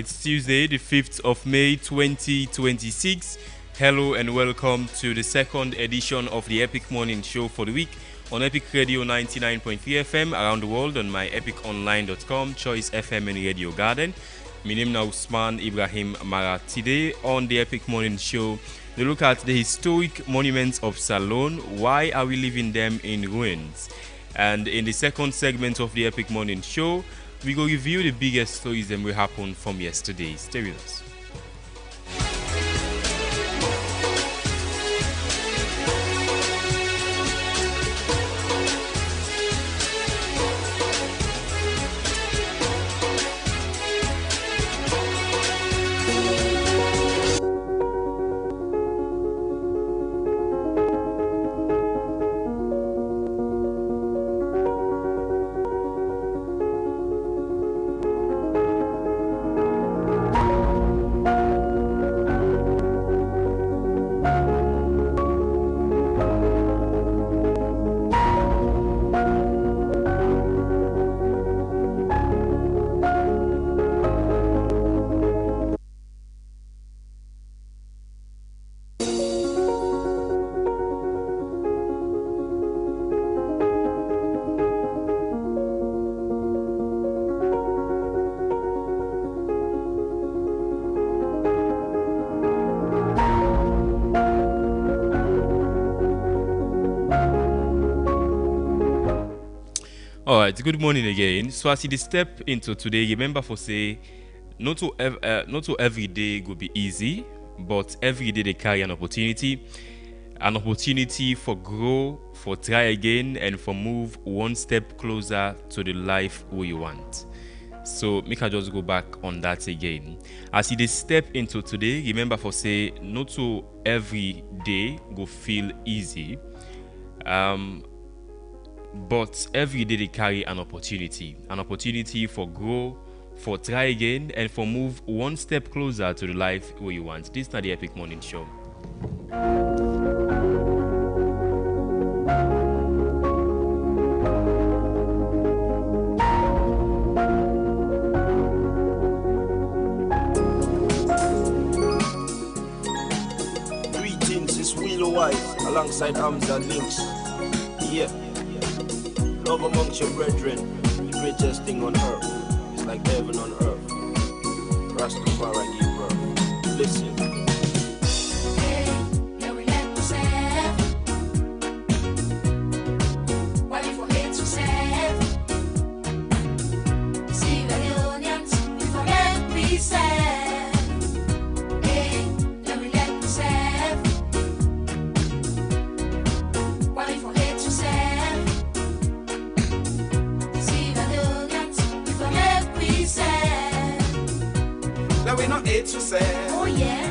It's Tuesday, the 5th of May 2026. Hello and welcome to the second edition of the Epic Morning Show for the week on Epic Radio 99.3 FM around the world on my epiconline.com, Choice FM and Radio Garden. My name is Usman Ibrahim Mara. Today on the Epic Morning Show, we look at the historic monuments of Salone. Why are we leaving them in ruins? And in the second segment of the Epic Morning Show, we go review the biggest stories that will happen from yesterday. Stay with us. Alright, good morning again. So as you step into today, remember for say, not to every day go be easy, but every day they carry an opportunity for grow, for try again, and for move one step closer to the life who you want. So make I just go back on that again. As you step into today, remember for say, not to every day go feel easy. But every day they carry an opportunity for grow, for try again, and for move one step closer to the life where you want. This is not the Epic Morning Show. Greetings, it's Willow White alongside Hamza Links. Yeah. Love amongst your brethren, the greatest thing on earth. It's like heaven on earth. Rastafari give birth. Listen. Oh yeah.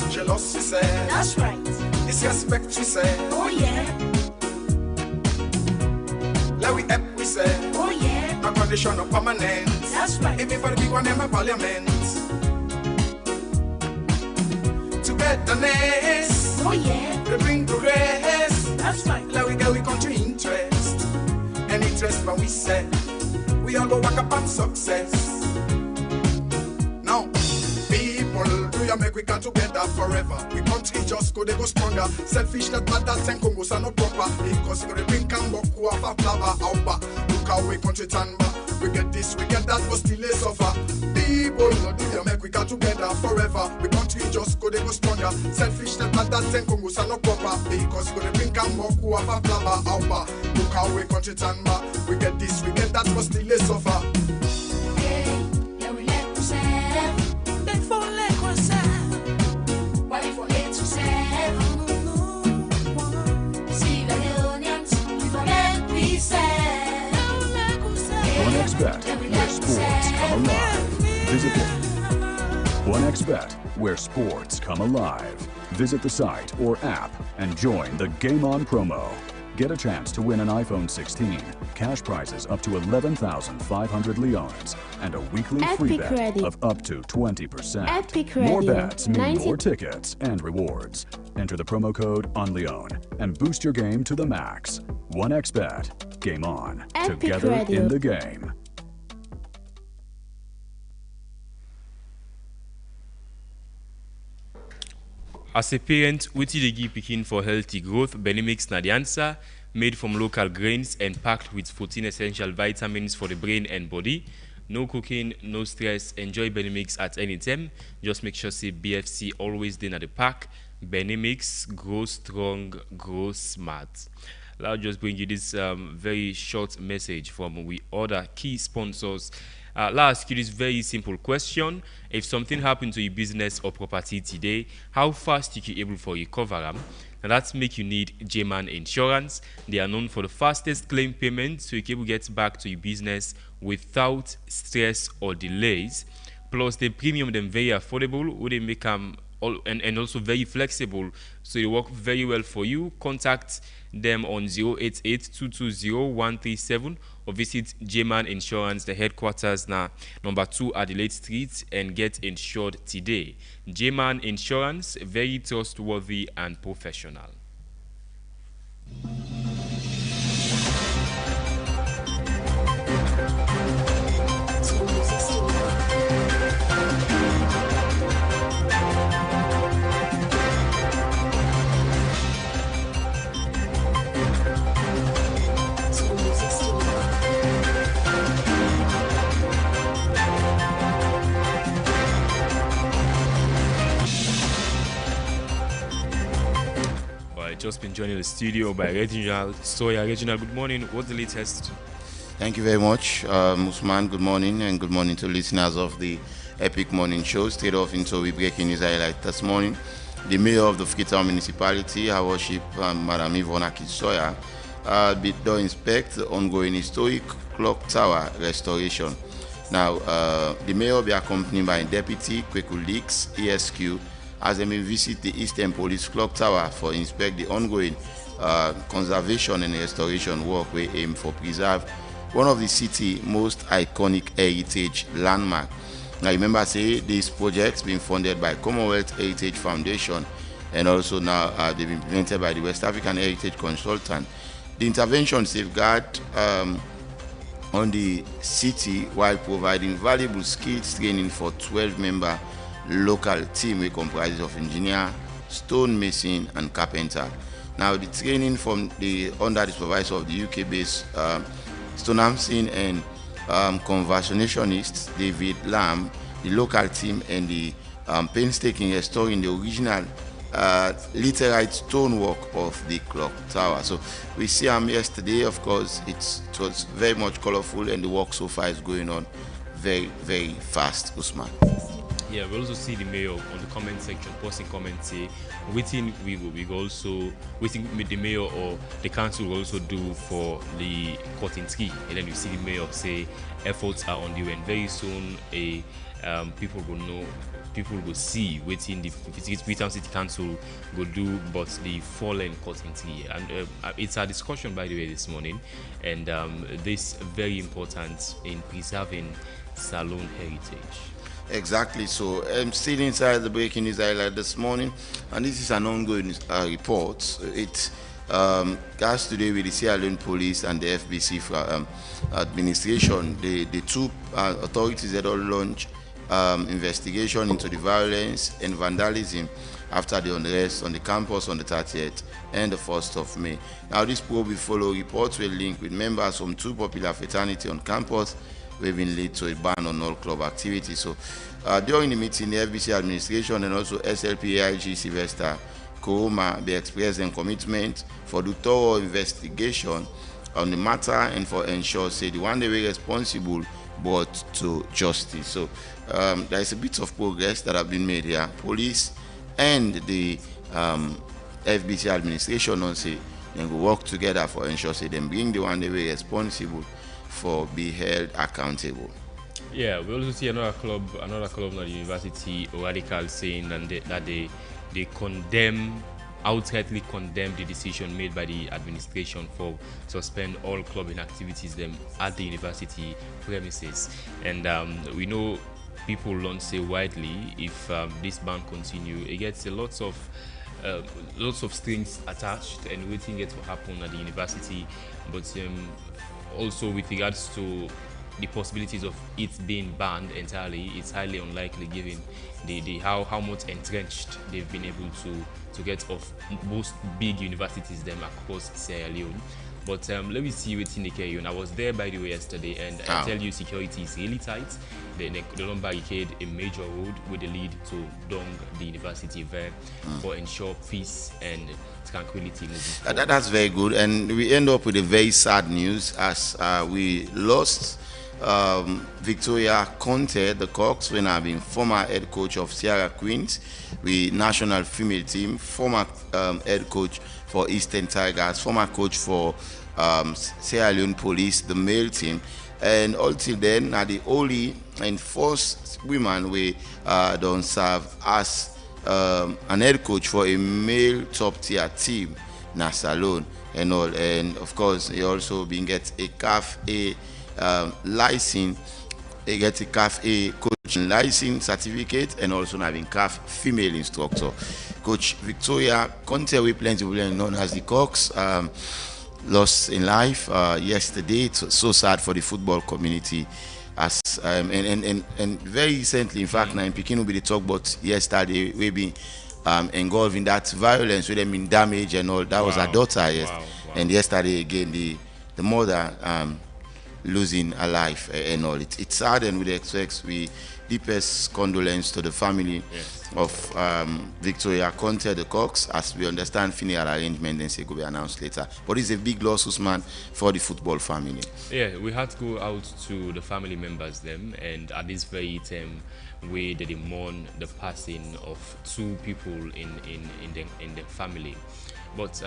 Jealousy said. That's right. Disrespect we said. Oh yeah. Let we help we said. Oh yeah. No condition of permanent. That's right. Even for the big one in my parliament. Togetherness. Oh yeah. They bring progress. That's right. Let we get we country interest. And interest when we said. We all go back up on success. Now. Do you make we come together forever? We country just go, they go stronger. Selfish that bad that and Congos are not proper. Because we bring and walk who have a flower out back. Look how we country turn back. We get this, we get that, but still they suffer. People, do you make we come together forever? We country just go, they go stronger. Selfish that bad that and Congos are not proper. Because we bring and walk who have a flower out back. Look how we country turn back. We get this, we get that, but still they suffer. OneXBet, where sports come alive. Visit OneXBet, where sports come alive. Visit the site or app and join the Game On promo. Get a chance to win an iPhone 16, cash prizes up to 11,500 leones, and a weekly free bet Ready. of up to 20%. Epic More Radio. bets mean more tickets and rewards. Enter the promo code ONLEON and boost your game to the max. OneXBet. Game on. Epic Together Radio. in the game. As a parent, wetin dey give pikin for healthy growth, Benimix na the answer. Made from local grains and packed with 14 essential vitamins for the brain and body. No cooking, no stress. Enjoy Benimix at any time. Just make sure say BFC always dey at the pack. Benimix, grow strong, grow smart. I'll just bring you this very short message from we other key sponsors. I'll ask you this very simple question. If something happened to your business or property today, how fast you able for recover them? And that's make you need J-Man Insurance. They are known for the fastest claim payment, so you can get back to your business without stress or delays. Plus, the premium them very affordable, would they make them and also very flexible, so they work very well for you. Contact them on 088-220-137 or visit J-Man Insurance, the headquarters now number 2 Adelaide Street, and get insured today. J-Man Insurance, very trustworthy and professional. Just been joined in the studio by Reginald Sawyer. Reginald, good morning. What's the latest? Thank you very much, Usman. Good morning, and good morning to listeners of the Epic Morning Show. Straight off into we breaking news highlight this morning. The mayor of the Freetown municipality, Her Worship Madam Yvonne Sawyer, did inspect the ongoing historic clock tower restoration. Now, the mayor will be accompanied by Deputy Kweku Leaks, ESQ, as they may visit the Eastern Police Clock Tower for inspect the ongoing conservation and restoration work we aim for preserve one of the city most iconic heritage landmark. Now remember say this project's been funded by Commonwealth Heritage Foundation, and also now they've been implemented by the West African Heritage Consultant. The intervention safeguard on the city while providing valuable skills training for 12-member local team which comprises of engineer, stone mason and carpenter. Now the training from the under the supervisor of the UK-based stonemason and conversationist David Lamb, the local team, and the painstaking restoring the original literate stonework of the clock tower. So we see him yesterday. Of course, it was very much colorful, and the work so far is going on very, very fast, Usman. Yeah, we also see the mayor on the comment section posting comments say waiting we also waiting with the mayor or the council will also do for the cutting tree, and then you see the mayor say efforts are on the way, and very soon people will see waiting the Freetown City Council will do but the fallen cutting tree. And it's a discussion by the way this morning, and this very important in preserving Salone heritage. Exactly. So I'm still inside the breaking news highlight this morning, and this is an ongoing report. It has to do with the Sierra Leone Police and the FBC administration. The two authorities that all launched investigation into the violence and vandalism after the unrest on the campus on the 30th and the 1st of May. Now this probe will follow reports will link with members from two popular fraternities on campus, waving lead to a ban on all club activity. So during the meeting, the FBC administration and also SLP AIG Sylvester Koroma, they expressed their commitment for the thorough investigation on the matter and for ensure say the one they were responsible brought to justice. So there is a bit of progress that have been made here. Police and the FBC administration on say they will work together for ensure say them bring the one they were responsible for be held accountable. Yeah, we also see another club at the university, Radical, saying that they outrightly condemn the decision made by the administration for suspend all clubbing activities them at the university premises. And we know people don't say widely if this ban continue, it gets lots of strings attached and waiting yet to happen at the university. But also with regards to the possibilities of it being banned entirely is highly unlikely, given the how much entrenched they've been able to get off most big universities them across Sierra Leone. But let me see what's in the carry. I was there, by the way, yesterday, and I tell you, security is really tight. They don't barricade a major road with the lead to Dong, the university there, for ensure peace and tranquility moving forward. That's very good. And we end up with a very sad news as we lost Victoria Conte, the Cox, when I've been former head coach of Sierra Queens, the national female team, former head coach for Eastern Tigers, former coach for Sierra Leone Police, the male team, and until then, are the only and first women we don't serve as an head coach for a male top tier team, Salone and all. And of course, he also been get a CAF A license. He gets a CAF A coaching license certificate, and also having CAF female instructor. Coach Victoria Conte, we plenty people known as the Cox, lost in life yesterday. It's so sad for the football community. As and very recently, in fact, now in Pekin will be the talk, but yesterday we been engulfed in that violence with them in damage and all. That was her daughter, yes. Wow. And yesterday again, the mother losing her life and all. It's sad, and we express we deepest condolence to the family of Victoria Conte, the Cox. As we understand, funeral arrangement and say will be announced later. But it's a big loss, Usman, for the football family. Yeah, we had to go out to the family members them, and at this very time, we did mourn the passing of two people in the family. But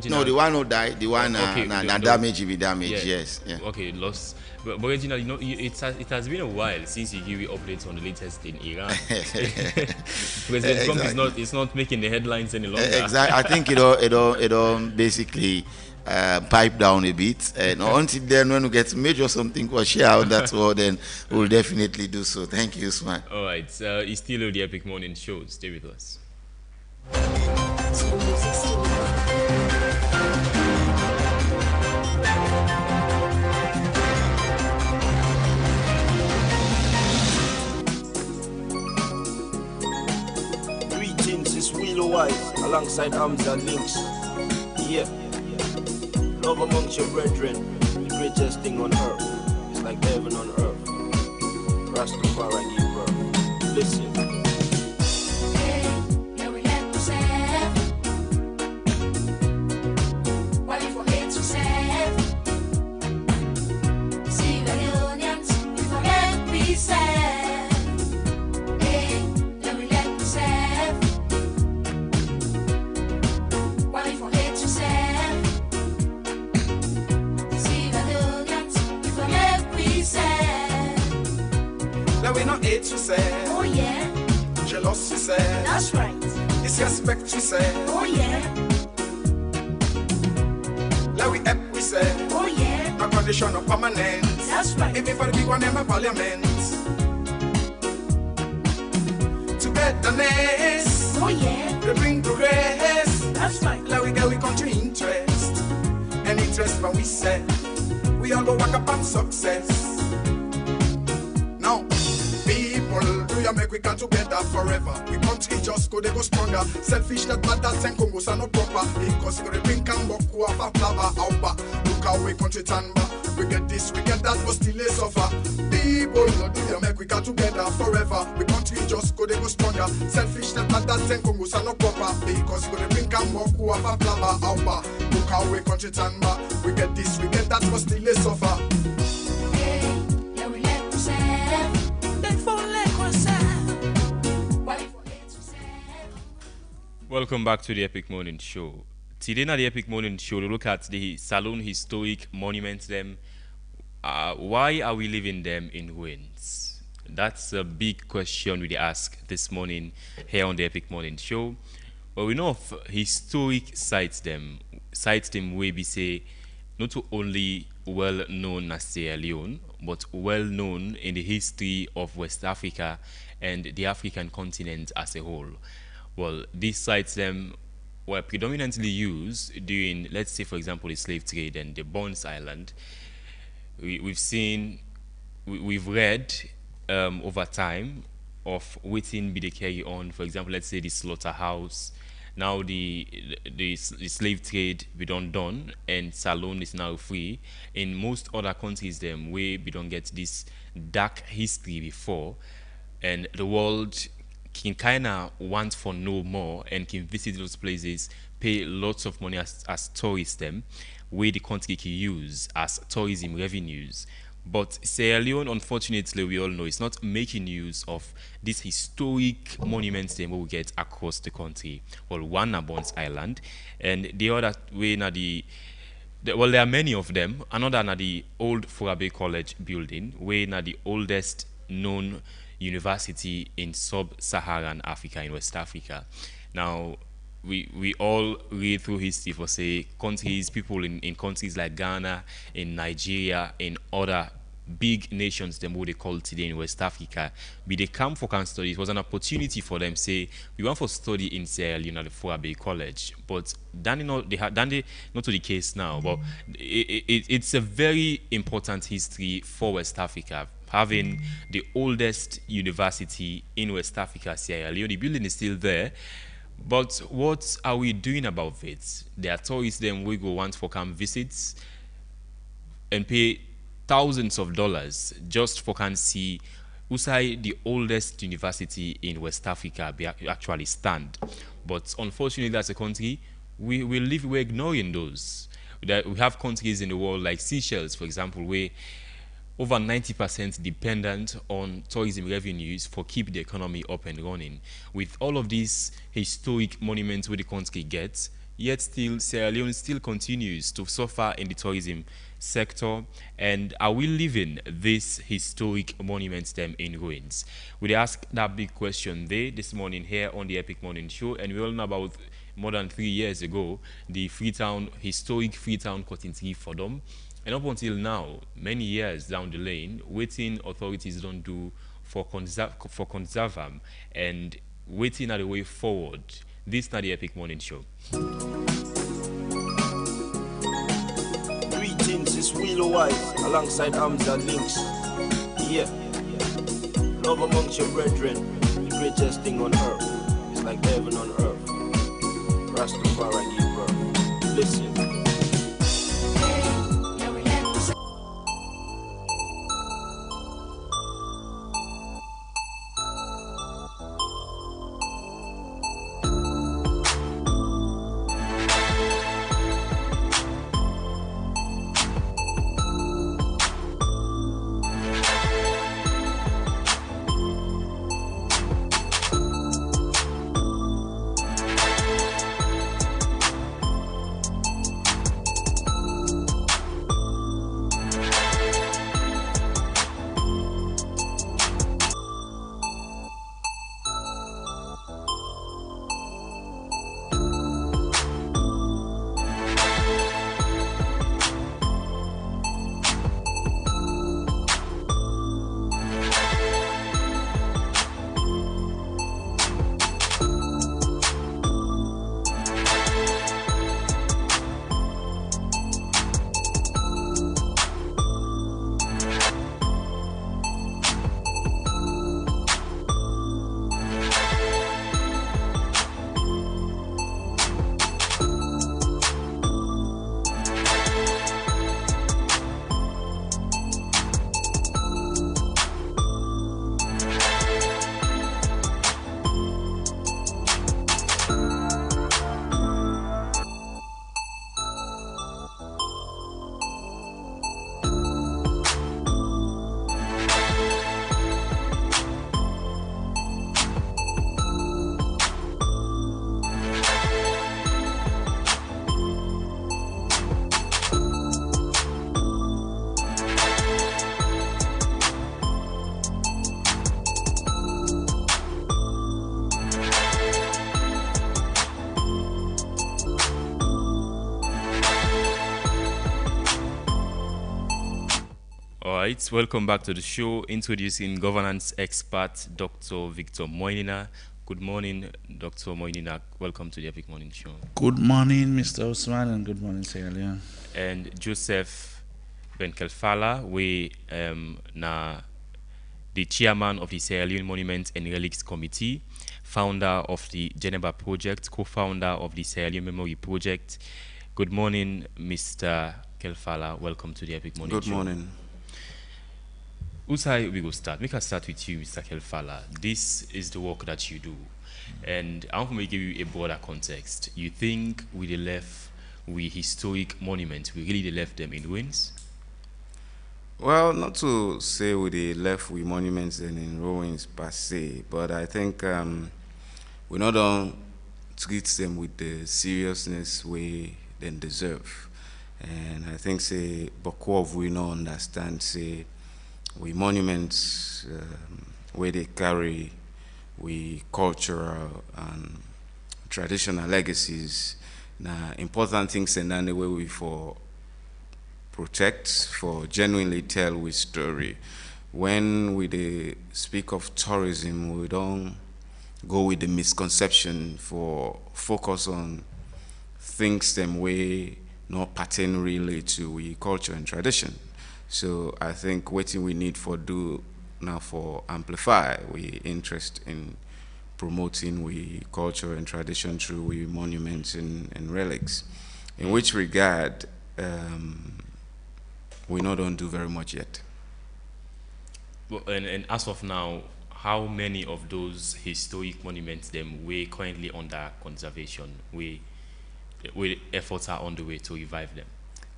no, the one who died, the one damage, be damaged. Yeah. Yes. Yeah. Okay, lost. But originally, it has been a while since you give you updates on the latest in Iran. President Trump is not making the headlines any longer. Exactly. I think it all basically pipe down a bit. And until then, when we get major something for share out that world, then we'll definitely do so. Thank you, Usman. All right, it's still the Epic Morning Show. Stay with us. Greetings, it's Willow Wise alongside Hamza Links. Yeah, love amongst your brethren, the greatest thing on earth. It's like heaven on earth. Rastafari give birth. Listen. We not hate to say, Oh yeah, jealous to say, that's right. disrespect to say, Oh yeah, let we help we say, oh yeah, no condition of permanent. that's right. Even for the big one in my parliament. Togetherness, Oh yeah, they bring progress. that's right. Let we get we country interest. And interest when we say, we all go work up on success. Now, people, do you make we come together forever? We country just go, they go stronger. Selfish that bad that and Congos are not proper. Because we bring Kamboku of a flower out. Look how we country turn back. We get this, we get that, but still they suffer. People, do you make we come together forever? We country just go, they go stronger. Selfish that bad that and Congos are not proper. Because we bring Kamboku of a flower out. Look how we country turn back. We get this, we get that, but still they suffer. Welcome back to the Epic Morning Show. Today, at the Epic Morning Show, we look at the Salone historic monuments. Them, why are we leaving them in ruins? That's a big question we ask this morning here on the Epic Morning Show. Well, we know of historic sites. Them where we say not only well known as Sierra Leone, but well known in the history of West Africa and the African continent as a whole. Well, these sites were predominantly used during, let's say, for example, the slave trade and the Bonds Island. We've seen we've read over time of waiting be the carry on. For example, let's say the slaughterhouse. Now the slave trade be done and saloon is now free. In most other countries, them we don't get this dark history before, and the world can kind of want for no more and can visit those places, pay lots of money as tourists them, where the country can use as tourism revenues. But Sierra Leone, unfortunately, we all know, is not making use of these historic monuments that we get across the country. Well, one na Bones Island, and the other way na well, there are many of them. Another na the old Forabe College building, where na the oldest known university in sub-Saharan Africa, in West Africa. Now, we all read through history for say countries, people in countries like Ghana, in Nigeria, in other big nations, them what they call today in West Africa, be they come for can study. It was an opportunity for them say we want for study in Sierra Leone at the Forabe College, but they not to the case now. But it's a very important history for West Africa, having the oldest university in West Africa, Sierra Leone. The building is still there. But what are we doing about it? There are tourists then we go once for come visits and pay thousands of dollars just for can see Usai, the oldest university in West Africa, be actually stand. But unfortunately, that's a country we're ignoring those. That we have countries in the world like Seychelles, for example, where over 90% dependent on tourism revenues for keep the economy up and running. With all of these historic monuments where the country gets, yet still Sierra Leone still continues to suffer in the tourism sector. And are we leaving these historic monuments them in ruins? We ask that big question this morning here on the Epic Morning Show, and we all know about more than 3 years ago, the historic Freetown cutting tree for them. And up until now, many years down the lane, waiting authorities don't do for conserve them and waiting at the way forward. This is not the Epic Morning Show. Greetings, it's Willow White alongside Hamza Links. Yeah, love amongst your brethren, the greatest thing on earth. It's like heaven on earth. Rastafari give birth. Listen. Right, welcome back to the show. Introducing governance expert Dr. Victor Moinina. Good morning, Dr. Moinina. Welcome to the Epic Morning Show. Good morning, Mr. Usman, and good morning, Sierra Leone. And Joseph Ben Kelfala, we na the chairman of the Sierra Leone Monuments and Relics Committee, founder of the Geneva Project, co-founder of the Sierra Leone Memory Project. Good morning, Mr. Kelfala. Welcome to the Epic Morning Good Show. morning. Usai, we go start. Make us start with you, Mr. Kelfala. This is the work that you do. And I want to give you a broader context. You think with the left, with historic monuments, we really left them in ruins? Well, not to say we dey left with monuments and in ruins per se, but I think we not don't treat them with the seriousness we then deserve. And I think say Bokov we not understand say we monuments where they carry we cultural and traditional legacies. Now important things and then the way we for protect, for genuinely tell with story. When we dey speak of tourism, we don't go with the misconception for focus on things them way not pertain really to we culture and tradition. So I think what we need for do now for amplify we interest in promoting we culture and tradition through we monuments and relics. In which regard we not don't do very much yet. Well, and as of now, how many of those historic monuments them we currently under conservation? We efforts are on the way to revive them.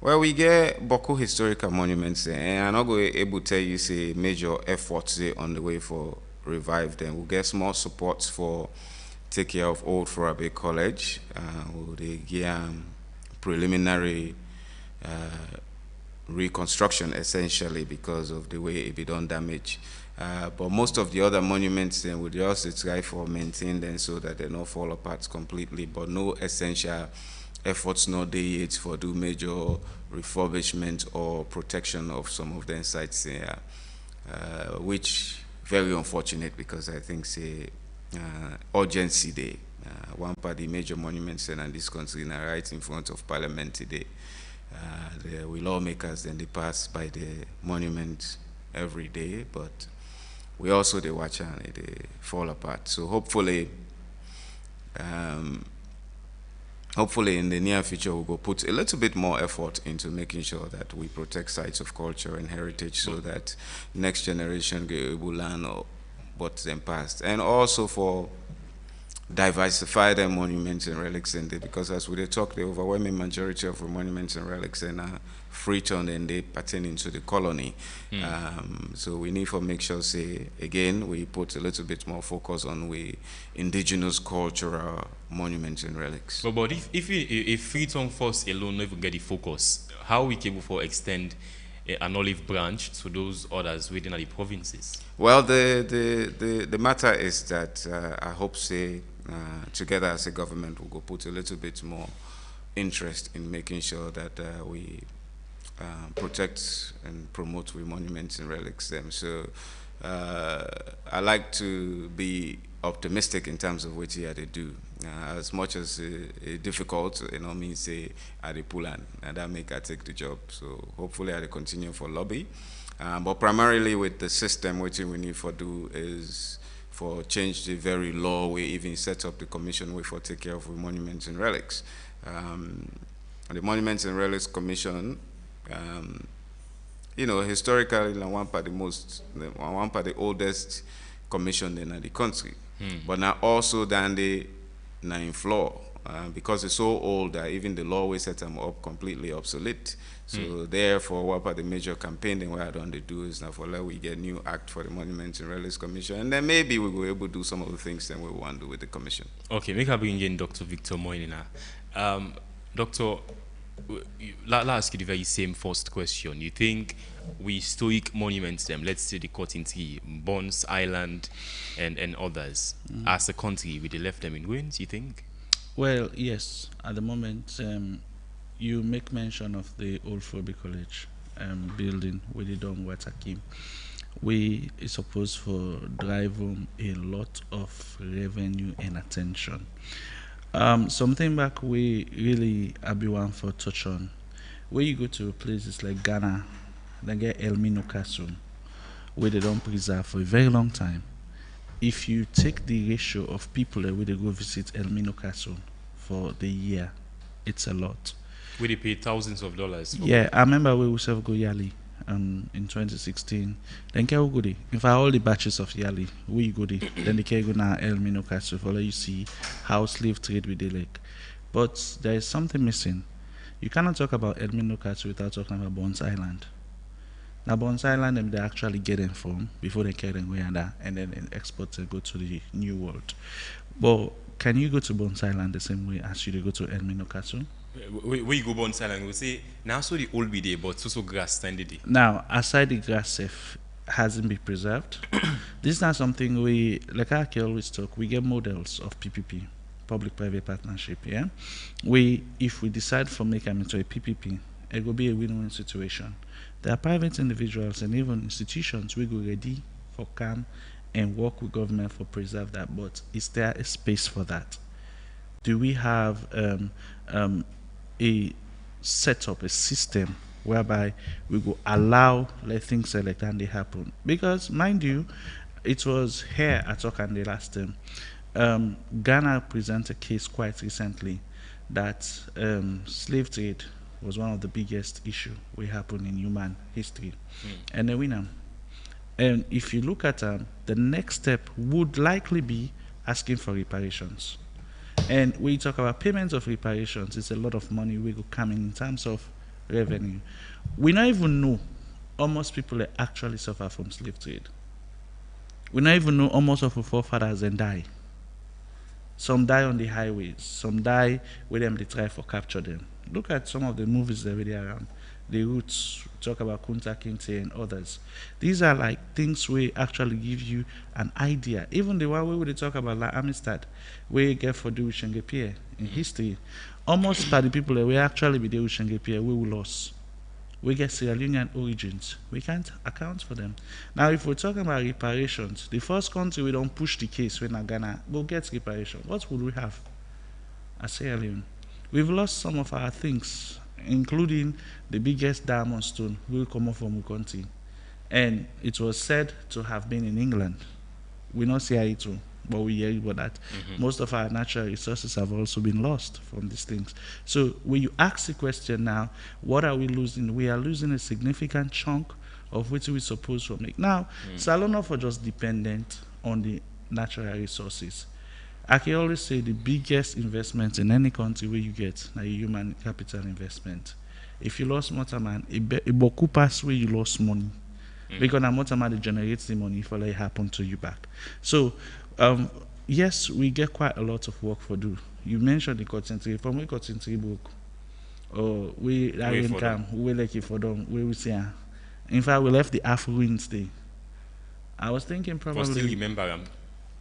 Well, we get Boko historical monuments and I'm not going to able to tell you say major efforts on the way for revive them. We'll get small supports for take care of Old Forabe College. We'll get preliminary reconstruction essentially because of the way it be done damage. But most of the other monuments then would just try for maintain them so that they don't fall apart completely, but no essential efforts no day yet for do major refurbishment or protection of some of the sites here, which very unfortunate because I think say urgency day. One part the major monuments in this country now right in front of Parliament today. The lawmakers then they pass by the monument every day, but we also they watch and they fall apart. So hopefully in the near future we'll go put a little bit more effort into making sure that we protect sites of culture and heritage so that next generation get able to learn what's them past. And also for diversify their monuments and relics in there because as we talk the overwhelming majority of the monuments and relics in Freetown and they pertaining to the colony. So we need to make sure say again we put a little bit more focus on we indigenous cultural monuments and relics. But if Freetown first alone never get the focus, how we able for extend an olive branch to those others within the provinces? Well, the matter is that I hope say together as a government we'll go put a little bit more interest in making sure that we protect and promote we monuments and relics them. So I like to be optimistic in terms of what they do. As much as difficult, you know, means say I dey pull and that make I take the job. So hopefully I continue for lobby. But primarily with the system, what we need for do is for change the very law we even set up the commission way for take care of the monuments and relics. The Monuments and Relics Commission, you know, historically one part the oldest commission in the country. But now also than the nine floor because it's so old that even the law we set them up completely obsolete. So therefore, what part the major campaign then what I don't do is now for let we get new act for the Monuments and Relics Commission, and then maybe we will able to do some of the things that we want to do with the commission. Okay, make I bring in Dr. Victor Moinina. Doctor, I'll ask you the very same first question. You think we historic monuments them, let's say the Cotton Tree, Bonds Island, and others, as a country, we left them in ruins, you think? Well, yes. At the moment, you make mention of the old Fobe College building with the Don Watakim. We is supposed for drive home a lot of revenue and attention. Something back we really Abiwan for touch on. Where you go to places like Ghana, then get El Mino Castle, where they don't preserve for a very long time. If you take the ratio of people that will go visit El Mino Castle for the year, it's a lot. We they pay thousands of dollars. Yeah, I remember we used to go Yali in 2016. Then can go there. In fact, all the batches of Yali, we go there. Then they can go now El Mino Castle for let you see how slave trade with the lake. But there is something missing. You cannot talk about El Mino Castle without talking about Bones Island. Now, Bones Island, they actually get them from before they carry them there, and then they export and go to the New World. But can you go to Bones Island the same way as you go to El Mino Castle? Where you go Bones Island, we say now so the old be there, but so grass standing there. Now, aside the grass safe hasn't been preserved, this is not something we, like I always talk, we get models of PPP, public-private partnership, yeah? If we decide for make them into a PPP, it will be a win-win situation. There are private individuals and even institutions we go ready for come and work with government for preserve that, but is there a space for that? Do we have a setup, a system whereby we go allow let things like that they happen? Because mind you, it was here at Okande last time. Ghana presented a case quite recently that slave trade was one of the biggest issue we happened in human history, and they win them. And if you look at the next step would likely be asking for reparations. And when you talk about payments of reparations, it's a lot of money we go come in terms of revenue. We don't even know almost people that actually suffer from slave trade. We don't even know almost of our forefathers and die. Some die on the highways. Some die with them they try for capture them. Look at some of the movies that are really around. The Roots, talk about Kunta Kinte and others. These are like things we actually give you an idea. Even the one we talk about like Amistad, we get for do Shenge Pierre in history. Almost by the people that we actually be there with Shenge Pierre, we will lose. We get Sierra Leonean origins. We can't account for them. Now, if we're talking about reparations, the first country we don't push the case when Ghana go get reparation. What would we have as Sierra Leone? We've lost some of our things, including the biggest diamond stone will come up from the country. And it was said to have been in England. We not see it too, but we hear about that. Most of our natural resources have also been lost from these things. So when you ask the question now, what are we losing? We are losing a significant chunk of which we're supposed to make. Now, Salona for just dependent on the natural resources. I can always say the biggest investment in any country where you get a human capital investment. If you lost Motorman, it will pass where you lost money. Because now Motorman generates the money for it happen to you back. So, yes, we get quite a lot of work for do. You mentioned the cotton tree. From we cotton tree book, or we are income, we like it for them. We see. In fact, we left the affluence day. I was thinking probably. Still remember them.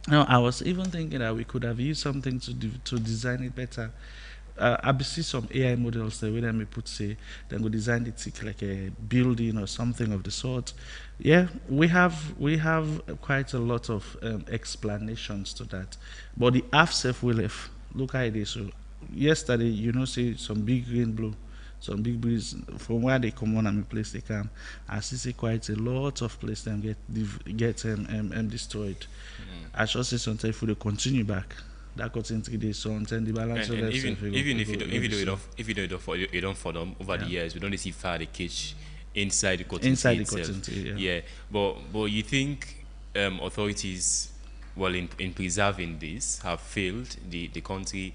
No, I was even thinking that we could have used something to design it better. I see some AI models that when we put say then we design it like a building or something of the sort. Yeah, we have quite a lot of explanations to that. But the half self we left. Look at it. So yesterday, see some big green blue, some big breeze from where they come on and place they come. I see quite a lot of places them get destroyed. I should say sometimes if we continue back, that got in 3 days, so until the balance of even if you don't for them over the years, we don't see fire the cage inside the cotton tree. Yeah. But you think authorities, well, in preserving this, have failed the country,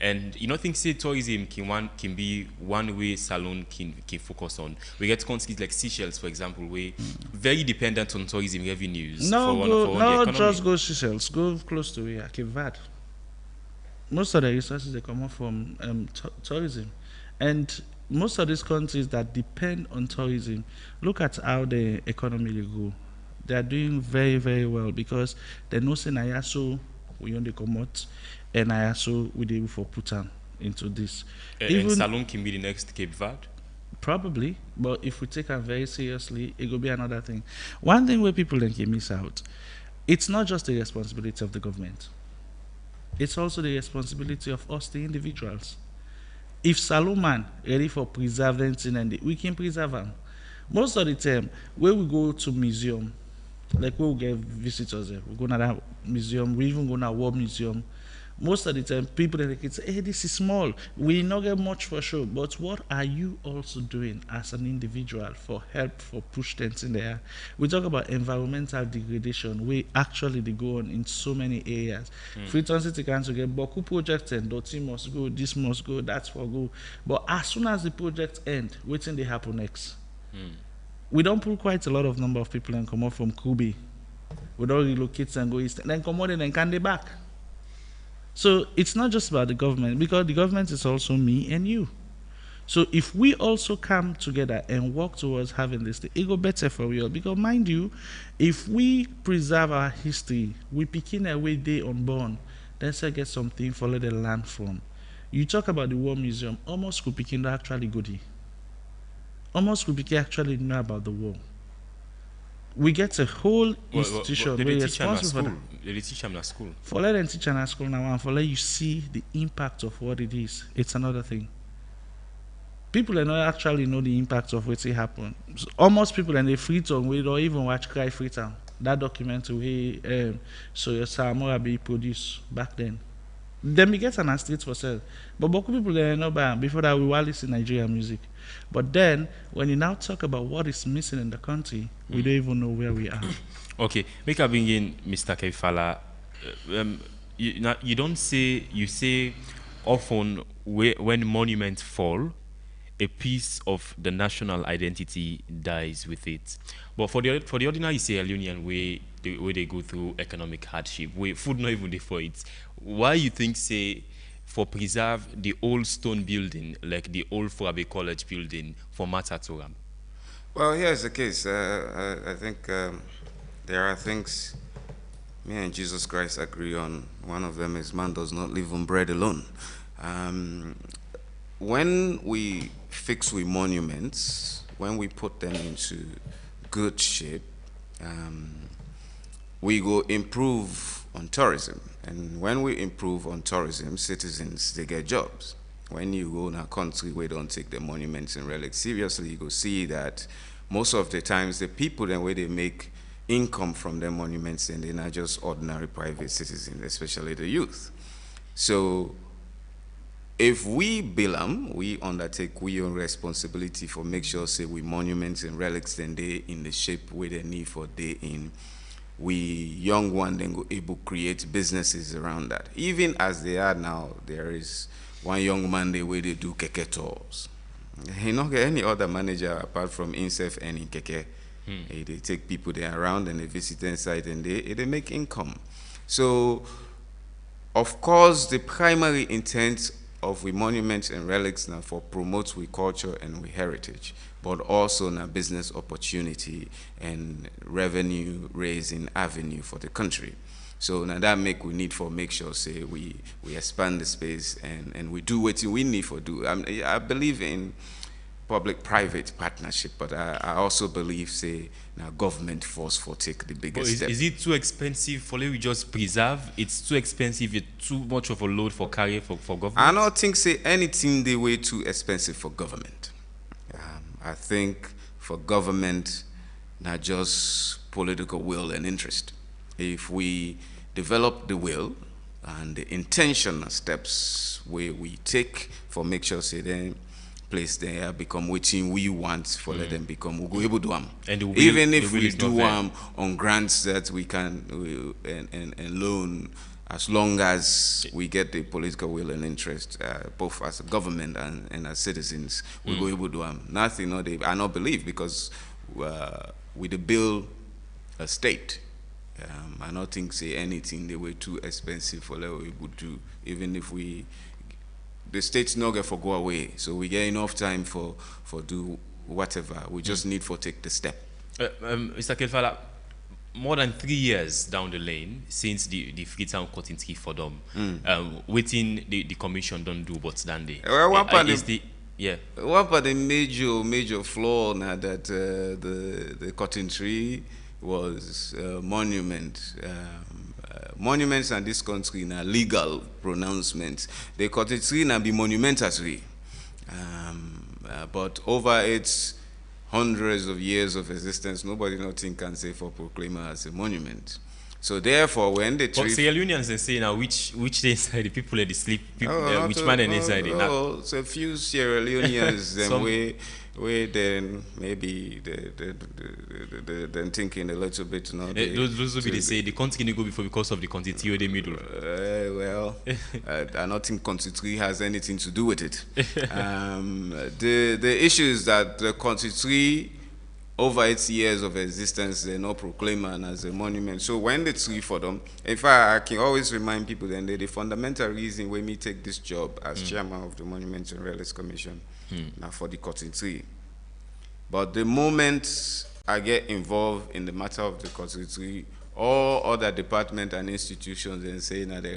and think say tourism can be one way Salon can focus on. We get countries like Seychelles, for example, where very dependent on tourism revenues. No, just go Seychelles. Go close to here, Cape Verde. Most of the resources they come up from tourism, and most of these countries that depend on tourism, look at how the economy go. They are doing very, very well because they know say Nayaso we only come out, and Nayaso we able for put them into this. And Salon can be the next Cape Verde. Probably, but if we take it very seriously, it will be another thing. One thing where people then can miss out, it's not just the responsibility of the government. It's also the responsibility of us, the individuals. If Salomon ready for preserving and we can preserve them. Most of the time, when we go to museum, like when we get visitors there, we go to that museum, we even go to a war museum. Most of the time, people in the kids say, hey, this is small. We not get much for sure. But what are you also doing as an individual for help, for push things in there? We talk about environmental degradation. We actually they go on in so many areas. Freetown City can to get Boku project and Doti must go, this must go, that's for go. But as soon as the project end, waiting they happen next. We don't pull quite a lot of number of people and come up from Kubi. We don't relocate and go east. And then come on and can they back. So it's not just about the government, because the government is also me and you. So if we also come together and work towards having this, it go better for you. Because mind you, if we preserve our history, we picking away day unborn, then say get something for let the land from. You talk about the War Museum, almost could picking actually goodie. Almost could picking actually know about the war. We get a whole institution where you're responsible for that. They teach them at school. For let them teach at school now and for let you see the impact of what it is, it's another thing. People are not actually know the impact of what's happened. So almost people in the Freetown, we don't even watch Cry Freetown. That documentary so your Samora be produced back then. Then we get an street for sale. But Boku people they know about before that we were listening Nigerian music. But then when you now talk about what is missing in the country, we don't even know where we are. Okay, make I bring in Mr. Kefala. You don't say, you say often when monuments fall, a piece of the national identity dies with it. But for the ordinary Sierra Leonean, where they go through economic hardship, where food not even there for it, why you think say for preserve the old stone building like the old Forabe College building for Matatoram? Well, here's the case. I think there are things me and Jesus Christ agree on. One of them is man does not live on bread alone. When we fix with monuments, when we put them into good shape, we go improve on tourism. And when we improve on tourism, citizens, they get jobs. When you go in a country where they don't take the monuments and relics seriously, you go see that most of the times the people then where they make income from their monuments, and they're not just ordinary private citizens, especially the youth. So if we build them, we undertake we own responsibility for make sure say we monuments and relics then they in the shape where they need for they in. We young one then go able to create businesses around that. Even as they are now, there is one young man they where they do keke tours. He not get any other manager apart from himself and in keke. They take people there around and they visit inside and they make income. So of course the primary intent of we monuments and relics now for promotes we culture and we heritage, but also now business opportunity and revenue raising avenue for the country. So now that make sure say we expand the space and we do what we need for do. I believe in public-private partnership, but I also believe say now government force for take the biggest step. Is it too expensive for we just preserve? It's too expensive, it's too much of a load for carry for government? I don't think say anything the way too expensive for government. I think for government, not just political will and interest. If we develop the will and the intentional steps where we take for make sure say then place there become what we want for let them become, we'll go able to do them. And even if we do them on grants that we can and loan, as long as we get the political will and interest, both as a government and as citizens, we go able to do them. Nothing, no, I not believe because with the bill a state, I don't think say anything they were too expensive for what we would do, even if the state's not going to go away, so we get enough time for do whatever. We just need for take the step. Mr. Kelfala, more than 3 years down the lane since the Freetown cutting tree for them, waiting the commission don't do what's done there. Well, what about the major flaw now that the cutting tree was monument. Monuments in this country na legal pronouncements. The cutting tree na be monumentary. But over its hundreds of years of existence, nobody nothing can say for Proclaimer as a monument. So therefore, when the But tree... Sierra Leoneans they say now which day inside the people at the sleep, people, which man and inside it. Oh, so a few Sierra Leoneans them way then maybe then thinking a little bit. No, those will be they say the country can go before because of the country the middle. I don't think country has anything to do with it. The issue is that the country, over its years of existence, they're not proclaimed as a monument. So when the tree for them, in fact, I can always remind people that the fundamental reason why me take this job as chairman of the Monuments and Relics Commission, now for the cotton tree. But the moment I get involved in the matter of the cotton tree, all other departments and institutions then say now their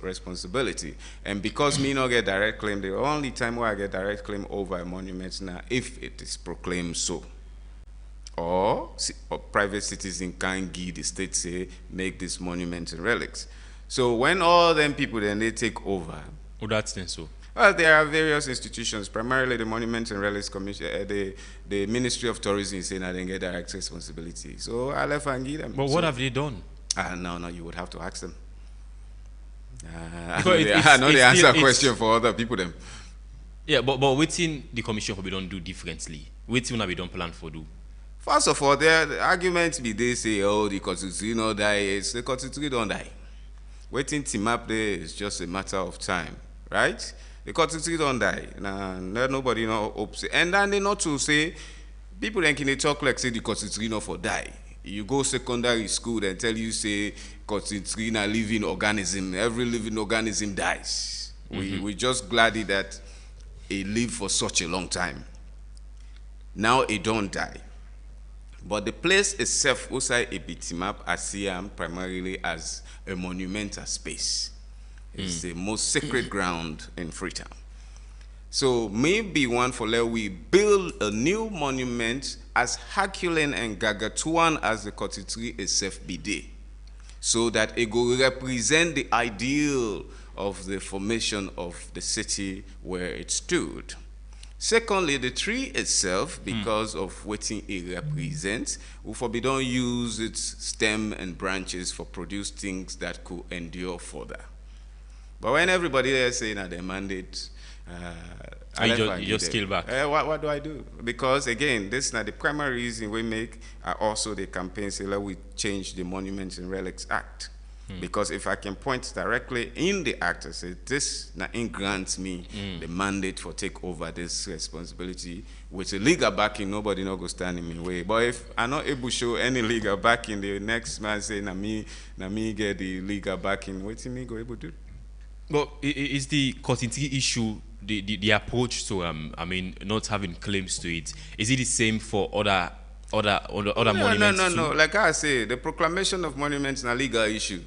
responsibility. And because me not get direct claim, the only time where I get direct claim over a monument now if it is proclaimed so. Or private citizen can give the state say make this monument and relics. So when all them people then they take over. Oh, that's then so. Well, there are various institutions, primarily the Monuments and Relics Commission, the Ministry of Tourism saying that they get direct responsibility. So I left and give them. But what have they done? No, you would have to ask them. I know they answer a question for other people them. Yeah, but waiting the commission for we don't do differently. Waiting when we don't plan for do. First of all, the argument be they say, oh, the constitution don't die. It's the constitution don't die. Waiting to map there is just a matter of time, right? The constitution don't die. Nah, nobody no hopes. And then they not to say, people then can talk like say the constitution not for die. You go secondary school and tell you say constitution a living organism. Every living organism dies. We just glad that it lived for such a long time. Now it don't die. But the place itself, outside a bitmap, I see primarily as a monumental space. It's the most sacred ground in Freetown. So maybe one for let we build a new monument as Herculean and gargantuan as the Kotitri itself be there, so that it will represent the ideal of the formation of the city where it stood. Secondly, the tree itself, because of what it represents, we don't use its stem and branches for produce things that could endure further. But when everybody is saying that they mandate, you just scale back. What do I do? Because again, this is not the primary reason we make also the campaign say let we change the Monuments and Relics Act. Because if I can point directly in the act and say this now grants me the mandate for take over this responsibility with a legal backing, nobody not go stand in my way. But if I'm not able to show any legal backing, the next man say na me get the legal backing, what me go able to do? Well, is the continuity issue the approach to I mean not having claims to it? Is it the same for other monuments? No. Like I say, the proclamation of monuments is a legal issue.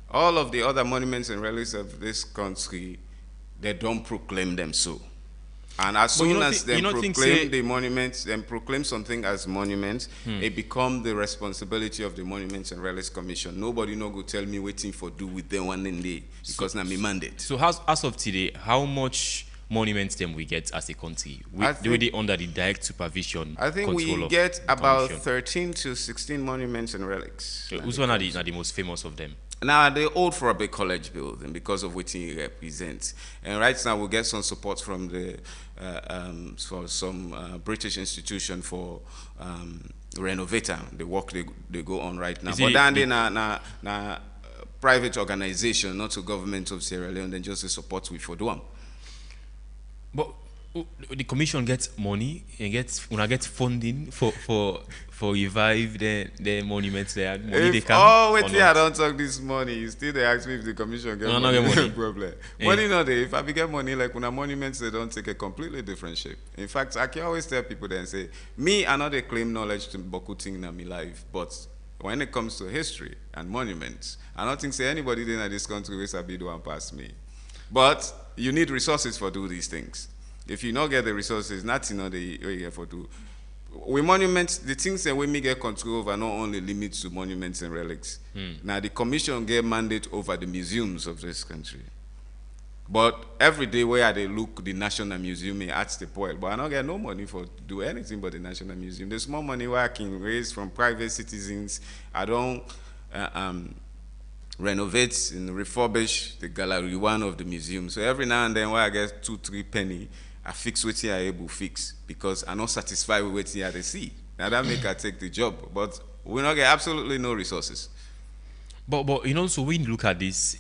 All of the other monuments and relics of this country, they don't proclaim them so. And as soon as they proclaim the monuments, then proclaim something as monuments, it becomes the responsibility of the Monuments and Relics Commission. Nobody no go tell me waiting for do with them one day because now me mandate. So as of today, how much monuments then we get as a country? Do they under the direct supervision? I think we get about 13 to 16 monuments and relics. So which one are the most famous of them? Now, the old Forabe College building, because of what it represents. And right now, we get some support from the for some British institution for renovating the work they go on right now. But then they na private organization, not the government of Sierra Leone, then just the support we for do. But the commission gets money and gets funding for revive the monuments there. Money they can. Oh wait, I don't talk this money. You still they ask me if the commission get money. Get money. Problem. Money not there. If I get money like when monuments they don't take a completely different shape. In fact, I can always tell people then say, me I know they claim knowledge to boku thing in my life, but when it comes to history and monuments, I don't think say anybody in this country will sabi do one past me. But you need resources for do these things. If you not get the resources, nothing on the way you for do. With monuments, the things that we may get control over not only limits to monuments and relics. Now the commission get mandate over the museums of this country. But every day where they look the National Museum, me ask the point. But I don't get no money for do anything but the National Museum. There's more money where I can raise from private citizens. I don't renovate and refurbish the gallery one of the museum. So every now and then where I get 2-3 penny, I fix what I able fix because I'm not satisfied with what I see. Now that make I take the job. But we not get absolutely no resources. But you know, so when you look at this,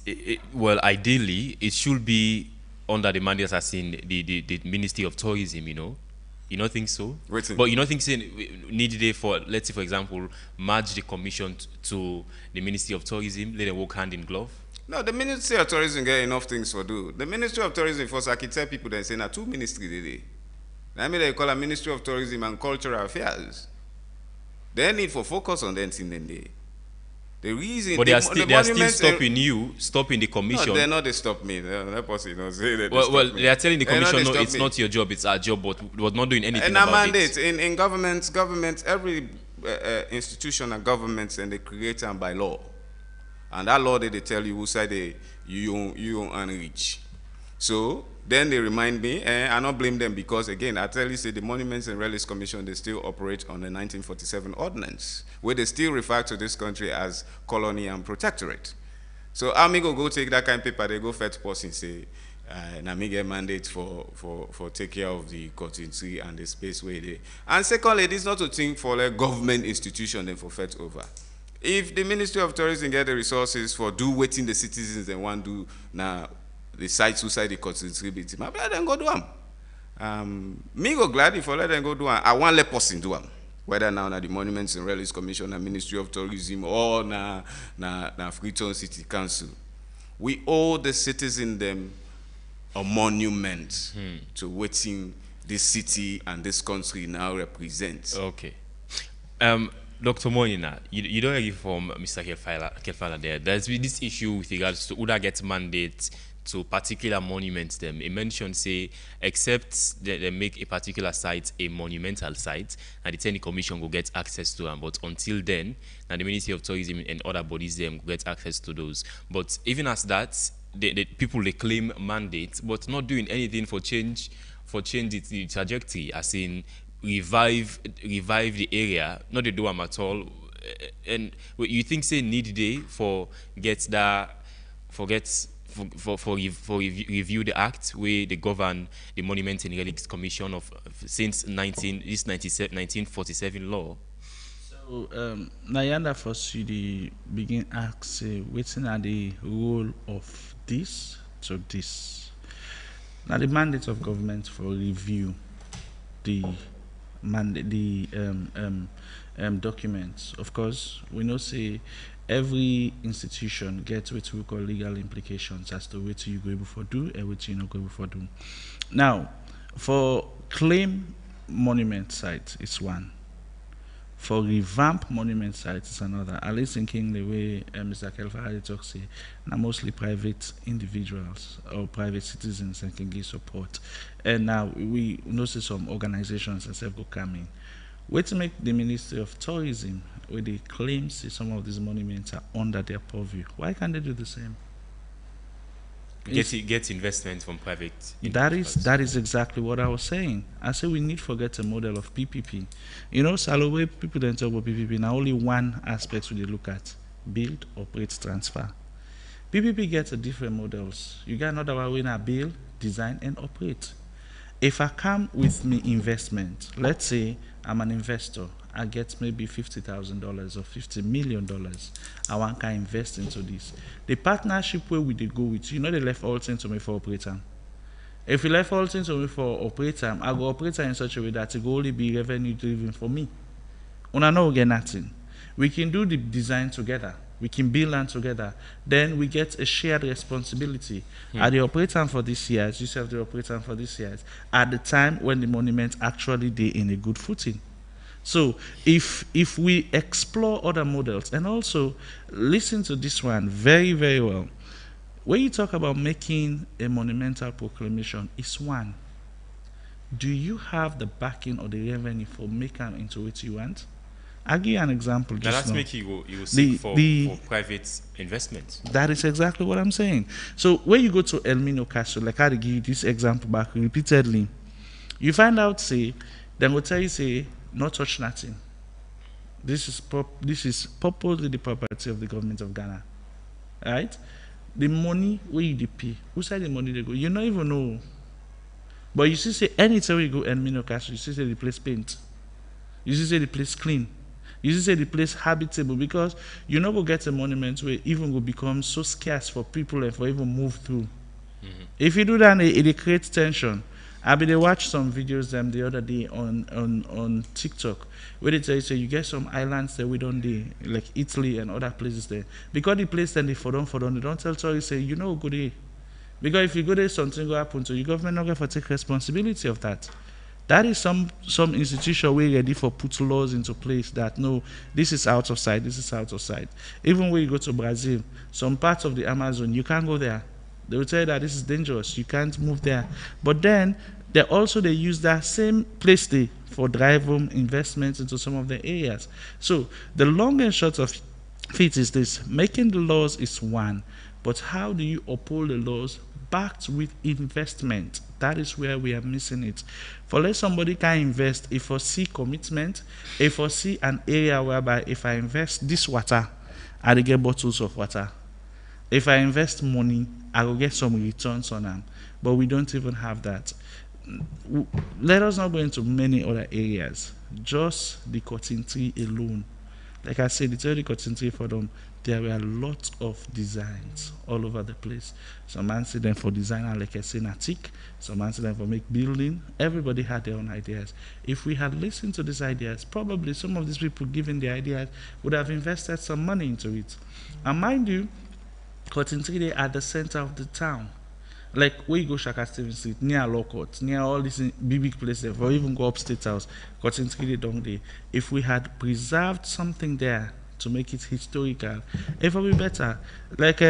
well, ideally, it should be under the mandate as in the Ministry of Tourism, you know. You don't think so? Waiting. But you don't think saying need they for, let's say, for example, merge the commission to the Ministry of Tourism, let them work hand in glove? No, the Ministry of Tourism get enough things for do. The Ministry of Tourism, first, I can tell people that say, now 2 ministries they. I mean, they call a Ministry of Tourism and Cultural Affairs. They need for focus on that thing then they. The reason, but they are still stopping you, stopping the commission. No, they're not. They stop me. They're not possible. No, say that well, they are telling the commission, no, it's not your job. It's our job, but was not doing anything about mandate, it. In government, every institution and governments, and they create them by law, and that law they tell you who side you unreach. So then they remind me, and I not blame them because again, I tell you, say the Monuments and Relics Commission, they still operate on the 1947 ordinance, where they still refer to this country as colony and protectorate. So Army go take that kind of paper, they go fetch post and say, na me get mandate for take care of the cotton tree and the space where they. And secondly, it is not a thing for like government institution then for fetch over. If the Ministry of Tourism get the resources for do waiting the citizens and want do now. The sites who side the contribute, maybe let them go do them. Me go glad if I let them go do them. I want let person do them. Whether now the Monuments and Relics Commission, and Ministry of Tourism, or na Freetown City Council. We owe the citizen them a monument to waiting this city and this country now represents. Okay. Dr. Moyina, you don't agree from Mr. Kelfala there. There's been this issue with regards to who that gets mandates to particular monuments them. He mentioned, say, except they make a particular site a monumental site, and the Technical Commission will get access to them. But until then, now the Ministry of Tourism and other bodies them get access to those. But even as that, the people they claim mandates, but not doing anything for change the trajectory, as in revive the area. Not they do them at all. And you think say need they for review the act where they govern the Monuments and Relics Commission of since 1947 law. So Nayanda first you begin ask what's are the role of this to this. Now the mandate of government for review the documents. Of course, we know say every institution gets what we call legal implications as to what you go able for do and what you not go able for do. Now, for claim monument site, it's one. For revamp monument sites, it's another. At least thinking the way Mr. Kelfa talks, say, now mostly private individuals or private citizens that can give support. And now we notice some organizations that have come in. Wait to make the Ministry of Tourism, where they claim some of these monuments are under their purview. Why can't they do the same? Get investment from private. That is exactly what I was saying. I say we need to forget a model of PPP. You know, Salome, people don't talk about PPP. Now only one aspect we look at: build, operate, transfer. PPP gets a different models. You got another one where build, design, and operate. If I come with me investment, let's say I'm an investor, I get maybe $50,000 or $50 million. I want to invest into this. The partnership where we go with, you know, they left all things to me for operator. If you left all things to me for operator, I go operator in such a way that it will only be revenue driven for me. Una no get nothing. We can do the design together. We can build land together. Then we get a shared responsibility. At the operator for this year, you serve the operator for this year, at the time when the monument actually they in a good footing. So if we explore other models and also listen to this one very, very well, when you talk about making a monumental proclamation, it's one. Do you have the backing or the revenue for making into what you want? I'll give you an example. Now Just that's now. make you go seek for private investment. That is exactly what I'm saying. So when you go to El Mino Castle, like I give you this example back repeatedly, you find out, say, then will tell you, say, not touch nothing. This is purposely the property of the government of Ghana, right? The money where you dey pay, who said the money they go? You don't even know. But you see, say anytime you go El Mino Castle, you see, say the place paint. You see, say the place clean. You see, say the place habitable, because you know go get a monument where even will become so scarce for people and for even move through. If you do that, it creates tension. They watch some videos them the other day on TikTok where they tell you, say you get some islands that we don't do, like Italy and other places there. Because the place then they for them, they don't tell tourists, say, you know, go there. Because if you go there, something will happen to you, government not going to take responsibility of that. That is some institution where ready for put laws into place that no, this is out of sight, this is out of sight. Even when you go to Brazil, some parts of the Amazon, you can't go there. They will tell you that this is dangerous, you can't move there. But then they use that same place there for drive home investments into some of the areas. So the long and short of it is this: making the laws is one, but how do you uphold the laws backed with investment? That is where we are missing it. For let somebody can invest, if I see commitment, if I see an area whereby if I invest this water, I will get bottles of water. If I invest money, I will get some returns on them. But we don't even have that. Let us not go into many other areas. Just the cotton tree alone. Like I said, the cotton tree for them, there were a lot of designs all over the place. Some man see them for designer, like I said, attic. Some man see them for make building. Everybody had their own ideas. If we had listened to these ideas, probably some of these people given the ideas would have invested some money into it. And mind you, Cotton Tree at the center of the town. Like where you go Shaka Stevens Street, near Law Court, near all these big places, or even go up State House, Cotton Tree don't they? If we had preserved something there to make it historical, it would be better. Like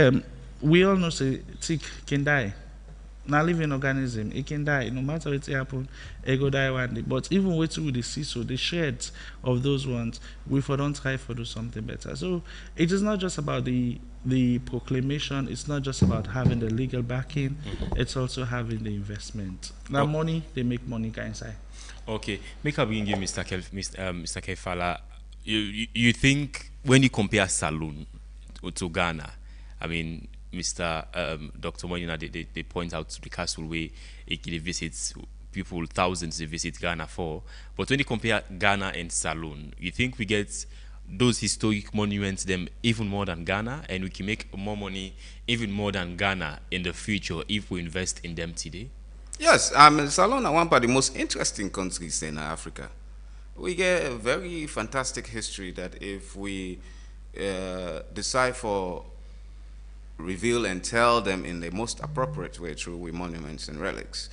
we all know, say tick can die. Now living organism, it can die. No matter what happen, it go die one day. But even with the see, so the shreds of those ones, we for don't try for do something better. So it is not just about the proclamation. It's not just about having the legal backing. It's also having the investment. Now money, they make money inside. Okay, make a bring you, Mr. Kefala. You think when you compare Saloon to Ghana, I mean, Mr. Dr. Moyina, they point out the castle where it visits people, thousands they visit Ghana for. But when you compare Ghana and Saloon, you think we get those historic monuments them even more than Ghana, and we can make more money even more than Ghana in the future if we invest in them today? Yes, Salon are one of the most interesting countries in Africa. We get a very fantastic history that if we decide for reveal and tell them in the most appropriate way through with monuments and relics,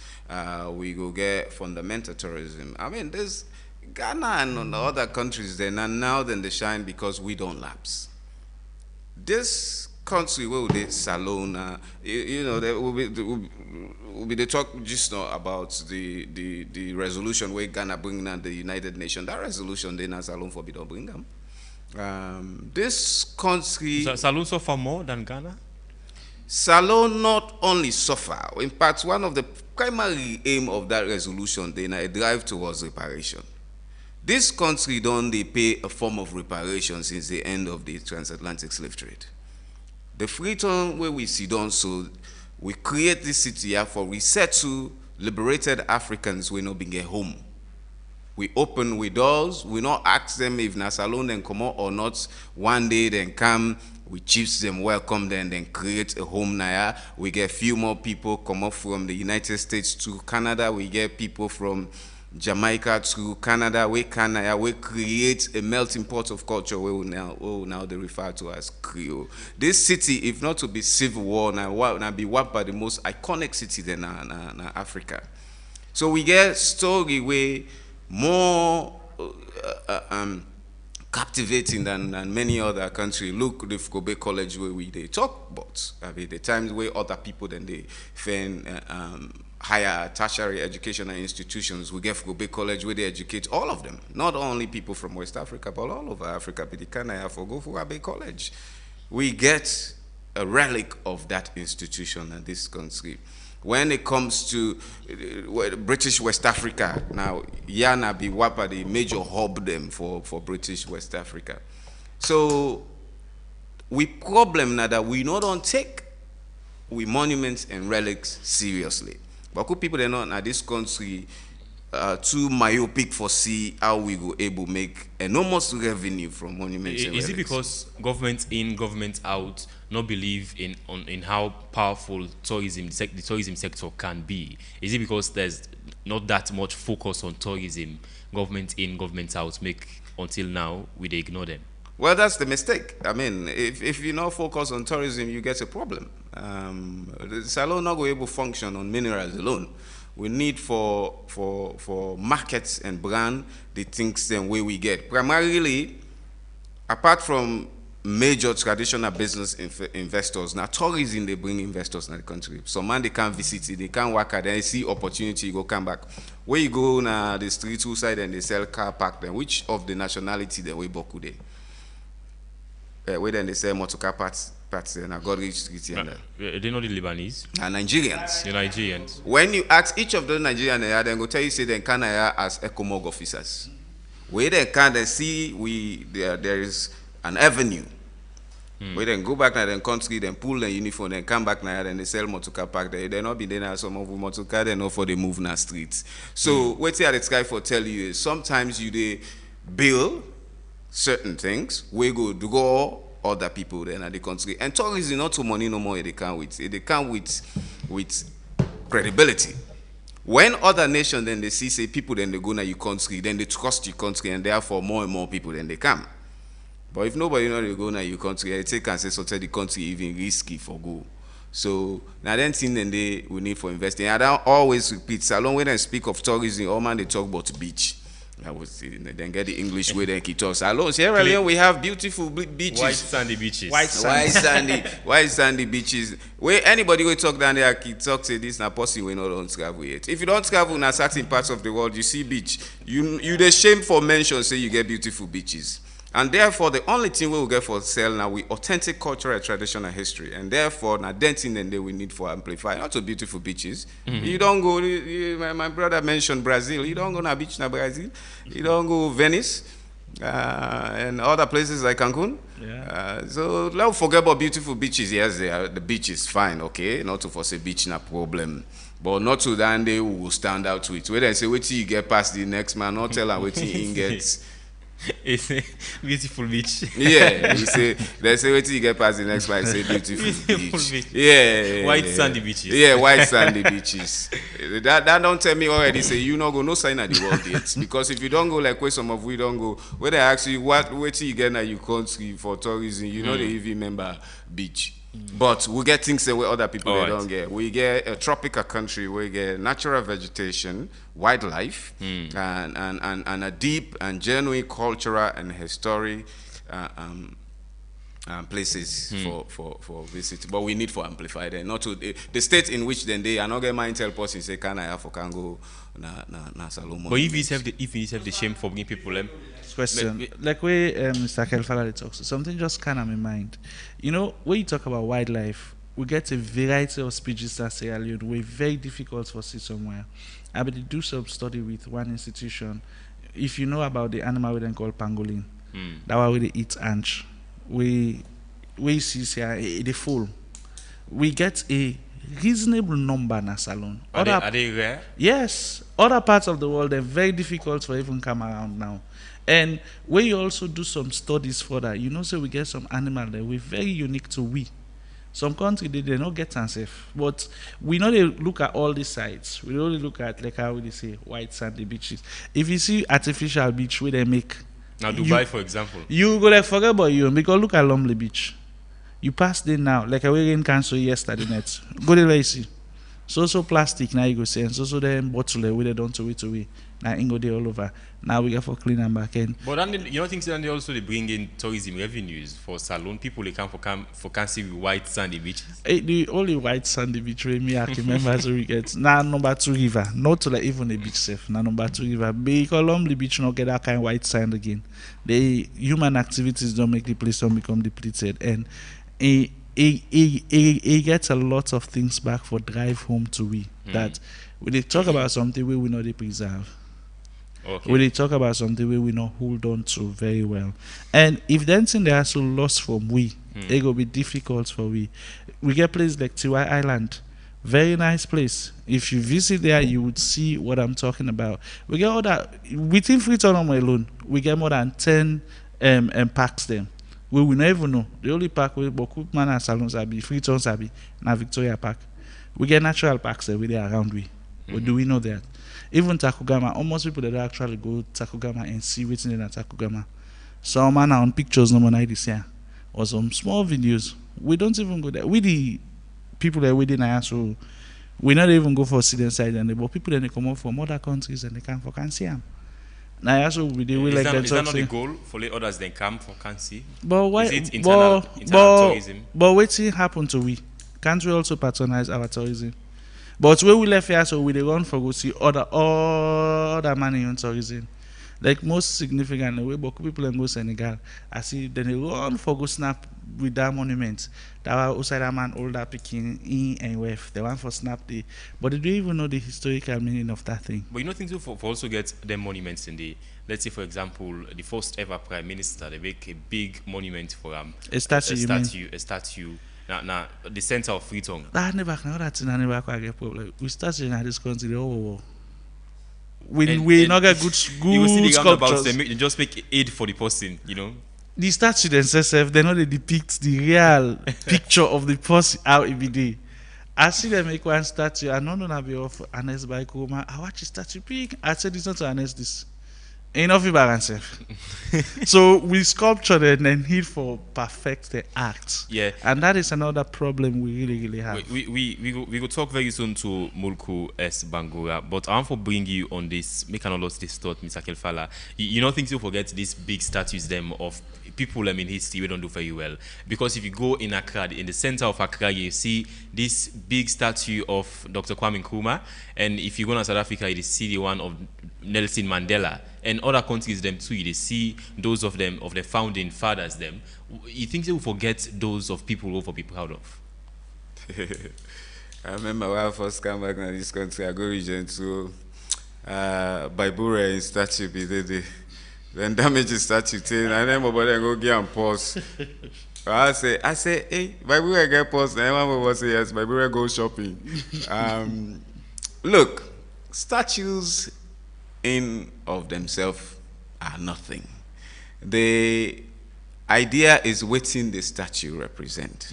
we go get fundamental tourism. I mean, there's Ghana and other countries then, and now then they shine because we don't lapse. This country where they Salon, you know, there will be the talk just now about the resolution where Ghana bringing out the United Nations. That resolution they not Salon for don't bring them. This country Salon suffer more than Ghana. Salon not only suffer. In fact, one of the primary aim of that resolution then a drive towards reparation. This country don't they pay a form of reparation since the end of the transatlantic slave trade. The freedom where we sit down, so we create this city here for resettle liberated Africans we not being a home. We open with doors, we not ask them if Nasalon then come out or not. One day then come, we chiefs them welcome them, then create a home now. We get few more people come up from the United States to Canada. We get people from Jamaica to Canada, we create a melting pot of culture where we now they refer to as Creole. This city, if not to be civil war, now be one by the most iconic city in Africa. So we get story where more captivating than many other countries. Look, the Kobe College where they talk about. I mean, the times where other people then they find higher tertiary educational institutions. We get Gobe College where they educate all of them, not only people from West Africa, but all over Africa. Bidikana for go for Abe College. We get a relic of that institution in this country. When it comes to British West Africa, now Yana be Wapa the major hub them for British West Africa. So we problem now that we not don't take we monuments and relics seriously. But could people they not in this country too myopic for see how we go able make enormous revenue from monuments and relics? Is it because government in, government out not believe in how powerful the tourism sector can be? Is it because there's not that much focus on tourism, government in, government out, make until now we they ignore them? Well, that's the mistake. I mean, if you not focus on tourism, you get a problem. The salon not going able to function on minerals alone. We need for markets and brand the things the way we get. Primarily, apart from major traditional business investors, now tourism they bring investors in the country. Some man they can't visit it, they can't work at, they see opportunity, go come back. Where you go now the street two side and they sell car park, then which of the nationality the way boku dey? Where then they sell motorcar parts and I got rich street here. They not the Lebanese? Nigerians. The Nigerians. When you ask each of those Nigerians, they go tell you say they can as ECOMOG officers. Where they can they see there is an avenue. Where then go back to the country, then pull the uniform, then come back now, then they sell motorcar park. They not be there some of the motorcar, they not for the move na streets. So what the sky for tell you is sometimes you they build certain things, we go to go other people then at the country. And tourism not to money no more they come with. They come with credibility. When other nations then they see say people then they go na your country, then they trust your country and therefore more and more people then they come. But if nobody know they go na your country, I take and say so tell the country even risky for go. So now then thing then they we need for investing. I don't always repeat, so long when I speak of tourism, all man they talk about beach. I was then get the English way they keep talking. Alone, Sierra Leone we have beautiful beaches, white sandy beaches, white sandy beaches. Where anybody will talk down there, keep talk say this now possible we not don't travel yet. If you don't travel in certain parts of the world, you see beach. You the shame for mention say you get beautiful beaches. And therefore, the only thing we will get for sale now we authentic cultural traditional history. And therefore, now then thing then they we need for amplify. Not so beautiful beaches. You don't go. My brother mentioned Brazil. You don't go na beach na Brazil. You don't go Venice and other places like Cancun. Yeah. So let's forget about beautiful beaches. Yes, the beach is fine. Okay, not to force a beach na problem. But not to that they will stand out to it. Where they say wait till you get past the next man. Not tell them wait till he gets. It's a beautiful beach. Yeah, they say wait till you get past the next one. Say beautiful beach. Yeah, white sandy beaches. Yeah, white sandy beaches. That don't tell me already. Say you not go no sign of the world yet. Because if you don't go like where some of we don't go, where they ask you what wait till you get now you country for tourism, you know they even remember beach. But we get things that where other people they don't get. We get a tropical country where we get natural vegetation, wildlife, and a deep and genuine cultural and historic places for visit. But we need for amplify them. Not to the state in which then they are not going mind tell person say can I have for can go na Salomon. But if you have the shame for bringing people question. Like where Mr. Kelfala talks, something just kind of in mind. You know, when you talk about wildlife, we get a variety of species that Sierra Leone were very difficult for see somewhere. I will do some study with one institution. If you know about the animal we then call pangolin, that one where they eat ants. We see here they full. We get a reasonable number in a salon. Are they rare? Yes. Other parts of the world they're very difficult for even come around now. And when you also do some studies for that, you know, so we get some animal that we're very unique to we. Some country they not get safe, but we know they look at all these sites. We only look at like how they say white sandy beaches. If you see artificial beach where they make now Dubai, for example, you go like forget about you because look at Lumley Beach. You pass there now, like I went in cancel yesterday night. Go there, you see. So plastic now you go see, and so then bottle we they don't to it. Now ingo there all over. Now we got for clean and back end. But then you don't think that they also they bring in tourism revenues for salon people they come for can see with white sandy beaches. The only white sandy beach where me I can remember so we get now number 2 river, not to like even a beach safe. Now number 2 river, because the beach not get that kind of white sand again. The human activities don't make the place don't become depleted, and it gets a lot of things back for drive home to we that when they talk about something we will not they preserve. Okay. When they talk about something we not hold on to very well, and if then thing they are so lost from we, it will be difficult for we. We get places like Tiwai Island, very nice place. If you visit there, you would see what I'm talking about. We get all that within Freetown alone. We get more than 10 parks there. We will never know. The only park we Boku and Salon Sabi, Freetown Sabi, na Victoria Park. We get natural parks every day around we. But do we know that? Even Takugama, almost people that actually go to Takugama and see what's in Takugama. Some man on pictures no more this year. Or some small videos. We don't even go there. We the people that we didn't so we not even go for sit inside and but people that they come up from other countries and they can see them. Now also we do we Is like that, that. is that not the goal for the others then come for can see? But why? Is it internal tourism? But what thing happen to we? Can't we also patronize our tourism? But when we left here, so we dey run for go see other money on tourism. Like most significantly, we Boku people and go Senegal. I see then they run for go snap with that monument. That was outside man older picking in and wave. They want for snap the, but they don't even know the historical meaning of that thing. But you know things for also get them monuments in the, let's say for example the first ever prime minister they make a big monument for A statue. a statue. Now the center of Freetown. I never quite get problem. We started in this country. We not get good You will see the roundabouts, sculptures. they just make aid for the person, you know. The statue themselves, they know they depict the real picture of the person how it be there. I see them make one statue. I don't know be off Anes by Kuma. I watch the statue big. I said it's not to Anes this. Enough about self. So we sculpture and then need for perfect the act. Yeah. And that is another problem we really have. We go talk very soon to Mulku S. Bangura, but I want to bring you on this, make an lost this thought, Mr. Kelfala. You don't think you forget these big statues them of people in history we don't do very well. Because if you go in Accra, in the center of Accra, you see this big statue of Dr. Kwame Nkrumah, and if you go to South Africa, you see the one of Nelson Mandela. And other countries them too, they see those of them of the founding fathers them. You think they will forget those of people who will be proud of? I remember when I first came back in this country, I go region to Baibura in statue be the then damage the statue thing, and then my brother go get and pause. I say, hey, Baibura get pause, and my brother say yes, Baibura go shopping. Look, statues in of themselves are nothing. The idea is what the statue represent.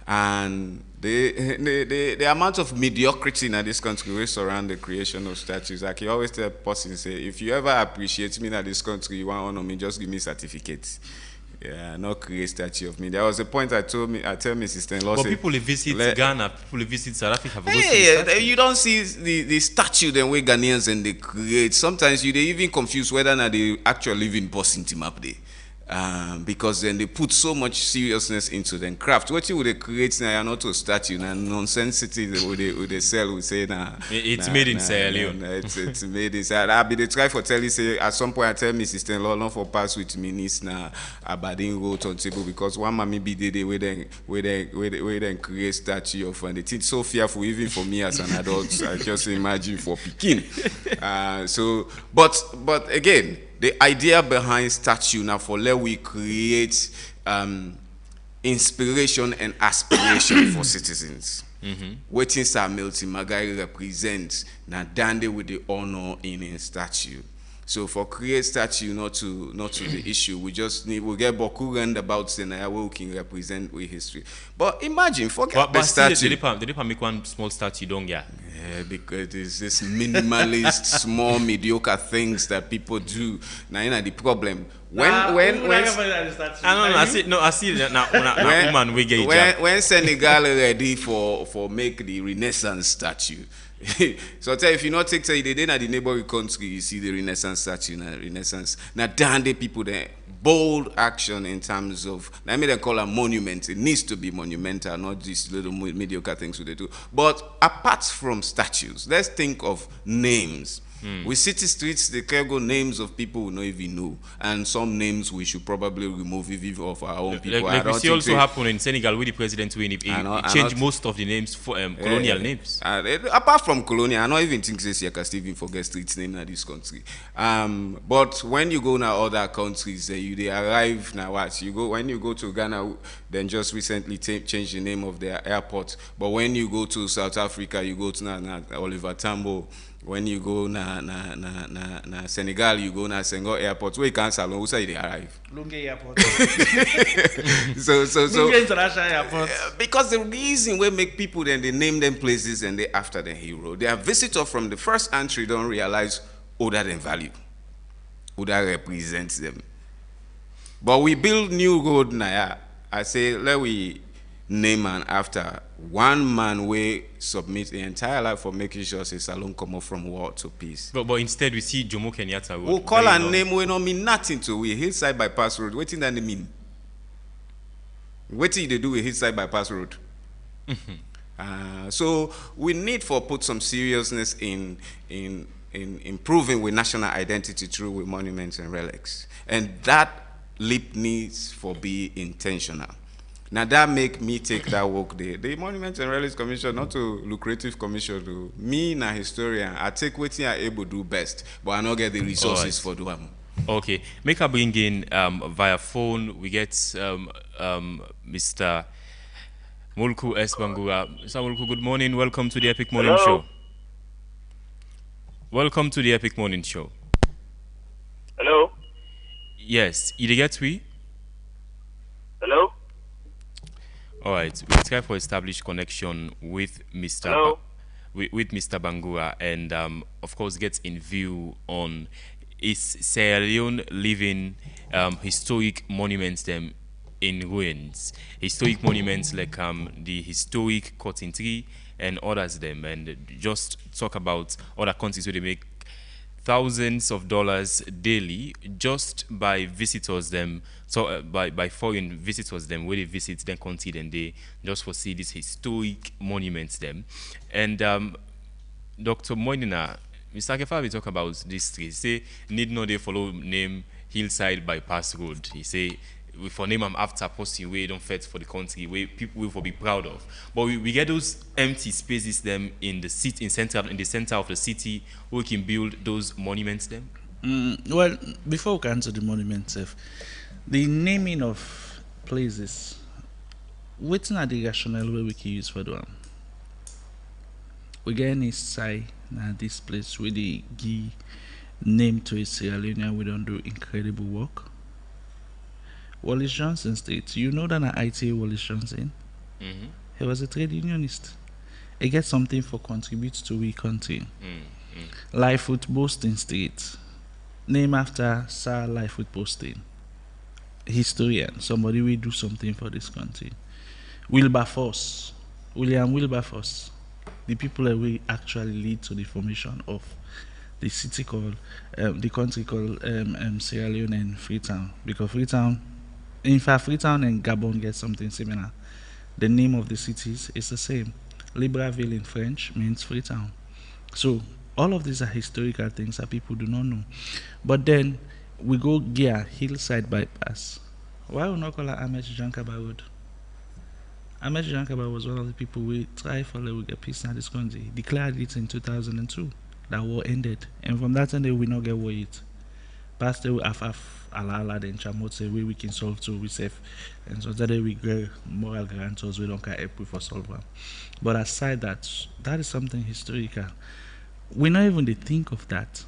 And the amount of mediocrity in this country will surround the creation of statues. Like you always tell a person, say, if you ever appreciate me in this country, you want to honor me, just give me certificates. Yeah, not create statue of me. There was a point I tell my sister-in-law. But people visit Ghana, people visit South Africa. Hey, you don't see the statue then way Ghanaians and they create. Sometimes you they even confuse whether or not they actually live in Boston team up there. Because then they put so much seriousness into the craft. What you would create now, not to statue, and nonsensity would they sell. We say nah, it's made in Sierra Leone. It's made in Sierra Leone. I be they try for tell you say at some point I tell me sister-in-law not for pass with me niece now Aberdeen wrote on table because one mommy be the way they create statue of and it's so fearful even for me as an adult. I just imagine for Pekin. So but again. The idea behind statue now for let we create inspiration and aspiration for citizens. Waiting Sir Milton Magai represents now Dande with the honor in a statue. So for create statue not to the issue, we get Boku roundabouts in where we can represent with history. But imagine, forget the statue. They did make one small statue, don't ya? Yeah, because it's this minimalist, small, mediocre things that people do. Now, you know the problem. I see now woman we get when Senegal ready for make the Renaissance statue. So tell you, if you not take say they did at the neighboring country, you see the Renaissance statue now Renaissance. Now damn the people there. Bold action in terms of, I mean, they call a monument. It needs to be monumental, not these little mediocre things they do. But apart from statues, let's think of names. With city streets, they can go names of people we don't even know, and some names we should probably remove even of our own people. Like we see also happen in Senegal with the president when he changed most of the names for colonial names. Apart from colonial, I don't even think this year can even forget streets name in this country. But when you go now other countries, they arrive now. When you go to Ghana, then just recently change the name of their airport. But when you go to South Africa, you go to Oliver Tambo. When you go na Senegal, you go na Senghor Airport. Where you can't salon, who say they arrive? Lunge Airport. so Lunge International Airport. Because the reason we make people then they name them places and they after the hero. Their visitor from the first entry don't realize other than value, other represents them. But we build new road now. I say let we name and after one man we submit the entire life for making sure say Salon come up from war to peace. But instead we see Jomo Kenyatta Road. We'll call a name we don't mean nothing to we hillside bypass road. What did that mean? What did they do with hillside bypass road? So we need for put some seriousness in improving with national identity through with monuments and relics. And that leap needs for be intentional. Now that make me take that work there. The Monuments and Relics Commission, not a lucrative commission, though. Me, na historian, I take what I able to do best, but I not get the resources for do them. Okay, make a bring in via phone. We get Mr. Mulku S. Bangura. Mr. Mulku, good morning. Welcome to the Epic Morning Show. Welcome to the Epic Morning Show. Hello? Yes, you get we? Hello? All right, we'll try for established connection with Mr. With Mr. Bangura, and of course get in view on is Sierra Leone living historic monuments them in ruins, historic monuments like the historic cotton tree and others them, and just talk about other countries where they make thousands of dollars daily just by visitors them, so by foreign visitors them where they visit their country, then they just for see these historic monuments them. And Dr. Moinina, Mr. Kefa, we talk about this tree. He say need no they follow name hillside bypass road. He say we for name them after posting way don't fit for the country where people will be proud of. But we get those empty spaces them in the city, in the center of the city, where we can build those monuments them. Well, before we can answer the monuments, the naming of places, what's not the rationale way we can use for them? We get any side now this place where they give name to a Sierra Leone, we don't do incredible work. Wallace Johnson states, you know that IT Wallace Johnson, he was a trade unionist. He gets something for contribute to we country. Lightfoot Boasting State, named after Sir Lightfoot Boasting, historian, somebody will do something for this country. Wilberforce, William Wilberforce, the people that will actually lead to the formation of the city called, the country called Sierra Leone and Freetown, because Freetown, in fact, Freetown and Gabon get something similar. The name of the cities is the same. Libreville in French means Freetown. So all of these are historical things that people do not know. But then we go gear hillside bypass. Why would not call it Ahmed Jankaba Road? Ahmed Jankaba was one of the people we tried for we get peace in this country. Declared it in 2002. That war ended. And from that time, we not get war yet. Past the afaf ala then chamot say we can solve too we safe, and so that we get moral guarantors we don't care help for solve them. But aside that, that is something historical. We not even think of that.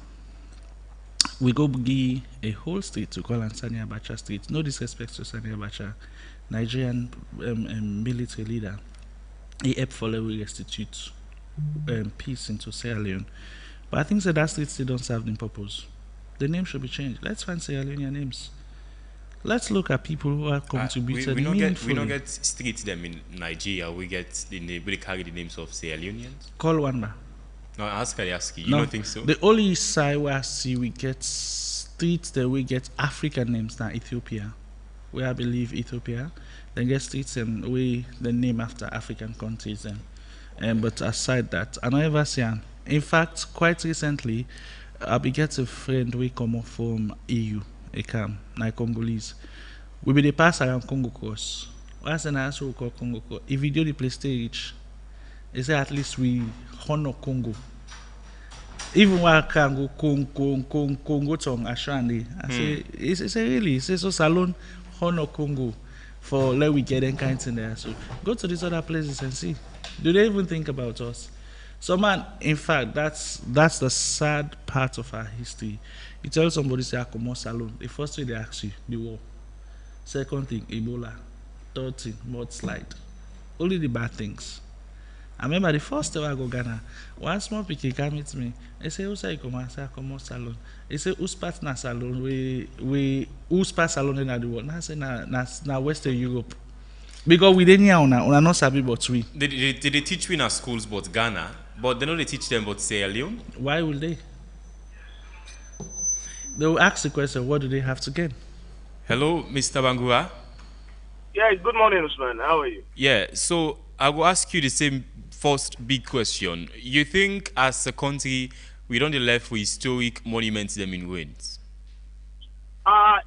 We go give a whole street to call and Sani Abacha Street. No disrespect to Sani Abacha, Nigerian military leader. He helped follow we restitute peace into Sierra Leone. But I think that street still don't serve the purpose. The name should be changed. Let's find Sierra Leonean names. Let's look at people who have contributed we don't get streets them in Nigeria. We get the name. We carry the names of Sierra Leoneans. Call one bar. No, ask you. You No, don't think so? the only side where I see we get streets that we get African names now Ethiopia, where I believe Ethiopia, then get streets and we the name after African countries and but aside that, I never see. In fact, quite recently, I get a friend we come up from EU, ECAM, na Congolese. We be the pass around Congo cross. What's an answer we call Congo cross? If you do the play stage, they say at least we honor Congo. Even when I can go Congo tongue Ashandi, I say it's a really it's so salon honor Congo for let we get them kinds in there. So go to these other places and see. Do they even think about us? So man, in fact, that's the sad part of our history. You tell somebody say Akomo Salon, the first thing they ask you, the war. Second thing, Ebola. Third thing, mudslide. Only the bad things. I remember the first time I go Ghana, one small pikin come meet me. He say, "Who say you come?" I say, "Akomo Salon." He say, "Who's part na salon? Who's part salon in the world?" I say, "Na Western Europe." Because we didn't hear una not sabi but we. They teach we in our schools but Ghana, but they know they teach them about Sierra Leone. Why will they? They will ask the question, what do they have to gain? Hello, Mr. Bangura. Yeah, good morning, Usman. How are you? Yeah, so I will ask you the same first big question. You think as a country we don't left with historic monuments them in ruins?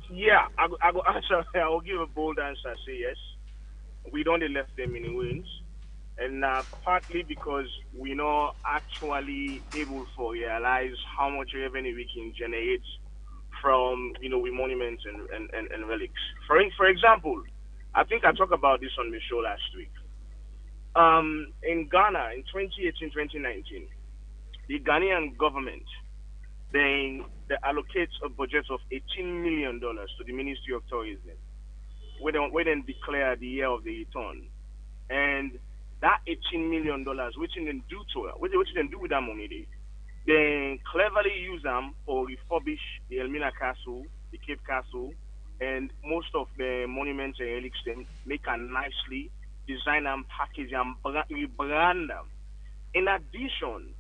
Yeah, I go answer. I will give a bold answer. Say yes. We don't left them in ruins, and partly because we're not actually able to realize how much revenue we can generate from with monuments and relics. For example, I think I talked about this on the show last week. In Ghana in 2018-2019, the Ghanaian government they allocates a budget of $18 million to the Ministry of Tourism. We then declare the year of the return, and that $18 million, which they do to it, which they do with that money, they cleverly use them for refurbish the Elmina Castle, the Cape Castle, and most of the monuments and relics. Them make them nicely, design them, package them, rebrand them. In addition,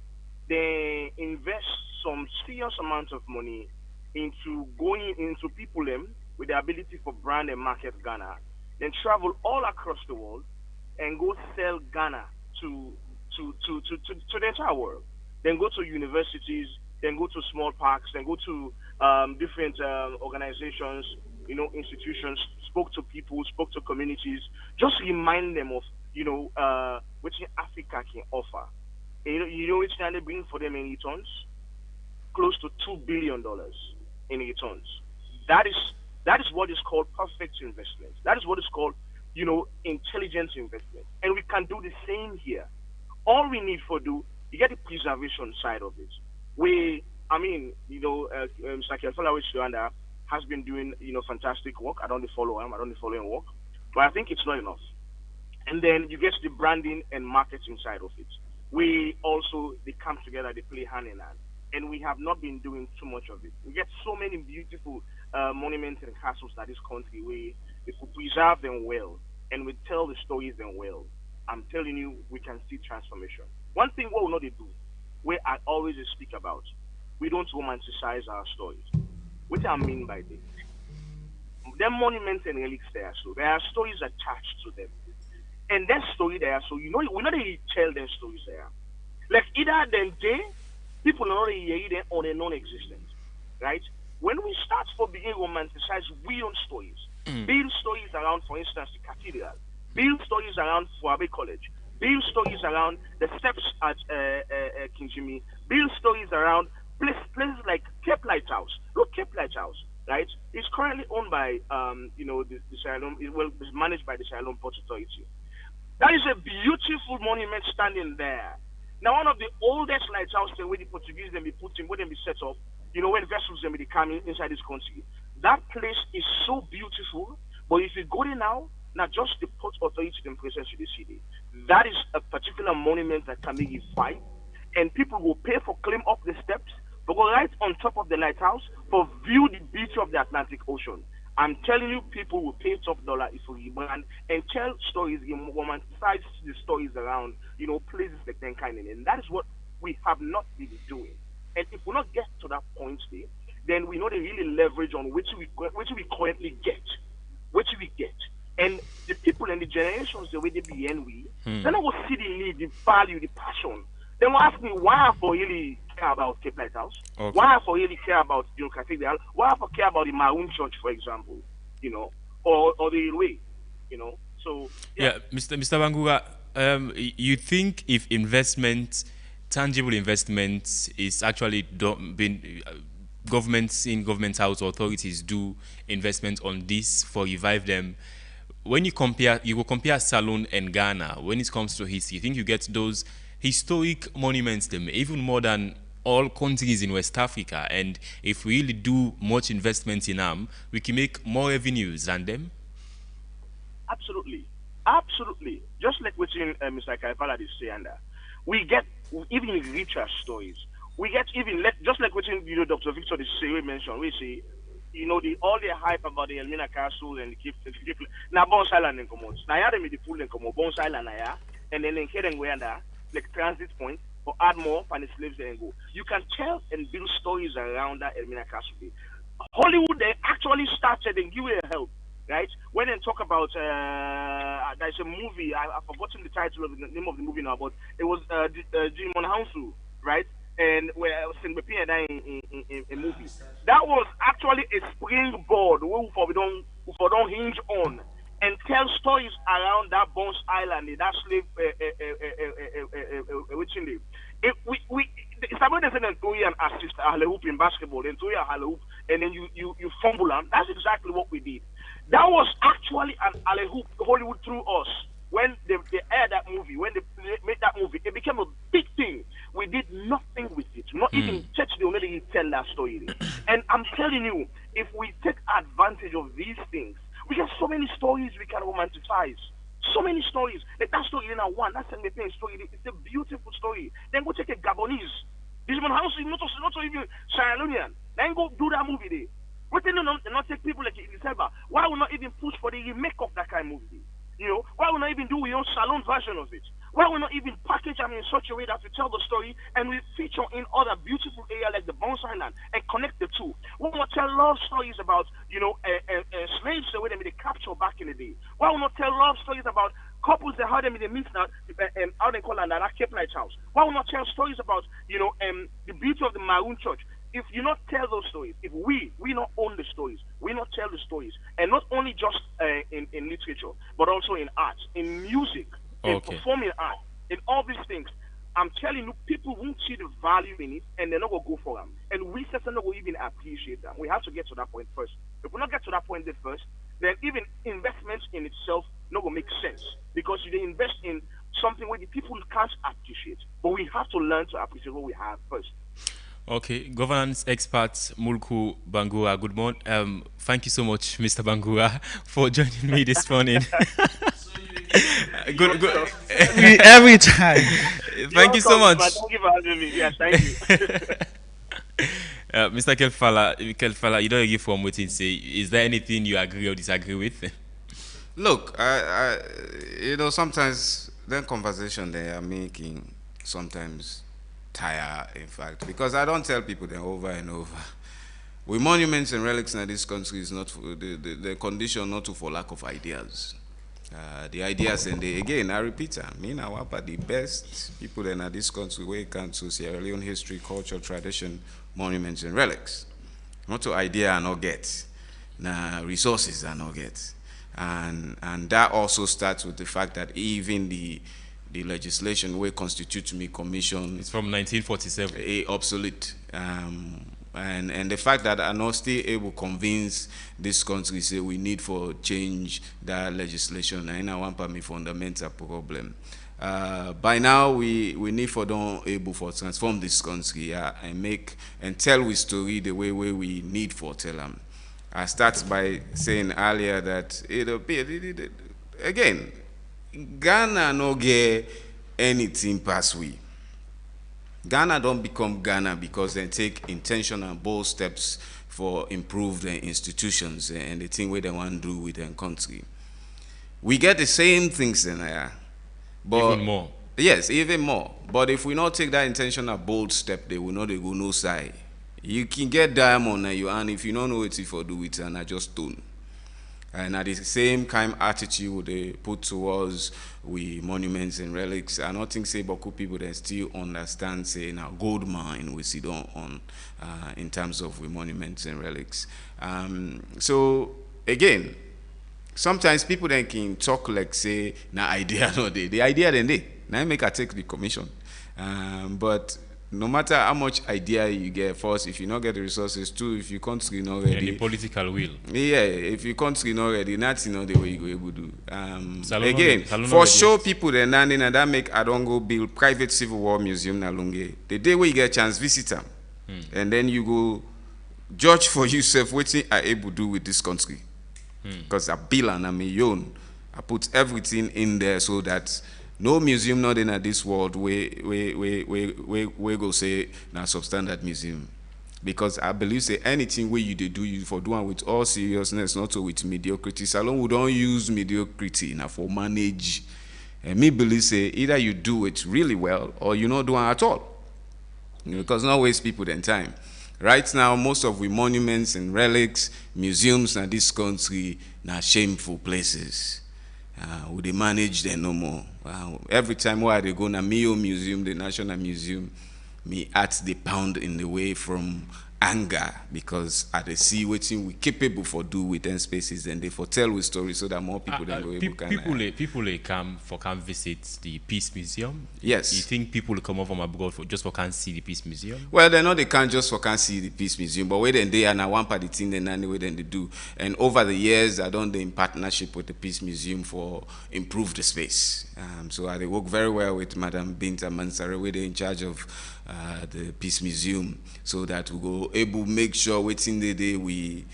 they invest some serious amount of money into going into people them with the ability for brand and market Ghana, then travel all across the world and go sell Ghana to the entire world. Then go to universities, then go to small parks, then go to different organizations, institutions, spoke to people, spoke to communities, just remind them of, what Africa can offer. And which they bring for them in returns? Close to $2 billion in returns. That is what is called perfect investment. That is what is called, intelligent investment. And we can do the same here. All we need for you get the preservation side of it. Mr. Kelfala Rwanda has been doing, fantastic work. I don't follow him. I don't follow him work. But I think it's not enough. And then you get the branding and marketing side of it. They come together, they play hand in hand. And we have not been doing too much of it. We get so many beautiful monuments and castles that this country, we could preserve them well and we tell the stories them well. I'm telling you, we can see transformation. One thing what we know they do, where I always speak about, we don't romanticize our stories. What I mean by this, there are monuments and relics there, so there are stories attached to them. And that story there, so we not really tell them stories there. Like either then people not really hear them or they're non-existent, right? When we start for being romanticized real stories, build stories around, for instance, the cathedral, build stories around Fuabe College, build stories around the steps at King Jimmy, build stories around places like Cape Lighthouse. Look, Cape Lighthouse, right? It's currently owned by, the Sierra Leone, it's managed by the Sierra Leone Port Authority. That is a beautiful monument standing there. Now, one of the oldest lighthouses where the Portuguese then be put in, where they be set up, when vessels they come inside this country. That place is so beautiful. But if you go there now, not just the port authority in presence to the city. That is a particular monument that can make you fight. And people will pay for climb up the steps, but go right on top of the lighthouse for view the beauty of the Atlantic Ocean. I'm telling you, people will pay top dollar if we brand and tell stories, romanticize the stories around, places like that kind of, and that is what we have not been doing. And if we not get to that point, then we know they really leverage on which we currently get, which we get. And the people and the generations, the way they be and they don't see the need, the value, the passion. They will ask me why I for really care about Cape Lighthouse, why I for really care about Cathedral, why I for care about the Maroon Church, for example, or the railway, So yeah, Mr. Bangura, you think if tangible investment is actually being government house authorities do investment on this for revive them. When you will compare Salon and Ghana when it comes to history. You think you get those historic monuments them even more than all countries in West Africa, and if we really do much investment in them, we can make more revenues than them? Absolutely. Just like what Mr. Kaifala is saying there, we get even richer stories. We get even just like what Dr. Victor mentioned. We say, all the hype about the Elmina Castle and the Cape. Now Bones Island and Commons. Now yeah, they made the pool and Commons, Bones Island, and then here and where like transit point or add more and the slaves there and go. You can tell and build stories around that Elmina Castle. Hollywood they actually started and give it help. Right? When they talk about there's a movie, I've forgotten the title of the name of the movie now, but it was Jim Monhansu, right? And where Singbepi and in movie. That was actually a springboard who don't hinge on and tell stories around that Bones Island, that slave which in the somebody doesn't enjoy an assist a hoop in basketball, enjoy a hoop, and then you fumble them. That's exactly what we did. That was actually an alley-hoop Hollywood through us. When they aired that movie, when they made that movie, it became a big thing. We did nothing with it. Not even church, they only tell that story. And I'm telling you, if we take advantage of these things, we get so many stories we can romanticize. So many stories. Like that story in one, that's a story. It's a beautiful story. Then go take a Gabonese. This man house is not even Sierra Leonean. Then go do that movie there. But then not take people like December. Why would not even push for the remake of that kind of movie? Why would not even do your own salon version of it? Why would not even package them in such a way that we tell the story and we feature in other beautiful areas like the Bones Island and connect the two? Why would not tell love stories about, slaves the way they capture back in the day? Why would not tell love stories about couples that how them in the meet now, how they call it, that Cape Lighthouse? Why would not tell stories about, the beauty of the Maroon Church? If you not tell those stories, if we not own the stories, we not tell the stories, and not only just in literature, but also in art, in music, in performing art, in all these things, I'm telling you, people won't see the value in it, and they're not going to go for them. And we certainly will even appreciate them. We have to get to that point first. If we not get to that point first, then even investments in itself not going to make sense, because you invest in something where the people can't appreciate. But we have to learn to appreciate what we have first. Okay, governance expert Mulku Bangura, good morning. Thank you so much, Mr. Bangura, for joining me this morning. Good. Every time. Thank you so much. Thank you for having me. Yes, thank you. Mr. Kelfala, you don't agree from what you say. Is there anything you agree or disagree with? Look, sometimes the conversation they are making sometimes tire, in fact, because I don't tell people them over and over. With monuments and relics in this country is not for the condition not to for lack of ideas. The ideas and again, I repeat, now the best people in this country when it comes to Sierra Leone history, culture, tradition, monuments and relics. Not to idea and not get, now resources are not get, and that also starts with the fact that even the legislation where constitute me commission, it's from 1947, obsolete, and the fact that I'm not still able to convince this country say we need for change that legislation, and I want me fundamental problem. By now, we need for don't able for transform this country and make and tell we story the way we need for tell them. I start by saying earlier that again, Ghana no get anything past we. Ghana don't become Ghana because they take intentional bold steps for improved institutions and the thing where they want to do with their country. We get the same things in there, but even more. Yes, even more. But if we not take that intentional bold step, they will not go no side. You can get diamond and you and if you don't know what for do it and I just don't. And at the same kind of attitude they put towards we monuments and relics. I don't think say Boku people that still understand say now gold mine we see on in terms of we monuments and relics. So again, sometimes people then can talk like say na idea no day. The idea then they now make I take the commission. But no matter how much idea you get, first, if you not get the resources, two, if you country not ready. And the political will. Yeah, if you country not ready, that's not the way you go able to do. Again, for sure people then and that make I don't go build private Civil War museum na Lunge. The day where you get a chance, visit them. And then you go judge for yourself what you are able to do with this country. Because I bill and I'm a own. I put everything in there so that no museum not in this world we go say na substandard museum. Because I believe say anything where you do you for doing with all seriousness, not so with mediocrity. Salon we don't use mediocrity now for manage. And me believe say either you do it really well or you not doing at all. Because not waste people then time. Right now, most of the monuments and relics, museums in this country are shameful places. We they manage them no more. Every time where they go to Mio Museum, the National Museum, me at the pound in the way from anger because at the see what we capable for do with them spaces and they foretell with stories so that more people then go able people come visit the Peace Museum. Yes. You think people come over from abroad for just for can't see the Peace Museum? Well, they know they can't just for can't see the Peace Museum, but where then they are now one part of the thing then anyway then they do. And over the years, I done the in partnership with the Peace Museum for improve the space. So they work very well with Madam Binta Mansare, where they're in charge of the Peace Museum, so that we go able make sure within the day we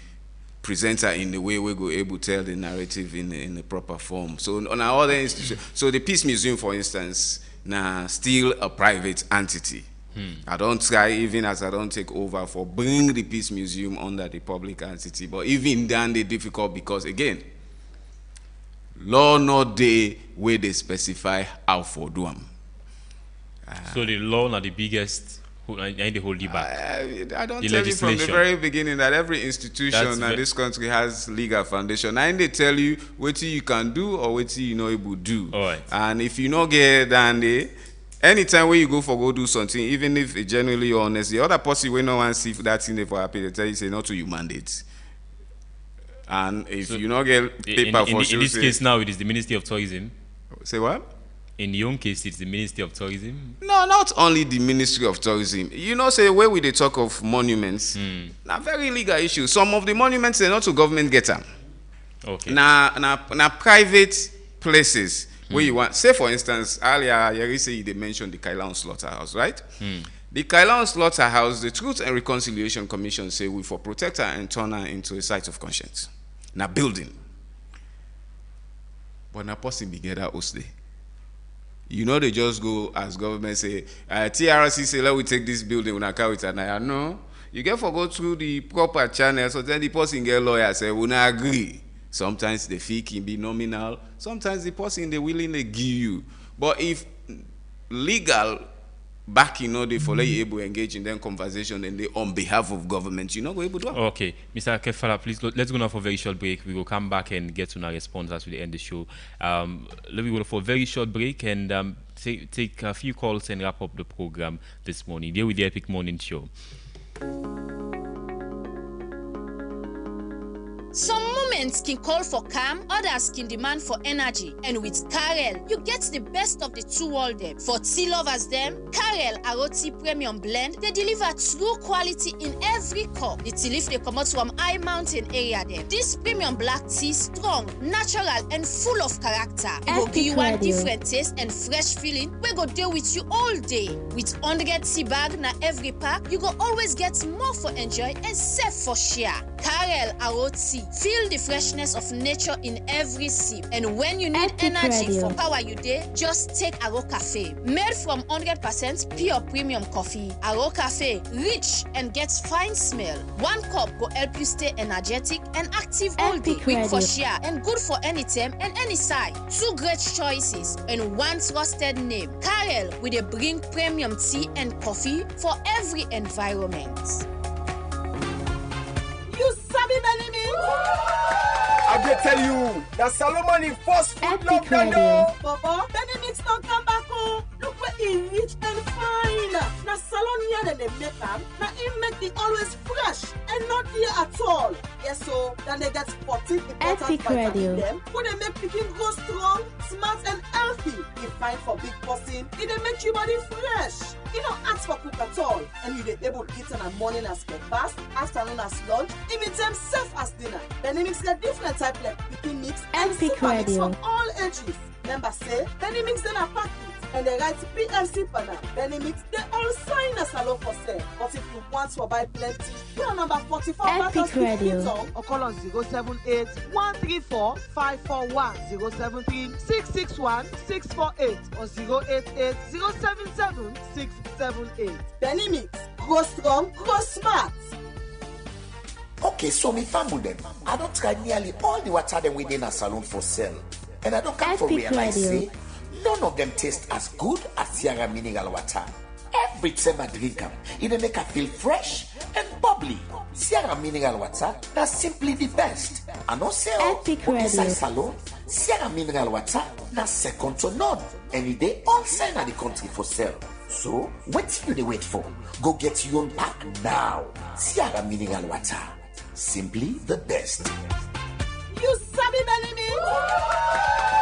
present her in the way we go able to tell the narrative in the proper form. So on our other institution, so the Peace Museum, for instance, now still a private entity. I don't try, even as I don't take over, for bring the Peace Museum under the public entity. But even then, they difficult because again, law not the way they specify how for do them. So the law are the biggest and they hold you back. I don't tell you from the very beginning that every institution in this country has legal foundation. And they tell you what you can do or what you not able to do. All right. And if you not get then they anytime when you go do something, even if it's genuinely honest, the other person will not want to see that thing for happy, they tell you say not to you mandate. And if you not get paper for sure. In this case now it is the Ministry of Tourism. Say what? In your own case, it's the Ministry of Tourism. No, not only the Ministry of Tourism. You know, say where we they talk of monuments, now very legal issues. Some of the monuments they're not to government get them. Okay. Now private places where you want. Say for instance, earlier Yeri say they mentioned the Kailan Slaughterhouse, right? The Kailan Slaughterhouse, the Truth and Reconciliation Commission say we for protect her and turn her into a site of conscience. Now building. But now possibly get that host there. You know they just go as government say, TRC say let we take this building when I carry it and I no. You get for go through the proper channel, so then the person get lawyer say we not agree. Sometimes the fee can be nominal, sometimes the person they willingly give you. But if legal backing no they for let you able to engage in them conversation and they on behalf of government, you know go able to do. Okay, Mr. Kefala, please let's go now for a very short break. We will come back and get to our response as we end the show. Let me go for a very short break and take a few calls and wrap up the program this morning. There with the Epic Morning Show. Some moments can call for calm, others can demand for energy. And with Carel, you get the best of the two worlds. For tea lovers them, Carel Aroti Premium Blend, they deliver true quality in every cup. The tea leaf they come out from high mountain area there. This premium black tea strong, natural, and full of character. It will give you one different taste and fresh feeling. We go deal with you all day. With 100 tea bag na every pack, you go always get more for enjoy and save for share. Carel Aroti, feel the freshness of nature in every sip. And when you need energy for power you day, just take Aro Cafe. Made from 100% pure premium coffee, Aro Cafe rich and gets fine smell. One cup will help you stay energetic and active all day. Quick for share and good for any time and any size. Two great choices and one trusted name. Carel with a bring premium tea and coffee for every environment. You sabi Benjamin? I dey tell you, that Solomon in first food love Dando. Baba, Benjamin's not come back home. Look where he rich and fine. Na salon here than they make them. Na him make the always fresh and not here at all. Yes, so then they get 14 important vitamins them. When they make picking go strong, smart and healthy. He fine for big person. It they make your body fresh. You don't ask for cook at all. And you they able to eat in the morning as breakfast, afternoon as lunch, even time safe as dinner. Then they mix the different type like picking mix and super mix for all ages. Remember say, then they mix them a packet. And they write PLC panel. Then they mix, they all sign a salon for sale. But if you want to buy plenty, you are number 44 Epic Radio. Or call on 078 134 541 073 661 648 or 088 077 678. Benny Mix, grow strong, grow smart. Okay, so me family them. I don't try nearly all the water them within a salon for sale. And I don't come for realize say none of them taste as good as Sierra mineral water. Every time I drink them, it make I feel fresh and bubbly. Sierra mineral water, that's simply the best. And also, inside salon, Sierra mineral water, that's second to none. Any day, all sign of the country for sale. So, what do they wait for? Go get your own pack now. Sierra mineral water, simply the best. You sabi Benjamin?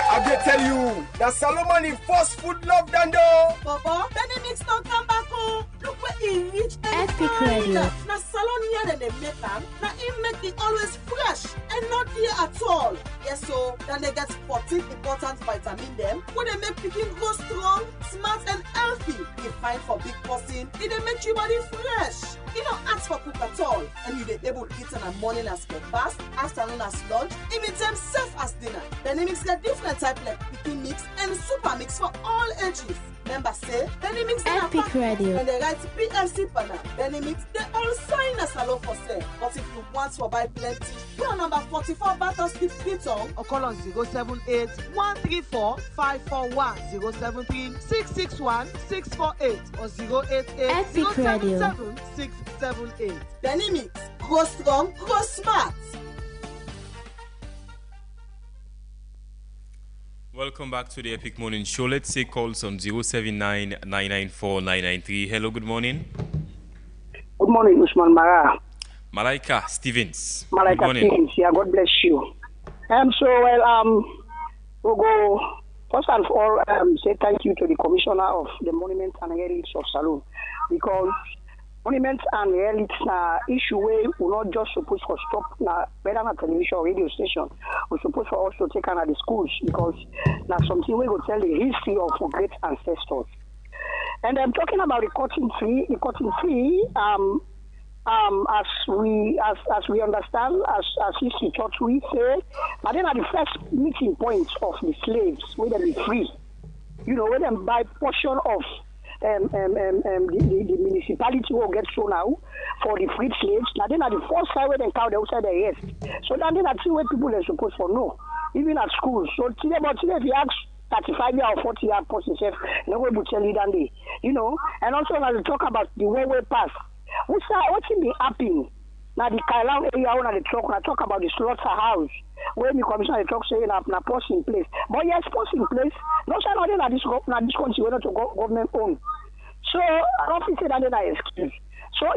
I dey tell you, that Solomon in first food love Dando. Baba, Benjamin's not come back home. Look where he rich and fine. Na salon here than they make them. Na him make the always fresh and not here at all. Yes, so then they get 14 important vitamins them. When they make picking go strong, smart and healthy. They fine for big person. It they make your body fresh. You don't ask for cook at all. And you they able to eat in the morning as breakfast, afternoon as lunch, even time safe as dinner. Then they mix the different type like picking mix and super mix for all ages. Remember say, then they mix Epic Radio. And they write PLC panel. Then they mix, they all sign a salon for sale. But if you want to buy plenty, you are number 44 Battle Street, Freetown, or call on 078 134 541 073 661 648 or 088 077 678. Benny Mix, grow strong, grow smart. Welcome back to the Epic Morning Show. Let's take calls on 079 994 993. Hello, good morning. Good morning, Usman Mara. Malaika Stevens. Malaika Stevens, yeah, God bless you. We'll go first and all say thank you to the Commissioner of the Monuments and Heritage of Salon, because monuments and heritage issue where we're not just supposed to stop whether on a television or radio station. We're supposed to also take on the schools, because that's something we will tell the history of our great ancestors. And I'm talking about the cotton tree. The cotton tree, as we understand, as history taught, we say, but then at the first meeting point of the slaves, where they be free, where they buy portion of the municipality will get so now for the freed slaves. Now then at the first side where they count outside the rest. So then that's where people are supposed to know, even at schools. So today if you ask 35-year or 40-year person, no way to tell you that day, And also when we talk about the way pass, what's been happening? Now the Kailan area when they talk about the slaughterhouse, where the commissioner talk saying na post in place. But yes, post in place. No say nothing that this country whether to government own. So I don't think say that they are excuse. So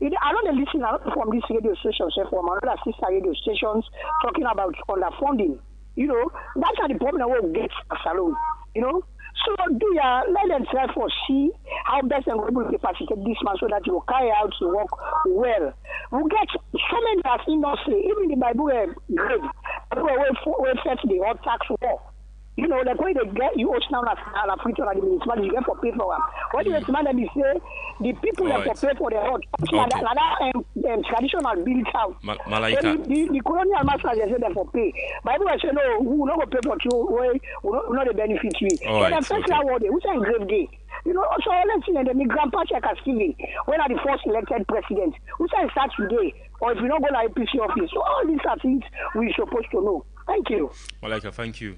I don't listen from this radio station, say from another sister radio stations talking about underfunding. You know, that's the problem we get a salon. You know, so let them try for see how best and able to capacitate this man so that he will carry out the work well. We get so many that industry, even the Bible grade, we set the hot tax war. You know, like when they get you now as an African and the municipality, you get for pay for them. What you demand them is say the people that for pay for their hot traditional built out. Malaika. The colonial masters they say them for pay. Bible say no, we not go pay for you, we not the benefit we. But the first award, we say grave day. You know, also let's see the grandpa check as Stephen, when are the first elected president? We say start today, or if we don't go to APC office. So all these are things we're supposed to know. Thank you. Malaika, thank you.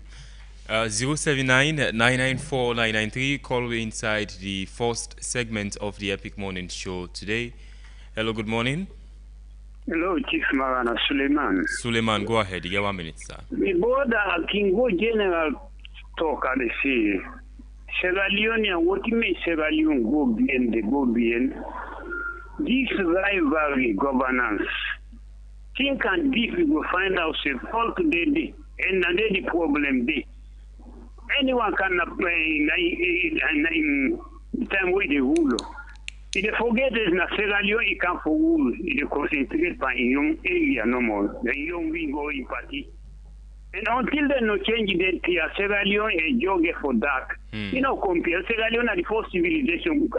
079-994-993. Call inside the first segment of the Epic Morning Show today. Hello, good morning. Hello, Chief Marana Suleiman. Suleiman, go ahead. You have 1 minute, sir. The border Kingo General talk at the sea. Sierra Leone and what you may Sierra Leone go bien, they go bien. This rivalry governance. Think and deep we will find out say talk today and then the problem day. Anyone can play in time with the rule. If they forget there's na Sierra Leone, it can for rule. If they concentrate on young area no more, the young we go in party. And until then, no change that Sierra Leone a jog for dark. You know, compare Sierra Leone at the first civilization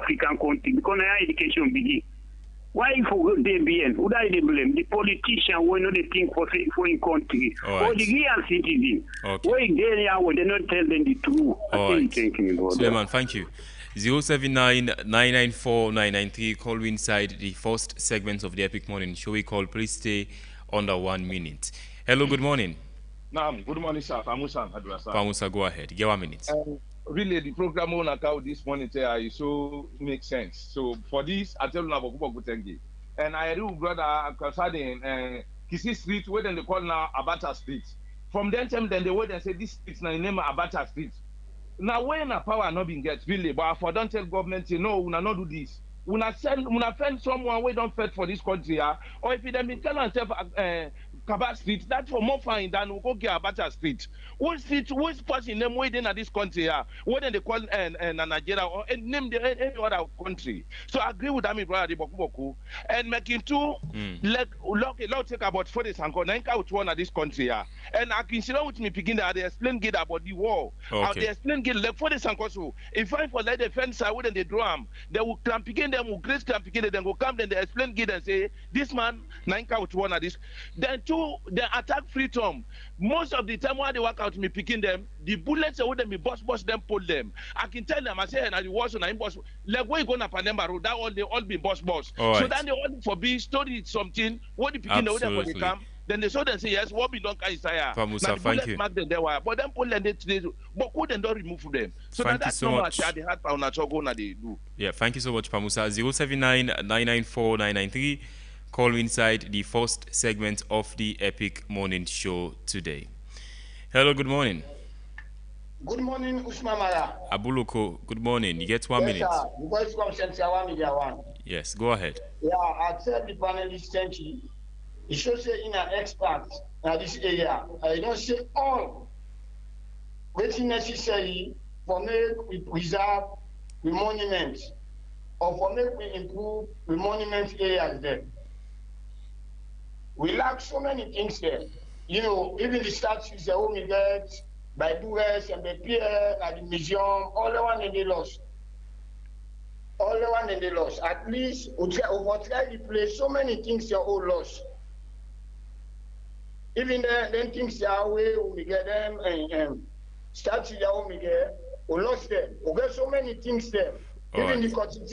African country because higher education begin. Why for they bien? Who they blame? The politician will not think for in country. Or the real citizen. Why they not tell them the truth. Thinking about Suleiman, thank you. 079-994-993. Call inside the first segment of the Epic Morning Show. We call, please stay under 1 minute. Hello, good morning. Good morning, sir. Pamusa, go ahead. Give 1 minute. Really, the program on account this morning is so makes sense. So for this, I tell you about Kutengi. And I do brother concerning Kisi Street, where they call now Abata Street. From then time, then they wait and say this street now name Abata Street. Now when a power not being get really, but for don't tell government say no, we not do this. We not find someone we don't fight for this country, or if they tell themselves Kabak Street, that's for more fine than we go get Abata Street. Which person name waiting at this country here? What they call Nigeria or name any other country? So I agree with Ami brother Boku and making two let take about 40 and go 9 out one at this country here. And I can share with me begin that they explain get about the war. How they explain get like 40 and so if I for let the fence I wouldn't they drum, they will clamp again them will grace clamp again, then go come then they explain get and say this man 9 out one at this. Then they attack freedom. Most of the time when they work out me picking them, the bullets are wouldn't be boss them, pull them. I can tell them, I say, and I was on boss, like where you going to Panama Road, that all they all be boss. So then they all for be story something, what the picking the for the camp, then they saw them say, yes, what be don't carry Isaiah. Pamusa, thank you. Mark them there were, but then pull them today, but who then don't remove them. So thank that's so not much. much the hard pound that they do. Yeah, thank you so much, Pamusa. 079-994-993. Call inside the first segment of the Epic Morning Show today. Hello, good morning. Good morning, Usman Maya. Abuloko, good morning. You get 1 minute. Sir. The voice from Central Media One. Yes, go ahead. Yeah, I tell the panelists, thank you. It shows say in an expert in this area. I don't say all what's necessary for make we preserve the monument or for make we improve the monument areas there. We lack so many things there. You know, even the statues that we get by Bues and the pier at the museum, all the one in the lost. All the one in the lost. At least we try to replace so many things that are all lost. Even then things that are way we get them and statues that we get, we lost them. We get so many things there. Even the Cotton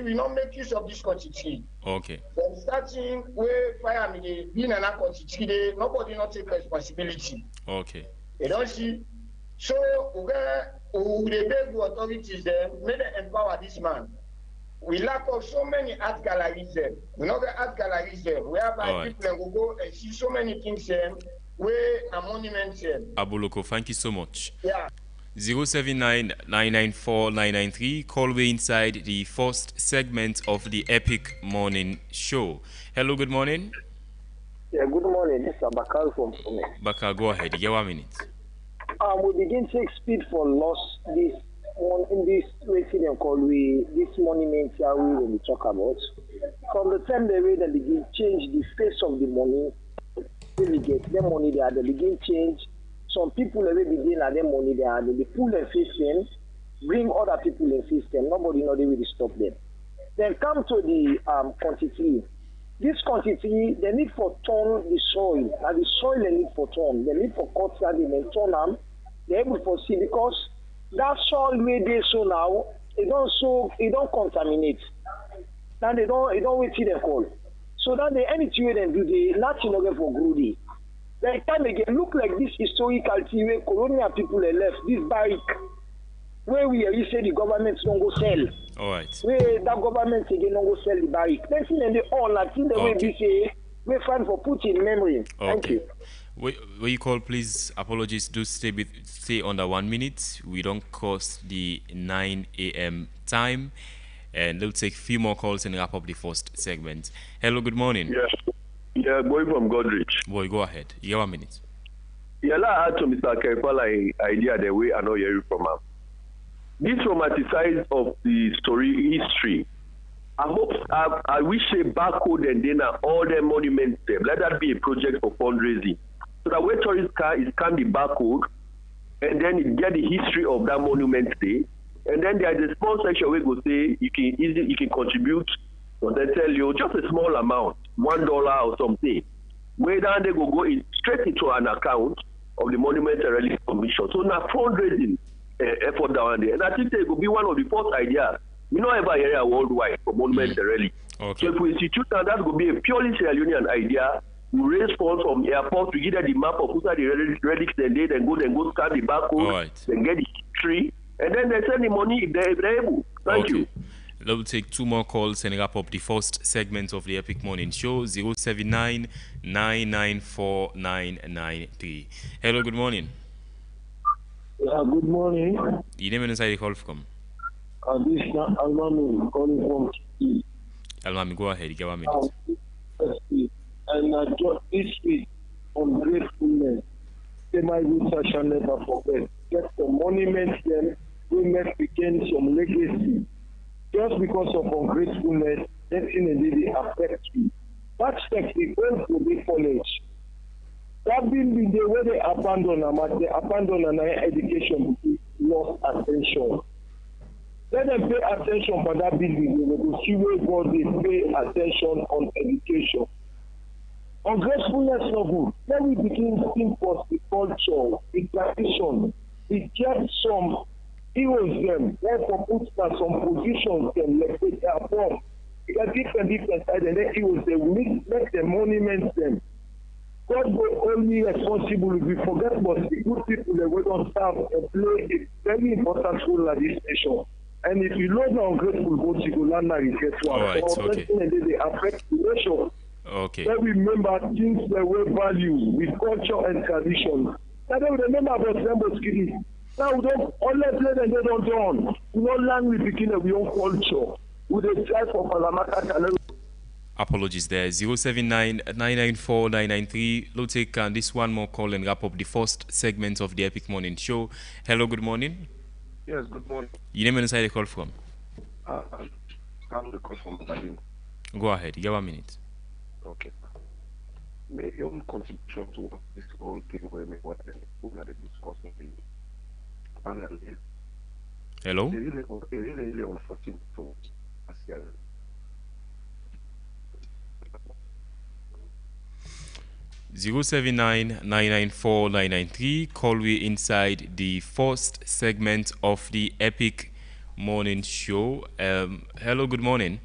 we not make use of this cotton tree. Okay. From starting where fire being an cotton tree, nobody not take responsibility. Okay. You don't see. So we beg the authorities there, may they empower this man. We lack of so many art galleries there. We know the art galleries there, whereby people will go and see so many things there, where a monument there. Abuloko, thank you so much. Yeah. 079-994-993. Call way inside the first segment of the Epic Morning Show. Hello, good morning. Yeah, good morning. This is Abakar from Pune. Baka, go ahead. You get 1 minute. We begin to take speed for loss this one in this waiting and call we this monument here we talk about. From the time they begin change the face of the money, they get their money there, they begin change. Some people already begin at their money there, they pull their system, bring other people in system. Nobody know they will stop them. Then come to the quantity. This quantity, they need for turn the soil. And the soil they need for turn. They need for cut that they may turn them. They're able to see because that soil where they so now, it don't contaminate. Now it don't wait till they call. So that they anything they do, they nothing again for Grudy. Like time again, look like this historical tea where colonial people are left, this barrack, where you say the government don't go sell. All right. Where that government again don't go sell the barrack. Next thing they all like the way we say we find for put in memory. Thank you. Where you call, please, apologies, do stay under 1 minute. We don't cross the 9 a.m. time. And they'll take a few more calls and wrap up the first segment. Hello, good morning. Yes. Yeah, boy from Godrich. Boy, go ahead. You have 1 minute. Yeah, I had to Mr. Kerpala idea the way I know you from him. This romanticized of the story history. I wish a barcode and then all the monuments there. Let that be a project for fundraising. So that when tourists scan the barcode and then you get the history of that monument there. And then there's a small section where you go say you can contribute, or they tell you just a small amount, $1 or something. Where then they go straight into an account of the Monument and Relic Commission. So now fundraising effort down there. And I think it will be one of the first ideas. We don't have an area worldwide for Monument and Relic. Okay. So if we institute that will be a purely Sierra Leonean idea. We raise funds from airport, we give them the map of who are the relics and they then go scan the barcode, then get the history. And then they send the money if they're able. Thank you. We'll take 2 more calls and wrap up the first segment of the Epic Morning Show. 079-994-993. Hello, good morning. Yeah, good morning. Your name and inside the call from? This is Almami calling from Kiki. Almami, go ahead. You get 1 minute. And just this week, on gratefulness, they might research and never forget. Get the monuments then, we must begin some legacy. Just because of ungratefulness, definitely they affect you. That step, the going to be college. That building, the way they abandon an education because lost attention. Let them pay attention for that building. They will see where God they pay attention on education. Ungratefulness no good. Then we begin to import the culture, the tradition. We get some heroes them, therefore put that some positions them, like they are from. We got different sides, and then heroes they make the monuments them. God will only responsible if we forget about the good people that we don't serve and play a very important role at this nation. And if you know the ungrateful votes, you will learn that you get one. All right, so okay. They affect the nation. Okay. Then remember things that we value with culture and tradition. Now they remember about Lemboskiri. Now we don't always let them they don't done. We don't learn we begin with our culture. We dey try for Palamaka channel. Apologies there. 079-994-993. We'll take this one more call and wrap up the first segment of the Epic Morning Show. Hello, good morning. Yes, good morning. Your name and inside the call from? I'm the call from Berlin. Go ahead. You have 1 minute. Okay. My own contribution to this whole thing where we were discussing the panel. Hello? Really unfortunate to Asia. 079-994-993. Call we inside the first segment of the Epic Morning Show. Hello, good morning.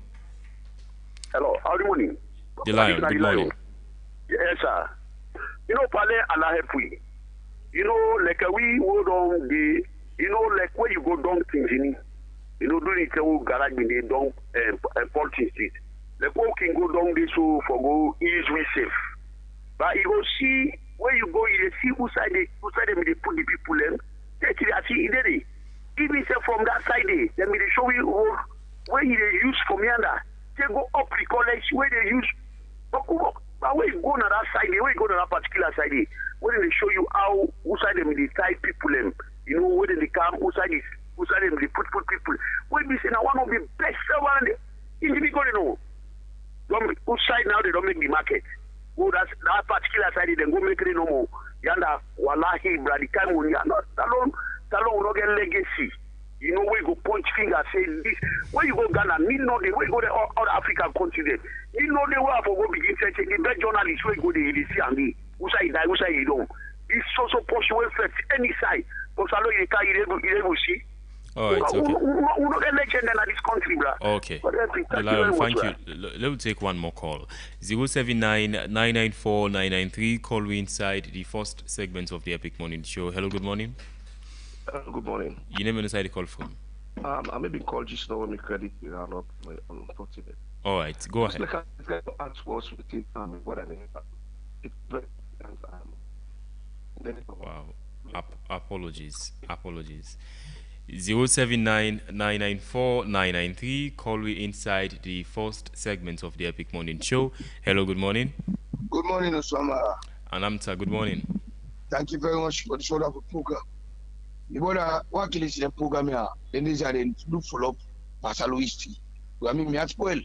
Hello, good morning. The Lion, good morning. Yes, sir. You know, Pale Alahepui. You know, like we hold on the, you know, like where you go down things in, you know, during the garage in the down 14th Street. Like who can go down this for go easily safe. But you go see where you go, you see who side them they put the people in. take it as he did it. Even say from that side there, then we show you where they use from yonder. They go up the college where they use. But where you go on that side, where you go on that particular side, where they show you how who side them they tie people them, you know where they come, who side them they put people. Where we say now one of the best one in the because you know. Who side now they don't make the market. Who that particular side they go make it no more. Yanda wallahi brother time when you not alone will not get legacy. You know where you go punch finger say this. Where you go Ghana, me know the way you go the other African continent. You know the way I go begin searching the best journalists where you go the see and me. Who side die, who side you don't. It's so possible effect any side. Because I know you can't able see. All right, okay. We don't get legend in this country, bro. Okay. Thank you. Let me take one more call. 079-994-993. Call we inside the first segment of the Epic Morning Show. Hello, good morning. Good morning. Your name and the side you call from? I may be called just now when me credit you are not unfortunate. All right, go ahead. Like I ask what's within what I mean. Wow. Apologies. 079-994-993. Call we inside the first segment of the Epic Morning Show. Hello, good morning. Good morning, Osama. Anamta, good morning. Thank you very much for this wonderful program. The brother, what can you see the program here? Then these are the look follow up Pasalo history. I mean, me as well.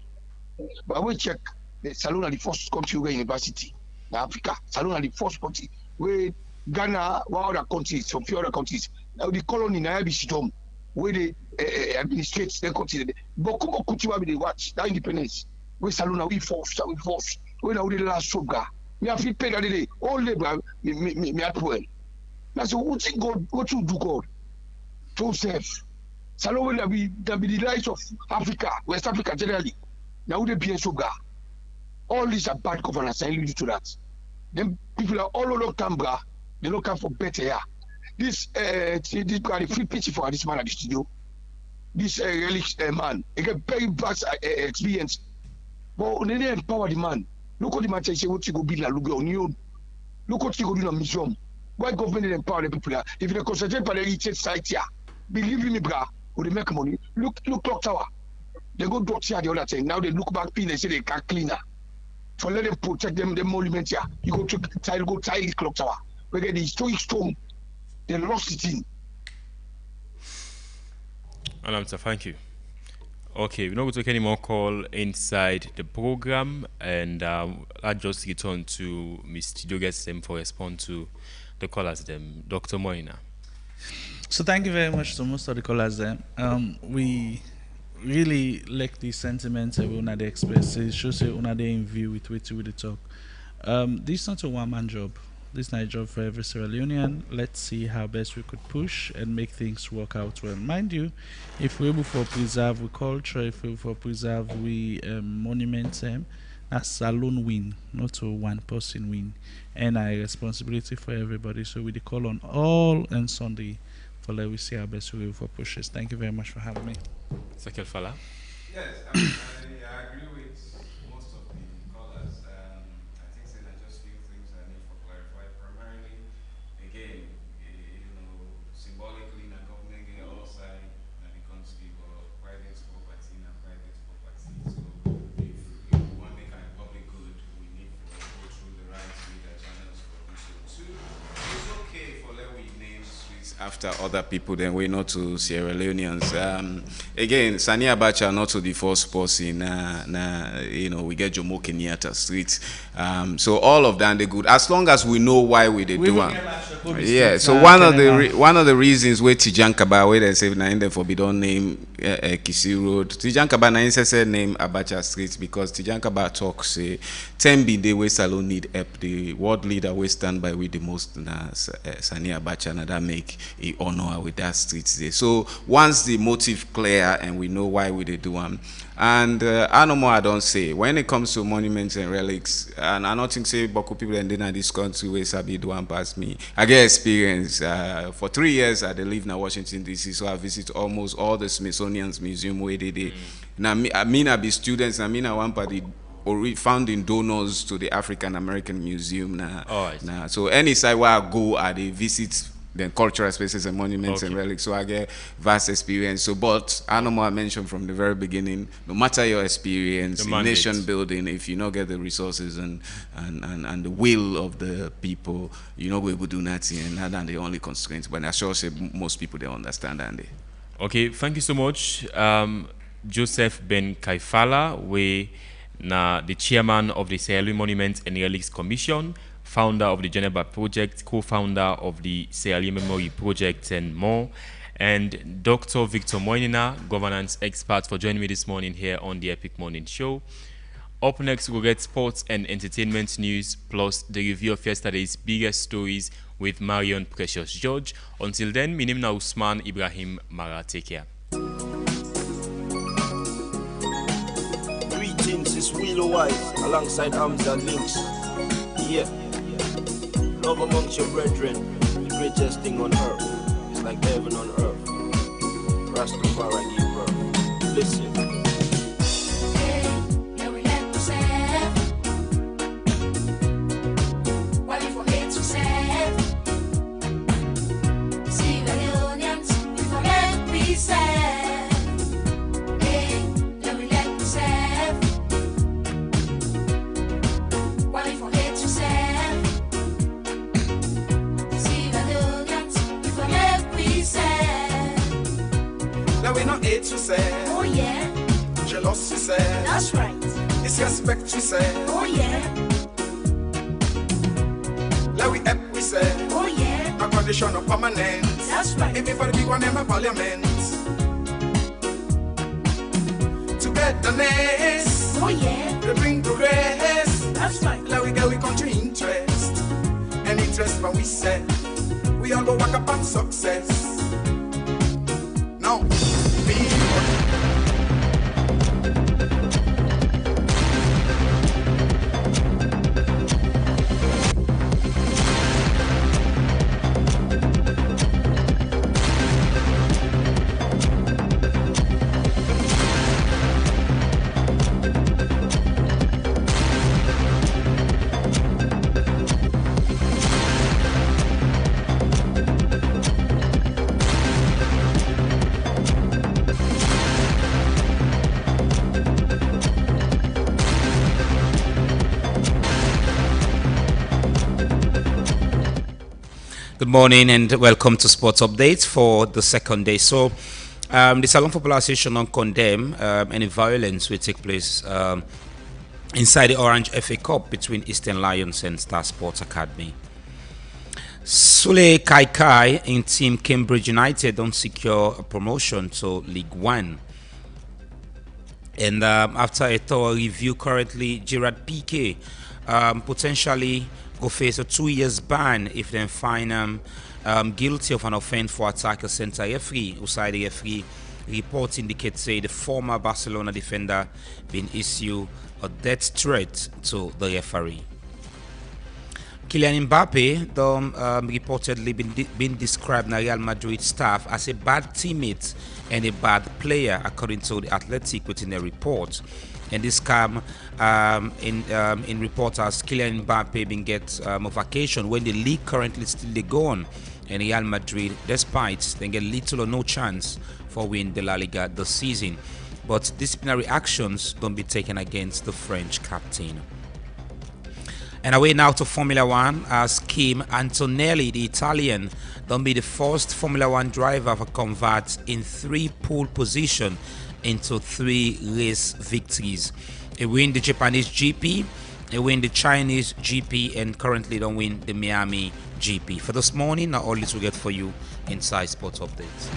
But we check the Salon at the first country where university in Africa. Salon at the first country where Ghana, one other countries, some few other countries. Now the colony in Nairobi, where they administrate their country. But Kumo Kutiwa they watch that independence. Where Salon we force. Where now the last sugar. Me have to pay that day. All labor me at well. Now so what you God, what you do God? To serve. Salon will be the lives of Africa, West Africa generally. Now they be sugar. All these are bad governance. I lead you to that. Then people are all over Canberra. They don't come for better here. This got a free pitch for this man at the studio. This relic man, he get very vast experience. But they didn't empower the man. Look what the man say, what you go build a Lugo on you. Look what you go do in a museum. Why government didn't empower the people here? If they concentrate on the heritage site here, believe me, brah, will they make money? Look clock tower. They go dot here the other thing. Now they look back, they say they can't clean her. For let them protect them monument here. You go to tile the clock tower. We get the historic stone. They lost it in. Alamta, thank you. Okay, we're not going to take any more call inside the program, and I'll just return to Mr. Dogesem for response to the callers them. Dr. Moina. So thank you very much to most of the callers there. We really like the sentiments that Una they express. It shows that Una they in view with the talk. This is not a one-man job. This is not a job for every Sierra Leonean. Let's see how best we could push and make things work out well. Mind you, if we're able to preserve we culture, if we're able to preserve we monuments, that's a lone win, not a one-person win. And a responsibility for everybody. So we call on all and Sunday for let we see how best we're able to push this. Thank you very much for having me. Second fella. Yes, I agree with most of the callers. I think there are just few things I need to clarify. Primarily, again, symbolically, the government get outside and the country for private property and private property. So if we want to make a public good, we need to go through the right media channels for this. So it's okay for let we name streets after other people, then we not to Sierra Leoneans. Again, Sani Abacha not to the first person. We get Jomo Kenyatta streets. So all of them they good as long as we know why we they do them. Yeah. So one of the reasons where Tijankaba where they say na in for be don't name Kisi Road. Tijankaba na say name Abacha streets because Tijankaba talk say 10 be the way Salon need help the world leader we stand by with the most Sani Abacha na that make a honor with that streets there. So once the motive clear and we know why we they do them. And I no more I don't say when it comes to monuments and relics, and I don't think say Boko people and then this country where Sabi do one past me. I get experience. For 3 years I live in Washington DC, so I visit almost all the Smithsonian's museum where they did. Now I be students, I one party founding donors to the African American Museum now. So any side where I go, I they visit then cultural spaces and monuments and relics. So I get vast experience. So, but I know I mentioned from the very beginning, no matter your experience in nation building, if you not get the resources and the will of the people, you know we will do nothing, and that's the only constraint. But I sure say most people they understand that. Okay, thank you so much, Joseph Ben Kaifala, the chairman of the Sierra Leone Monuments and Relics Commission, founder of the Geneva Project, co-founder of the Sierra Leone Memory Project, and more. And Dr. Victor Moinina, governance expert, for joining me this morning here on the Epic Morning Show. Up next, we'll get sports and entertainment news, plus the review of yesterday's biggest stories with Marion Precious George. Until then, my name is Usman Ibrahim Mara. Take care. Greetings, it's Willow White alongside Hamza Links. Yeah. Love amongst your brethren, the greatest thing on earth. It's like heaven on earth. Rastafari give birth. Listen. We not hate to say, oh yeah, jealous to say, that's right, disrespect to say, oh yeah, let we help we say, oh yeah, no condition of permanent, that's right, if for the big one in my parliament, togetherness, oh yeah, they bring progress, that's right, let we get we country interest, and interest when we say, we all go work up on success. No. Good morning and welcome to Sports Updates for the second day. So, the Salon Football Association don't condemn any violence will take place inside the Orange FA Cup between Eastern Lions and Star Sports Academy. Sule Kaikai in Team Cambridge United don't secure a promotion to League One. And after a thorough review, currently Gerard Piqué potentially go face a 2 years ban if they find guilty of an offense for attack a center referee. Outside the referee report indicates say the former Barcelona defender been issued a death threat to the referee. Kylian Mbappe reportedly been described in Real Madrid staff as a bad teammate and a bad player, according to the Athletic within a report. And this come in reporters, Kylian Mbappe been get a vacation when the league currently still go on, and Real Madrid, despite they get little or no chance for win the La Liga this season. But disciplinary actions don't be taken against the French captain. And away now to Formula One, as Kim Antonelli, the Italian, don't be the first Formula One driver to convert in 3 pole position into 3 race victories. He win the Japanese GP, he win the Chinese GP, and currently don't win the Miami GP. For this morning, now all this we get for you inside Sports Updates.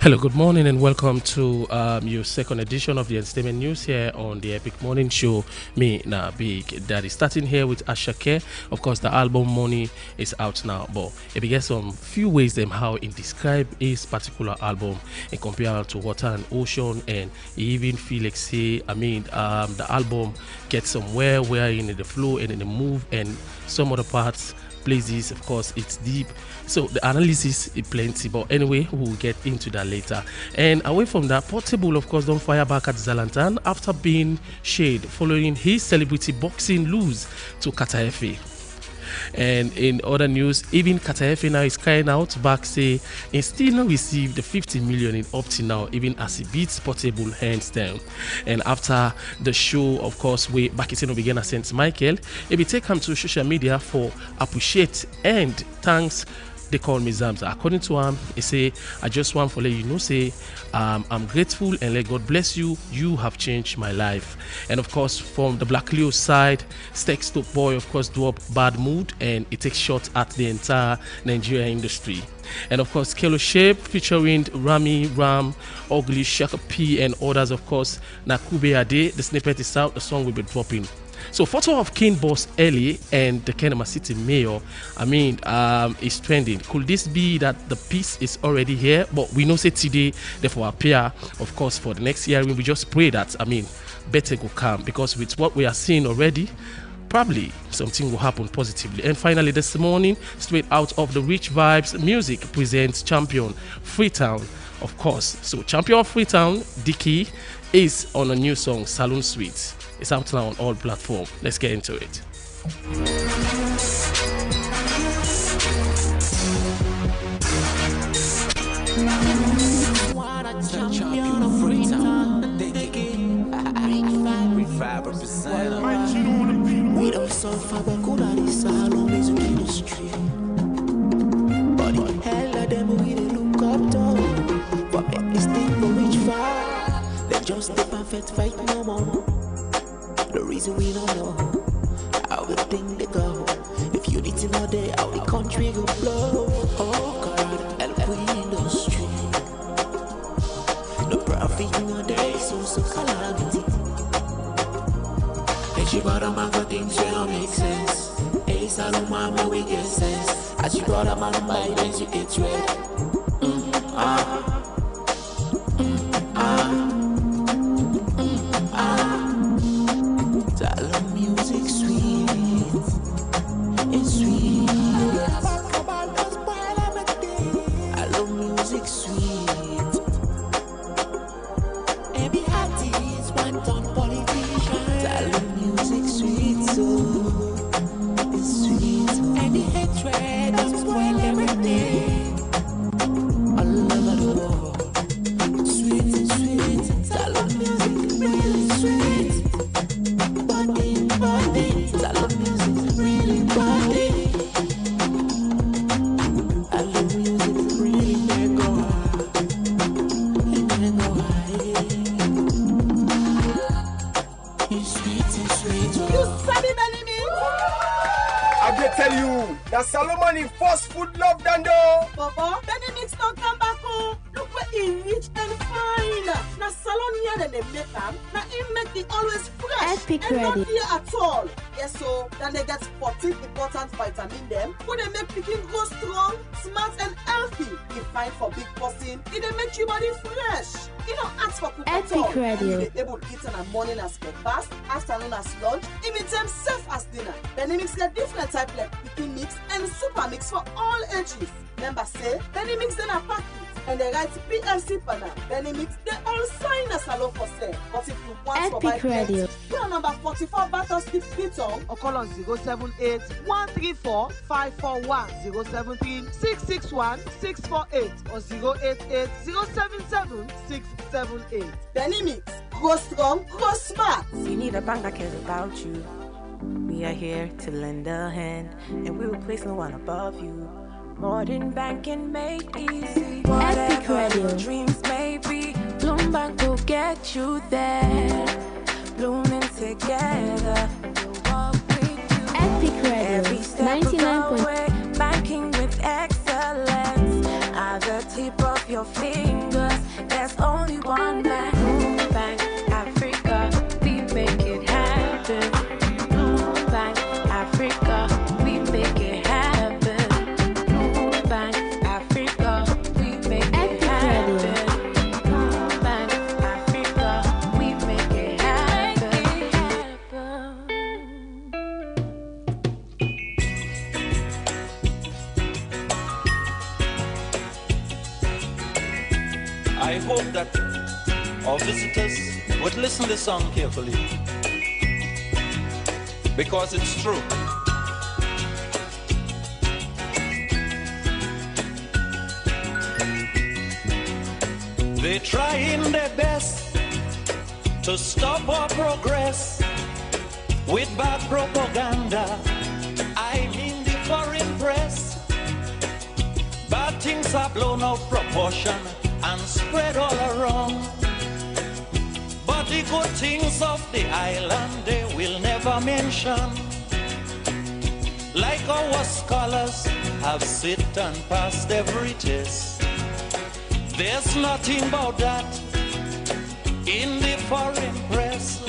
Hello, good morning, and welcome to your second edition of the Entertainment News here on the Epic Morning Show. Me, na Big Daddy. Starting here with Ashake. Of course, the album Money is out now, but it begins some few ways them how he describe his particular album and compare it to Water and Ocean, and he even feel like say, the album gets somewhere where in the flow and in the move and some other parts. Places, of course, it's deep, so the analysis is plenty, but anyway, we'll get into that later. And away from that, Portable, of course, don't fire back at Zalantan after being shade following his celebrity boxing lose to Kataefe. And in other news, even Kataefe now is crying out back, say he still not received the 50 million in up to now, even as he beats Portable hands down. And after the show, of course, we Bakitino began at St. Michael, he be take him to social media for appreciate and thanks. They call me Zamza. According to him, he say, I just want to let you know, say, I'm grateful and let God bless you. You have changed my life. And of course, from the Black Leo side, Stex Top Boy, of course, do up bad mood and it takes shots at the entire Nigeria industry. And of course, Kelo Shape featuring Rami Ram, Ugly, Shaka P, and others, of course, Nakube Ade. The snippet is out, the song will be dropping. So, photo of King Boss Ellie and the Kenema City Mayor, is trending. Could this be that the piece is already here? But we know say today, therefore appear, of course, for the next year. We just pray that, better will come, because with what we are seeing already, probably something will happen positively. And finally, this morning, straight out of the Rich Vibes Music presents Champion Freetown, of course. So, Champion Freetown, Dicky, is on a new song, Saloon Suite. It's out now on all platforms. Let's get into it. We don't suffer, but good at this alone music industry. But the hell of them we they look up to. For make this thing go reach far. They just the perfect fight no more. The reason we don't know how the thing they go. If you need to know day how the country go blow. Oh God, help we industry. The profit no day so calamity. And she brought a man for things that don't make sense. Hey, Salomon, we get sense. As she brought a man by then she gets red. Music sweet, it's sweet. I love music sweet. Every artist want on politician. I love music sweet, so it's sweet. And the hatred don't spoil everything. All over the world, it's sweet, it's sweet. I love music really sweet. That Solomon in fast food love than do. Papa, Benny Mix don't come back home. Look where he rich and fine. Now salon here than they make them. Now he make it always fresh. Epic and ready. not here at all. Yes, so then they get 14 important vitamin them. Who they make picking go strong, smart and healthy. You find for big person, it they make your body fresh. You don't ask for cook at all. Epic ready. You be able to eat in the morning as breakfast, afternoon as lunch, even time safe as dinner. Benny Mix get different type like picking mix and super mix for all ages. Remember say, Benny Mix then a packet and they write PLC panel. Benny Mix they all sign a salon for sale. But if you want to buy Radio. you are number 44 Battle Street, Freetown, or call on 078 134 541 073 661 648 or 088 077 678. Benny Mix, grow strong, grow smart. If you need a bank that cares about you, we are here to lend a hand, and we will place no one above you. Modern banking made easy. Epic Whatever your Radio. dreams may be, Bloom Bank will get you there. Blooming together, we'll walk with you. Epic Radio. Every step of the 99. way, banking with excellence. At the tip of your fingers, only one man. Moon Bank, Africa, we make it happen. Moon Bank, Africa, we make it happen. Moon Bank, Africa, we make it happen. Moon Bank, Africa, we make it happen. I hope that our visitors would listen to the song carefully, because it's true. They're trying their best to stop our progress with bad propaganda. I mean the foreign press. Bad things are blown out proportion and spread all around. But the good things of the island they will never mention. Like our scholars have sit and passed every test. There's nothing about that in the foreign press.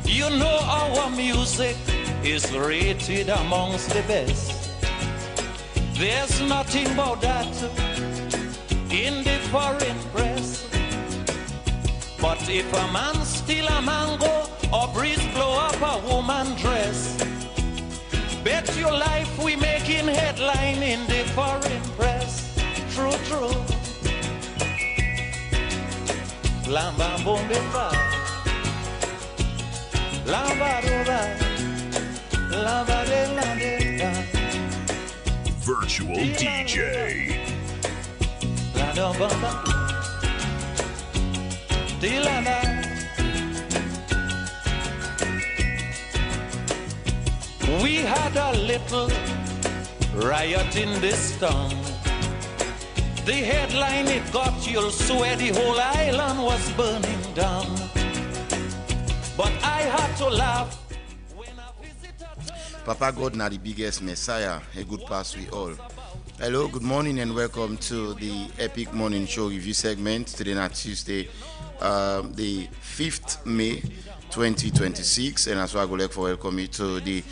You know our music is rated amongst the best. There's nothing about that in the foreign press. But if a man steal a mango or breeze blow up a woman dress, bet your life we making headline in the foreign press. True, true. Lamba bombe ba, lamba roba, lamba de la de. Virtual DJ. La da bamba, di la da. We had a little riot in this town. The headline it got, you'll swear the whole island was burning down. But I had to laugh. Papa God na the biggest messiah, a good pass we all. Hello, good morning and welcome to the Epic Morning Show review segment. Today na Tuesday, the 5th May 2026, and as well I would like to welcome you to the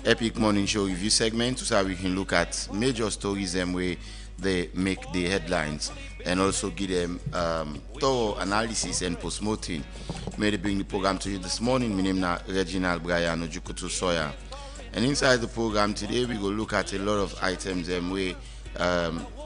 Epic Morning Show review segment, so we can look at major stories and where they make the headlines and also give them thorough analysis and post-mortem. May they bring the program to you this morning. My name is Reginald Brian Ojukutu Soya. And inside the program today, we will look at a lot of items and way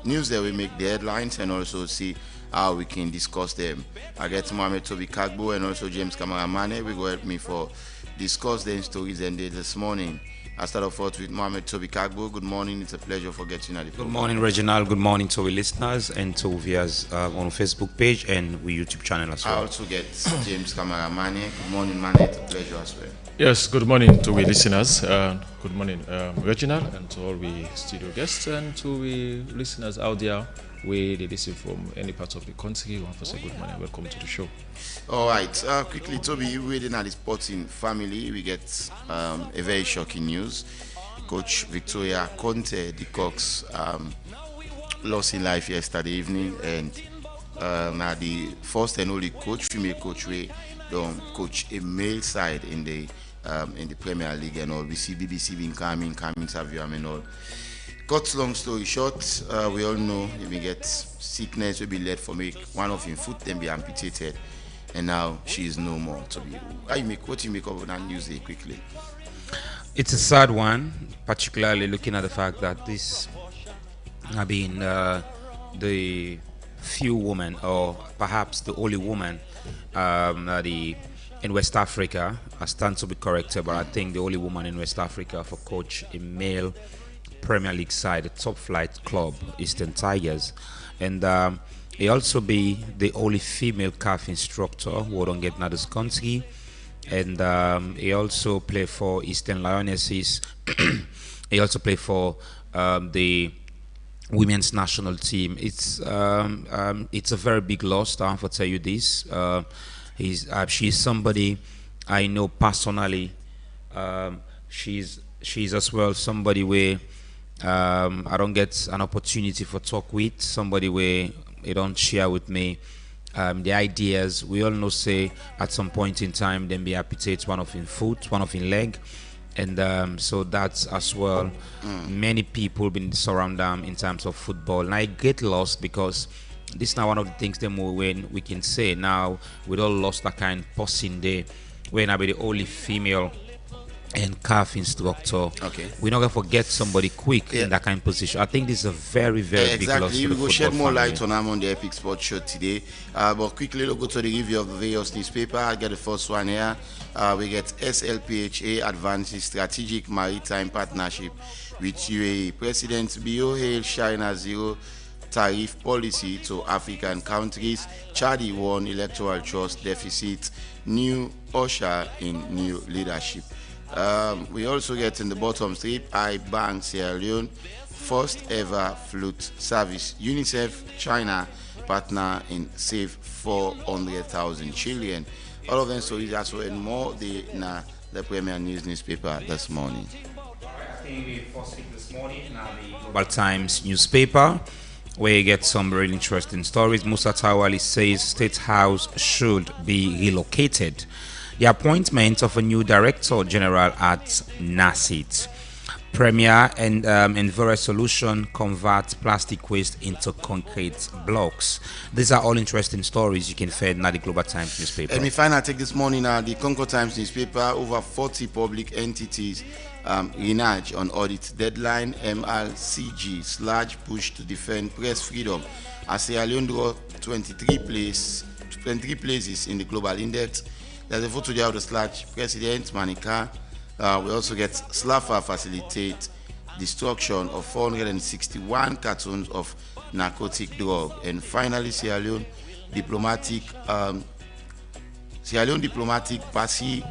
news that will make the headlines and also see how we can discuss them. I get Mohamed Toby Kagbo and also James Kamaramane. We go help me for discuss them stories and this morning. I start off with Mohamed Toby Kagbo. Good morning. It's a pleasure for getting at the program. Good morning, Reginald. Good morning to our listeners and to viewers on Facebook page and we YouTube channel as well. I also get James Kamaramane. Good morning, Mane. It's a pleasure as well. Yes, good morning to we listeners. Good morning, Reginald, and to all we studio guests and to we listeners out there where they listen from any part of the country. We want to say good morning. Welcome to the show. All right, quickly, Toby, waiting at the sporting family, we get a very shocking news. Coach Victoria Conte, the Cox, lost in life yesterday evening, and now the first and only coach, female coach, we don't coach a male side in the Premier League and all. We see BBC being coming interview and all. Cut long story short, we all know if we get sickness, we be led for make one of his foot then be amputated, and now she is no more. To be, what you make of that news quickly? It's a sad one, particularly looking at the fact that this have been the few women, or perhaps the only woman, in West Africa. I stand to be corrected, but I think the only woman in West Africa for coach a male Premier League side, a top flight club, Eastern Tigers, and he also be the only female CAF instructor who don't get in this country, and he also play for Eastern Lionesses. He also play for the women's national team. It's a very big loss. I have to tell you this. She's somebody I know personally. She's as well somebody where I don't get an opportunity for talk with, somebody where they don't share with me the ideas. We all know say at some point in time them be amputate one of in foot, one of in leg, and so that's as well. Many people been surround them in terms of football, and I get lost because this is now one of the things them when we can say now we all lost that kind person there when I be the only female and calf instructor. Okay. We're not gonna forget somebody quick in that kind of position. I think this is a very, very big loss. Exactly. We will shed more family. light on them on the Epic Sports Show today. But quickly, let's go to the review of the various newspaper. I get the first one here. We get SLPHA advances strategic maritime partnership with UAE. President Bio hailed China zero tariff policy to African countries. Chadi won electoral trust deficit. New usher in new leadership. We also get in the bottom strip, iBank Sierra Leone, first ever flute service. UNICEF China partner in save 400,000 children. All of them stories as well and more the Premier News newspaper this morning. I think we first week this morning now the Global Times newspaper, where you get some really interesting stories. Musa Tawali says State House should be relocated. The appointment of a new Director General at NACIT. Premier and Enviro Solution convert plastic waste into concrete blocks. These are all interesting stories you can find in the Global Times newspaper. And we find take this morning the Concord Times newspaper, over 40 public entities renege on audit deadline. MRCG slash push to defend press freedom as Sierra Leone draw 23 places in the global index. There's a photo there of the slash president Manika. We also get SLAFA facilitate destruction of 461 cartons of narcotic drug. And finally, Sierra Leone diplomatic passy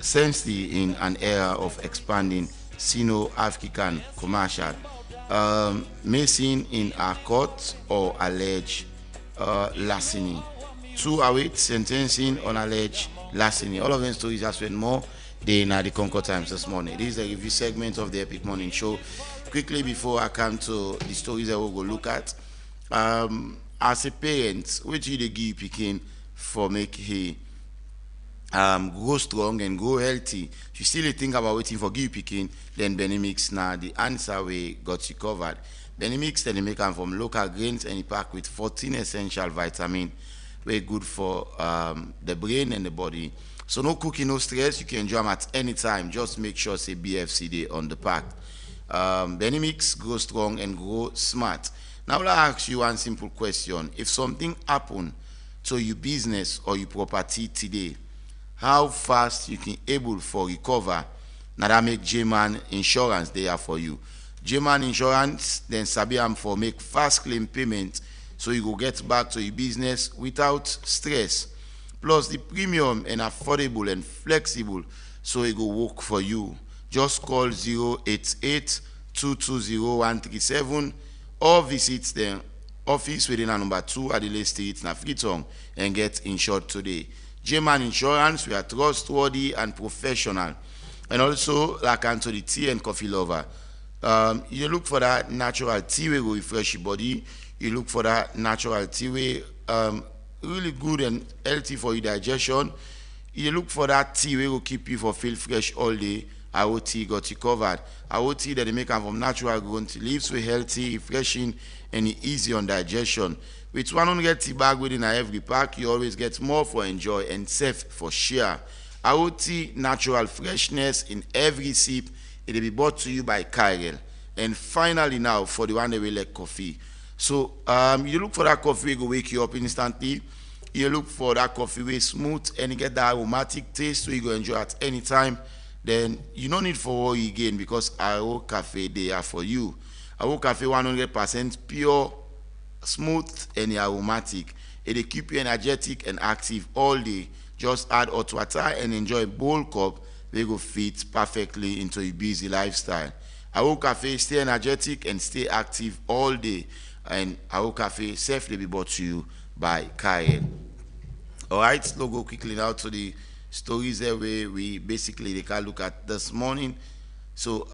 sensed in an era of expanding Sino-African commercial. Missing in a court or alleged larceny. 2 await sentencing on alleged larceny. All of them stories as well more in the Concord Times this morning. This is the review segment of the Epic Morning Show. Quickly before I come to the stories that we'll go look at, as a parent, what you give picking for make he grow strong and grow healthy? If you still think about waiting for give picking, then Benimix now the answer we got you covered. Benimix then they make them from local grains and it packed with 14 essential vitamins. Very good for the brain and the body. So no cooking, no stress. You can enjoy them at any time. Just make sure say BFCD on the pack. Benimix, grow strong and grow smart. Now I'll ask you one simple question. If something happen to your business or your property today, how fast you can able for recover? Now that make J-Man Insurance there for you. J-Man Insurance then sabi am for make fast claim payment so you go get back to your business without stress. Plus the premium and affordable and flexible so it go work for you. Just call 088-220-137 or visit the office within number 2 Adelaide Street, Freetown, and get insured today. J-Man Insurance, we are trustworthy and professional. And also, like Anthony Tea and Coffee Lover. You look for that natural tea way will refresh your body. You look for that natural tea way really good and healthy for your digestion. You look for that tea way will keep you for feel fresh all day. Our tea got you covered. Our tea that they make from natural grown tea leaves we healthy, refreshing, and easy on digestion. With 100 tea bag within every pack, you always get more for enjoy and safe for share. Our tea natural freshness in every sip. It will be brought to you by Kyrell. And finally now for the one that will like coffee. So you look for that coffee will wake you up instantly. You look for that coffee way smooth and you get that aromatic taste so you go enjoy at any time. Then you don't need for worry again because our cafe they are for you. Our cafe 100% pure, smooth and aromatic. It will keep you energetic and active all day. Just add hot water and enjoy a bold cup. They go fit perfectly into your busy lifestyle. Our cafe stay energetic and stay active all day. And our cafe safely be brought to you by Kyrell. Alright, let's go quickly now to the stories that we basically they can look at this morning. So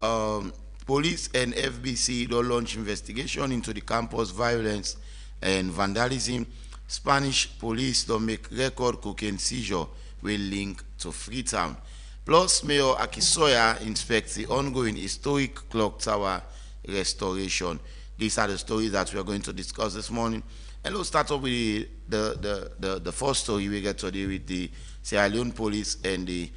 police and FBC don't launch investigation into the campus violence and vandalism. Spanish police don't make record cocaine seizure will link to Freetown. Plus, Mayor Akisoya inspects the ongoing historic clock tower restoration. These are the stories that we are going to discuss this morning. And we'll start off with the first story we get today with the Sierra Leone Police and the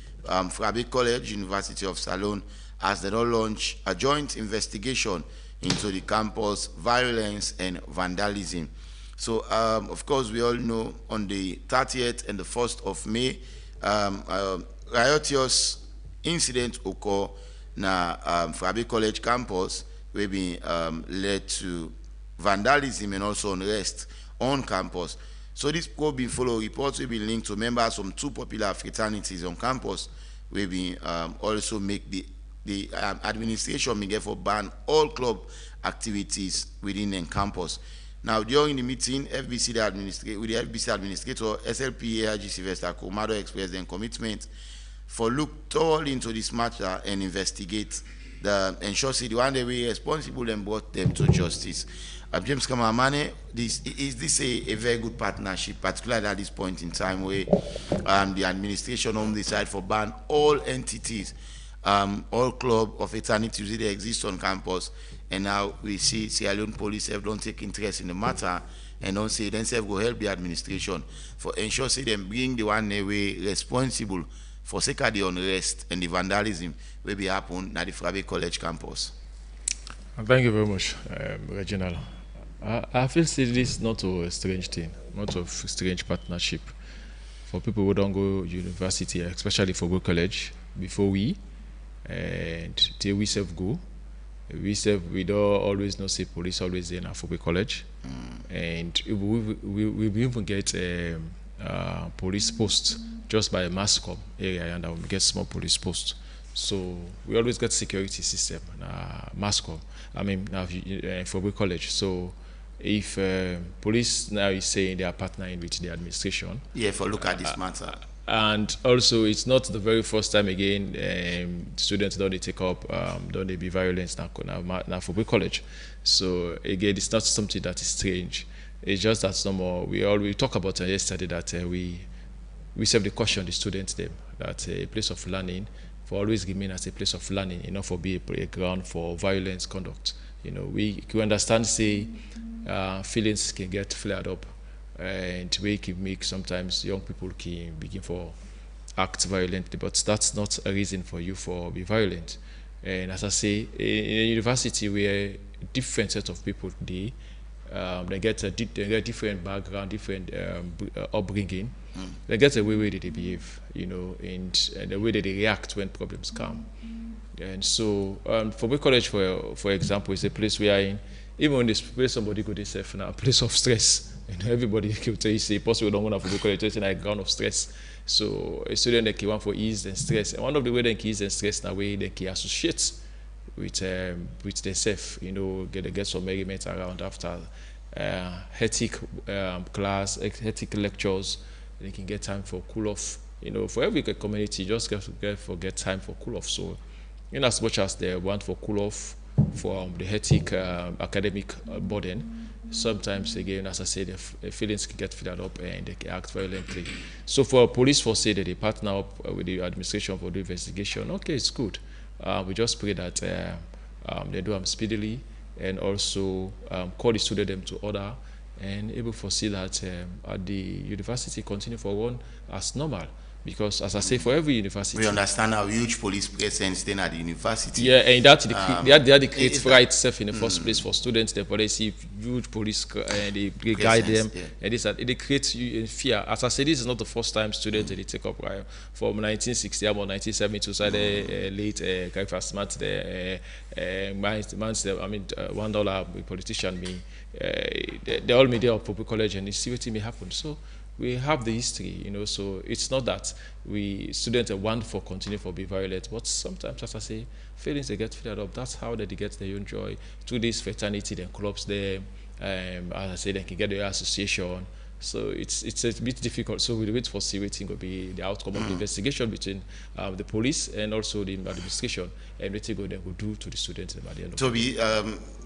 Frabe College, University of Salone, as they now launch a joint investigation into the campus violence and vandalism. So, of course, we all know on the 30th and the 1st of May, riotous incident occur na Frabe College campus, will be led to vandalism and also unrest on campus. So this could be follow reports will be linked to members from two popular fraternities on campus. Will be also make the administration may therefore ban all club activities within the campus. Now, during the meeting, FBC administrator, SLP AIG Sylvester Komado expressed their commitment for look thoroughly into this matter and investigate ensure the one they were responsible and brought them to justice. James Kamamane, is this a very good partnership, particularly at this point in time where the administration on the side for ban all entities, all club of fraternities that exist on campus, and now we see Sierra Leone police have don't take interest in the matter and don't say themselves go help the administration for ensure them bring the one they were responsible for sake of the unrest and the vandalism will be happen at the Frabe College campus. Thank you very much, Reginald. I feel this not a strange thing, not a strange partnership for people who don't go university, especially for go college, before we, and till we self go. We don't always know say police always there for go college, and we even get police post just by a masscom area, and we get small police post. So we always get security system, masscom. I mean, for go college. So if police now is saying they are partnering with the administration, yeah, for look at this matter. And also, it's not the very first time again students don't they take up, don't they be violent now for Bay College. So again, it's not something that is strange. It's just that some more we talked about yesterday that we serve the caution the students them that a place of learning for always remain as a place of learning, you know, for be a ground for violence conduct. You know, we can understand say feelings can get flared up. And we can make sometimes young people can begin for act violently, but that's not a reason for you for be violent. And as I say, in a university where different set of people they get different background, different upbringing, they get a way they behave, you know, and the way that they react when problems come. And so for Bay College, for example, is a place where even when this place somebody go themselves now, a place of stress. You know, everybody can tell you say possible don't want to go college, it's like a ground of stress. So a student that can want for ease and stress. And one of the way they can ease and stress in a way they can associate with themselves, you know, get some merriment around after hectic class, hectic lectures. They can get time for cool off. You know, for every community, just get time for cool off. So in as much as they want for cool off for the hectic academic burden, sometimes again, as I said, the feelings can get filled up and they can act violently. So for police force say that they partner up with the administration for the investigation, okay, it's good. We just pray that they do them speedily and also call the student them to order and able to foresee that at the university continue for one as normal. Because, as I say, for every university, we understand how huge police presence then at the university. Yeah, and that they create fright itself in the first place for students. Therefore, they see huge police and they guide them, and it creates fear. As I say, this is not the first time students they take up from 1960 or 1970 to the late Caiaphas Matt. I mean, $1 politician me. They all media of public college, and you see what may happen. So. We have the history, you know, so it's not that students want for continue for be violent, but sometimes, as I say, feelings they get filled up. That's how they get their own joy through this fraternity, then clubs there. As I say, they can get their association. So it's a bit difficult. So we'll wait for see what will be the outcome of the investigation between the police and also the administration, and what they will do to the students at the end of Toby,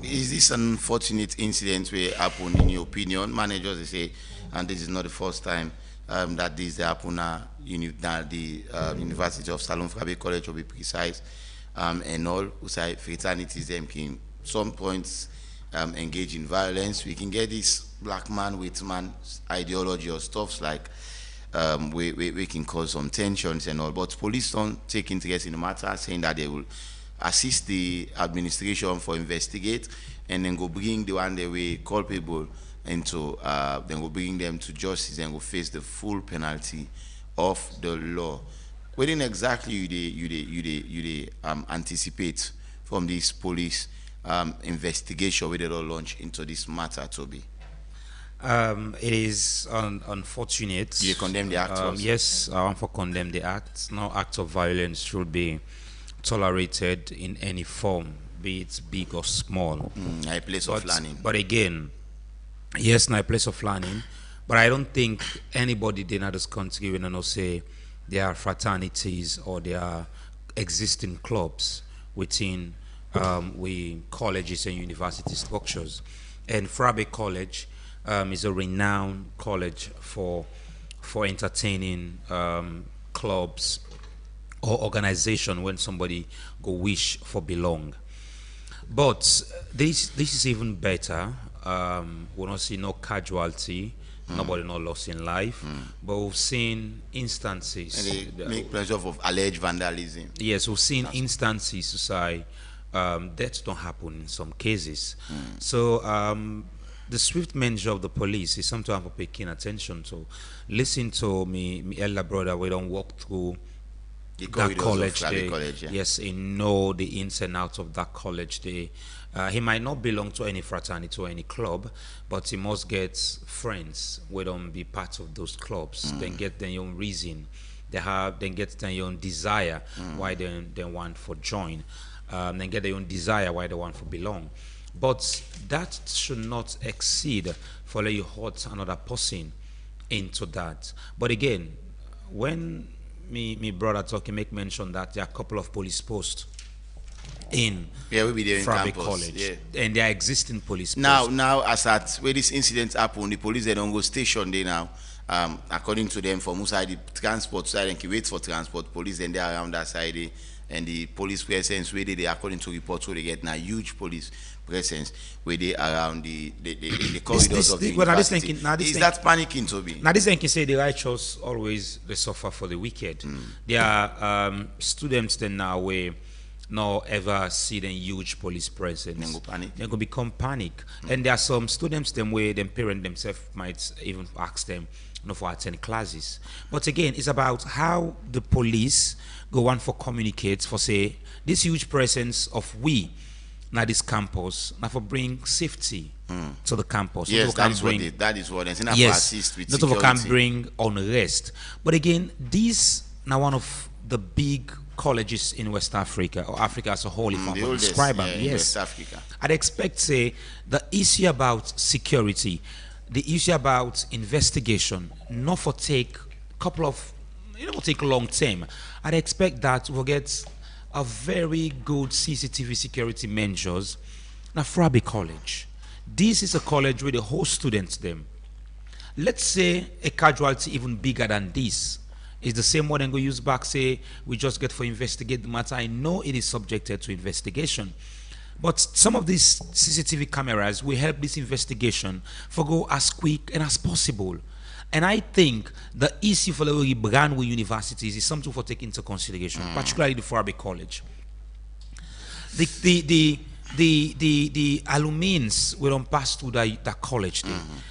is this an unfortunate incident where happen in your opinion? Managers, they say, and this is not the first time that this happen at the University of Salon Frabe College, to be precise, and all, who say fraternities them can some points engage in violence. We can get this black man with man ideology or stuffs like we can cause some tensions and all, but police don't take interest in the matter, saying that they will assist the administration for investigate and then go bring the one they will culpable into then go bring them to justice and go face the full penalty of the law. What exactly you anticipate from this police investigation where they all launch into this matter, Toby? It is unfortunate. You condemn the act? Yes, I want to condemn the act. No act of violence should be tolerated in any form, be it big or small. A place of learning. But again, yes, a place of learning. But I don't think anybody in this country will not say there are fraternities or there are existing clubs within we colleges and university structures. And Frabe College is a renowned college for entertaining clubs or organization when somebody go wish for belong. But this is even better. We don't see no casualty, nobody not lost in life, but we've seen instances. And they make pleasure of alleged vandalism. Yes, we've seen instances to say deaths don't happen in some cases. So the swift measure of the police is something I have to pay keen attention to. Listen to me elder brother, we don't walk through that college. Yes, he know the ins and outs of that college. He might not belong to any fraternity or any club, but he must get friends who don't be part of those clubs. Then get their own reason. Then get their own desire why they want for join. Then get their own desire why they want to belong. But that should not exceed for let you hurt another person into that. But again, when me brother talking make mention that there are a couple of police posts in Frabe College, and there are existing police posts. Now as at where this incident happened, the police they don't go station there now. According to them, from side the transport side and wait for transport police, then they are around that side. And the police presence where they according to reports where they get now huge police presence where they around the corridors of the university. Is that panicking, Toby? Now this thing can say the righteous always they suffer for the wicked. There are students then now where no ever see the huge police presence. They go become panic. And there are some students them where them parents themselves might even ask them for attend classes. But again, it's about how the police go on for communicate for say this huge presence of we now this campus now for bring safety to the campus. Yes, that is what it's not yes, assist with not security. Can bring unrest. But again, this now one of the big colleges in West Africa or Africa as a whole, if I can describe them. Yes, West Africa. I'd expect say the issue about security, the issue about investigation, not for take a couple of will take long term. I'd expect that we'll get a very good CCTV security measures. Now, Frabe College, this is a college where the whole students them. Let's say a casualty even bigger than this is the same one and go use back. Say we just get for investigate the matter. I know it is subjected to investigation, but some of these CCTV cameras will help this investigation for go as quick and as possible. And I think the issue for the brand with universities is something for take into consideration, particularly the Frabe College. The alumni will don't pass through the college.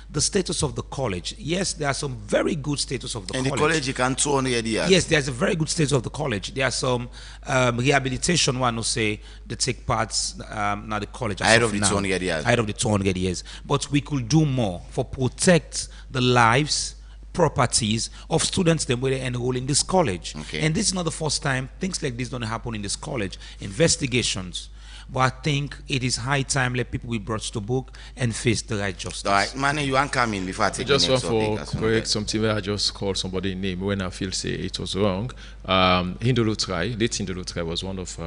The status of the college, yes, there are some very good status of the college. And the college you can 200 years. Yes, there's a very good status of the college. There are some rehabilitation one who say they take parts now the college ahead of the 200 years. Ahead of the 200 years. But we could do more for protect the lives, properties of students them where they enroll in this college. And this is not the first time things like this don't happen in this college. Investigations But I think it is high time let people be brought to book and face the right justice. All right, Manny, you want come in before I take the just next want topic. for correct something where I just called somebody name when I feel say it was wrong. Hindolo Trai, late Hindolo Trai was one of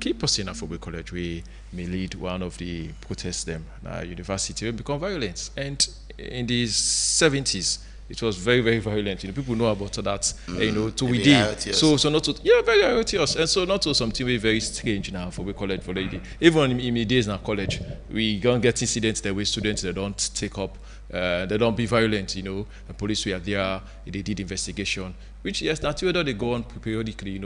key person at Football College. We may lead one of the protests them university will become violent, and in the 70s it was very, very violent. People know about that, to we did. So not to, very riotous, and so not to something very strange now for we college for lady. Even in the days now college, we gonna get incidents that with students they don't take up, they don't be violent. The police we are there, they did investigation, which yes, that's whether they go on periodically.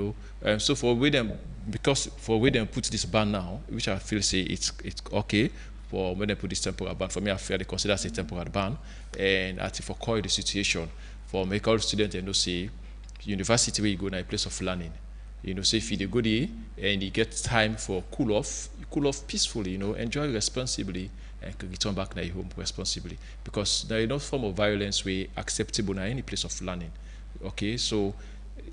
So for with them, because for with them put this ban now, which I feel say it's okay. For when they put this temporary ban, for me, I feel they consider it a temporary ban, and I think for call the situation for medical students, say university where you go in a place of learning, say if you go there and you get time for cool off peacefully, enjoy responsibly, and return back to your home responsibly, because there is no form of violence way acceptable in any place of learning. Okay, so.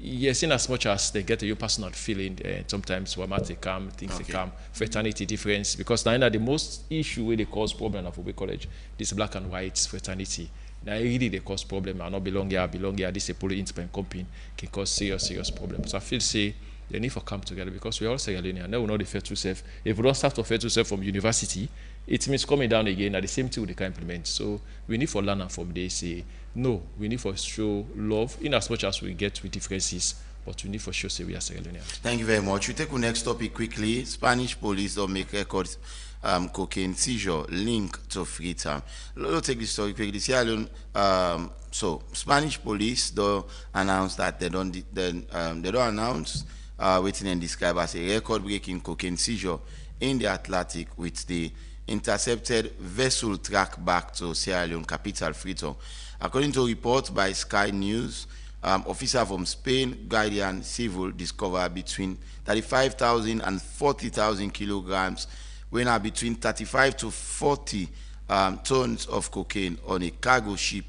Yes, in as much as they get your personal feeling, and sometimes what they come, things they come, fraternity difference, because now the most issue where they cause problem at Football College, this black and white fraternity. Now really they cause problem, and not belong here, this a poly independent company can cause serious problems. So I feel say they need to come together, because we all say and then we know the fair to self. If we don't start to fair to self from university, it means coming down again at the same thing they can implement. So we need for learn from they say no, we need for show love in as much as we get with differences, but we need for sure say we are Sierra Leoneans. Thank you very much. We take the next topic quickly. Spanish police don't make records cocaine seizure linked to Freetown. Let's take this story quickly. Sierra Leone, so Spanish police do announce that they don't announce waiting and describe as a record-breaking cocaine seizure in the Atlantic with the intercepted vessel tracked back to Sierra Leone capital Freetown. According to reports by Sky News, officer from Spain, Guardian Civil, discovered between 35,000 and 40,000 kilograms, weighing out between 35 to 40 tons of cocaine on a cargo ship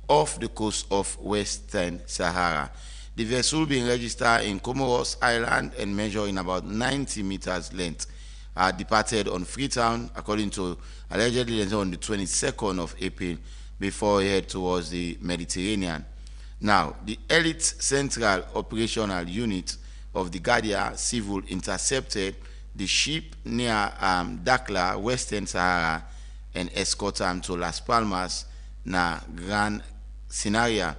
off the coast of Western Sahara. The vessel being registered in Comoros Island and measuring about 90 meters length departed on Freetown, according to allegedly on the 22nd of April, before head towards the Mediterranean. Now, the Elite Central Operational Unit of the Guardia Civil intercepted the ship near Dakla, Western Sahara, and escorted them to Las Palmas, na Gran Canaria.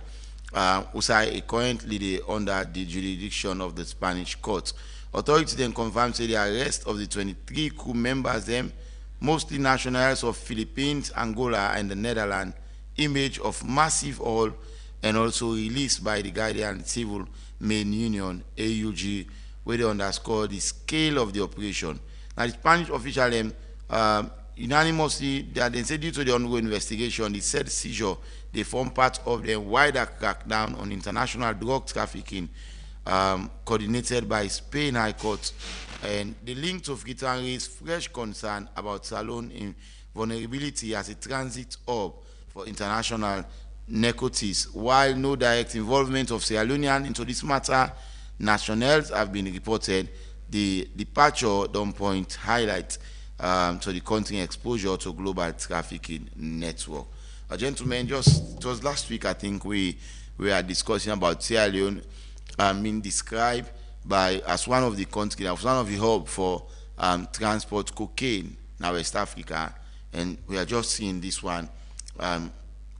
Usai currently under the jurisdiction of the Spanish court. Authorities then confirmed the arrest of the 23 crew members, them mostly nationals of Philippines, Angola, and the Netherlands. Image of massive oil, and also released by the Guardian Civil Main Union AUG, where they underscore the scale of the operation. Now, the Spanish official unanimously that they said due to the ongoing investigation, the said seizure they form part of the wider crackdown on international drug trafficking, coordinated by Spain High Court, and the link to Freetown raised fresh concern about Salone in vulnerability as a transit hub for international narcotics. While no direct involvement of Sierra Leonean into this matter, nationals have been reported. The departure don't point highlight to the country exposure to global trafficking network. Gentlemen, it was last week I think we are discussing about Sierra Leone being described as one of the countries, as one of the hub for transport cocaine in West Africa, and we are just seeing this one.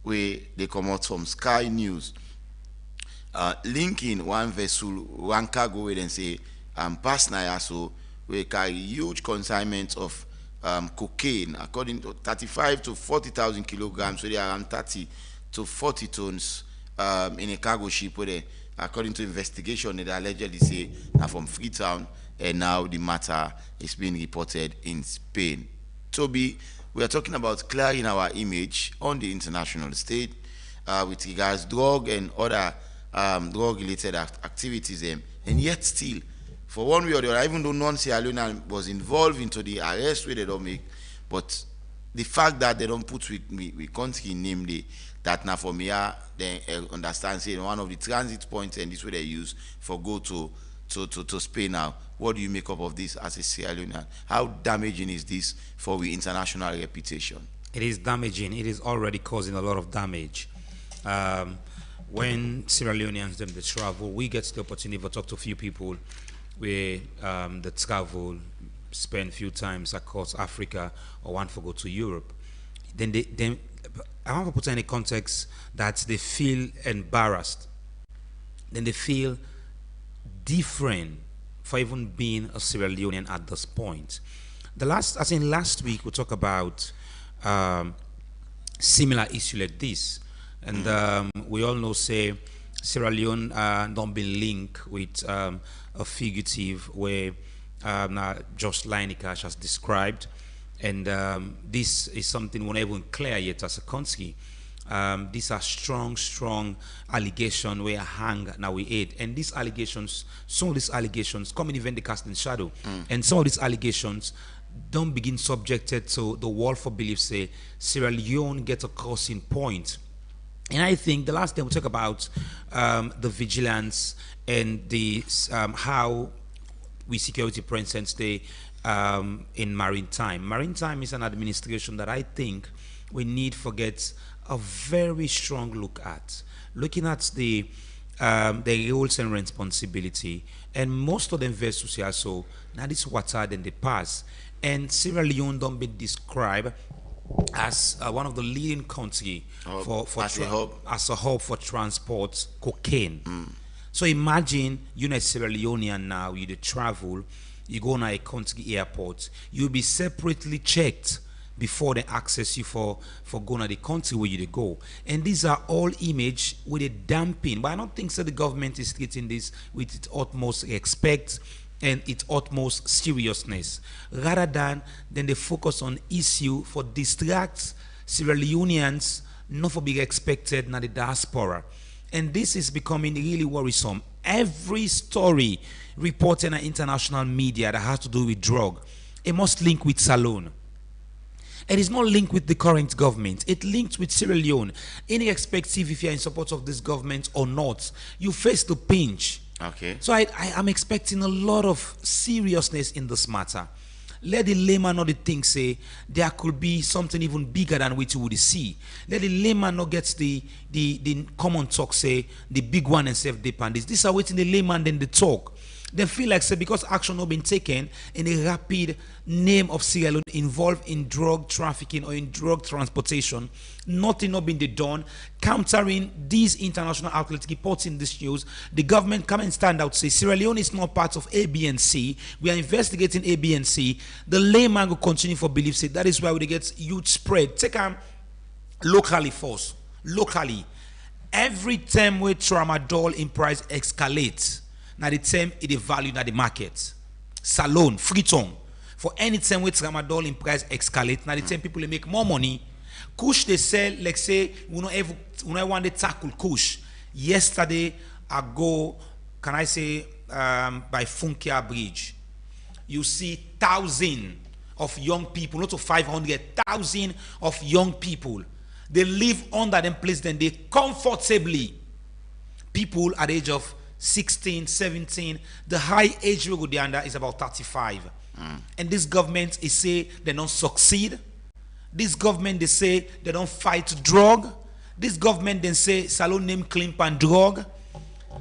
Where they come out from Sky News, linking one vessel, one cargo, where they say past Nayaso, we carry huge consignments of cocaine, according to 35 to 40,000 kilograms, so they are around 30 to 40 tons in a cargo ship, where they, according to investigation, they allegedly say now from Freetown, and now the matter is being reported in Spain. Toby, we are talking about clearing our image on the international stage with regards drug and other drug-related activities, and yet still, for one way or the other, even though non-Sierra Leonean was involved into the arrest where they don't make, but the fact that they don't put with country, namely that now from here, they understand saying one of the transit points, and this way they use for go to to Spain now. What do you make up of this as a Sierra Leonean? How damaging is this for the international reputation? It is damaging. It is already causing a lot of damage. When Sierra Leoneans them they travel, we get the opportunity to talk to a few people where they travel, spend a few times across Africa, or want to go to Europe. Then I want to put in a context that they feel embarrassed. Then they feel different for even being a Sierra Leonean at this point. Last week we talked about similar issue like this, and we all know say Sierra Leone don't be linked with a fugitive where Josh Linecash has described, and this is something we're not even clear yet as a country. These are strong allegations where hang now we aid, and these allegations, some of these allegations come in even the casting shadow, and some of these allegations don't begin subjected to the wall for belief say Sierra Leone gets a crossing point. And I think the last thing we talk about the vigilance and the how we security presence stay in maritime. Maritime is an administration that I think we need to get a very strong look at. Looking at the roles and responsibility, and most of them vessels here, so now this water than the past. And Sierra Leone don't be described as one of the leading country as a hub for transport cocaine. So imagine you're a Sierra Leonean now, you travel, you go on a country airport, you'll be separately checked before they access you for going to the country where you go. And these are all image with a damping. But I don't think so the government is treating this with its utmost respect and its utmost seriousness, rather than they focus on issue for distract Sierra Leoneans not for being expected na the diaspora. And this is becoming really worrisome. Every story reported in international media that has to do with drug, it must link with Salone. It is not linked with the current government. It links with Sierra Leone. Irrespective if you're in support of this government or not, you face the pinch. Okay. So I am expecting a lot of seriousness in this matter. Let the layman not think say there could be something even bigger than what you would see. Let the layman not get the common talk say the big one and self-depend. This are waiting the layman then the talk. They feel like say because action not been taken in a rapid name of Sierra Leone involved in drug trafficking or in drug transportation, nothing not been done. Countering these international outlets reporting this news, the government come and stand out say Sierra Leone is not part of A, B, and C. We are investigating A, B, and C. The layman will continue for belief say that is why we get huge spread. Take locally first. Locally, every time where tramadol in price escalates. Now the term is the value at the market. Salone, Friton. For any time with tramadol in price escalate, now the time people make more money. Kush they sell, like say, we don't want to tackle Kush. Yesterday, I go, can I say, by Funkia Bridge. You see 1,000 of young people, not to 500,000 of young people. They live under them place, then they comfortably. People at the age of 16, 17, the high age we go there under is about 35. And this government is say they don't succeed. This government they say they don't fight drug. This government then say Salone name clean pan drug.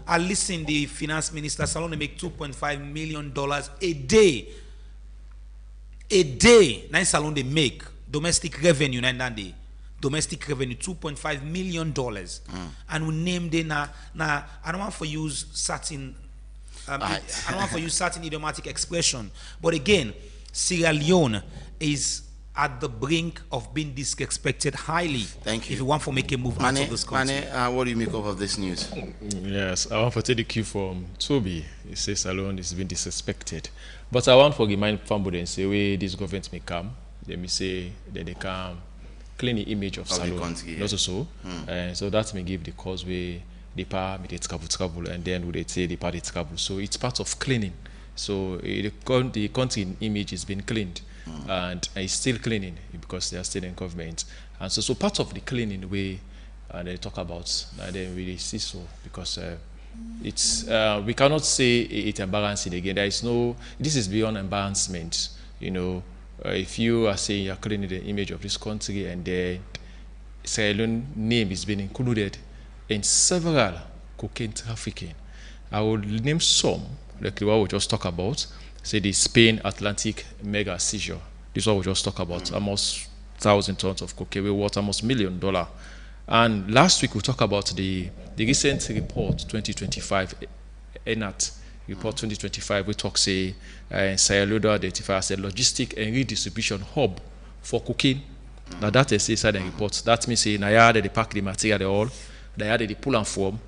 I listen the finance minister Salone make $2.5 million a day. A day. Nine Salone they make domestic revenue nine day. Domestic revenue $2.5 million, and we named it na. I don't want to use certain. I don't want to use certain idiomatic expression, but again, Sierra Leone is at the brink of being disrespected highly. Thank you. If you want to make a move out of this country. What do you make of this news? Yes, I want to take the cue from Toby. He says Sierra Leone is being disrespected, but I want to remind somebody and say, "Where this government may come, let me say that they come." Clean the image of Salone, not so. And so that may give the causeway the power may travel, and then would say the party travel. So it's part of cleaning. So the country image is being cleaned, and it's still cleaning because they are still in government. And so part of the cleaning way, and they talk about, and then we see so because It's we cannot say it's embarrassing again. There is no. This is beyond embarrassment. You know, if you are saying you're creating the image of this country and then Sierra Leone name is being included in several cocaine trafficking, I will name some, like the one we just talked about. Say the Spain Atlantic mega seizure. This is what we just talked about. Almost 1,000 tons of cocaine, worth almost $1 million. And last week we talked about the recent report 2025, ENAT report 2025, we talk say Sierra Leone identified as a logistic and redistribution hub for cocaine. Now that is inside the report. That means say now they pack the material they all, they pull and form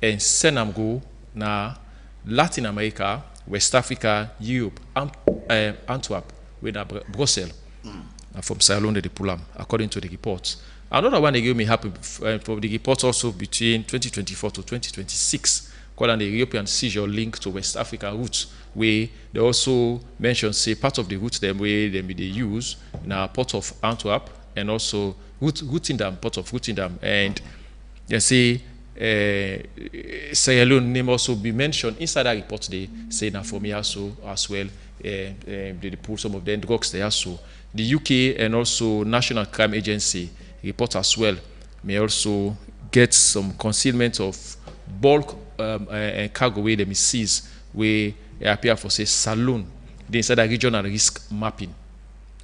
and send them go now Latin America, West Africa, Europe, Antwerp, with Brussels. And from Sierra Leone they pull them according to the reports. Another one they give me happen for the report also between 2024 to 2026, called the European seizure link to West African routes, where they also mention say part of the routes them where they use in a port of Antwerp and also Rotterdam, port of Rotterdam, and they say Sierra Leone name also be mentioned inside that report. They say now for me also as well. They pull some of the drugs there also. The UK and also National Crime Agency report as well may also get some concealment of bulk and cargo where they may seize where appear for say saloon. They inside a regional risk mapping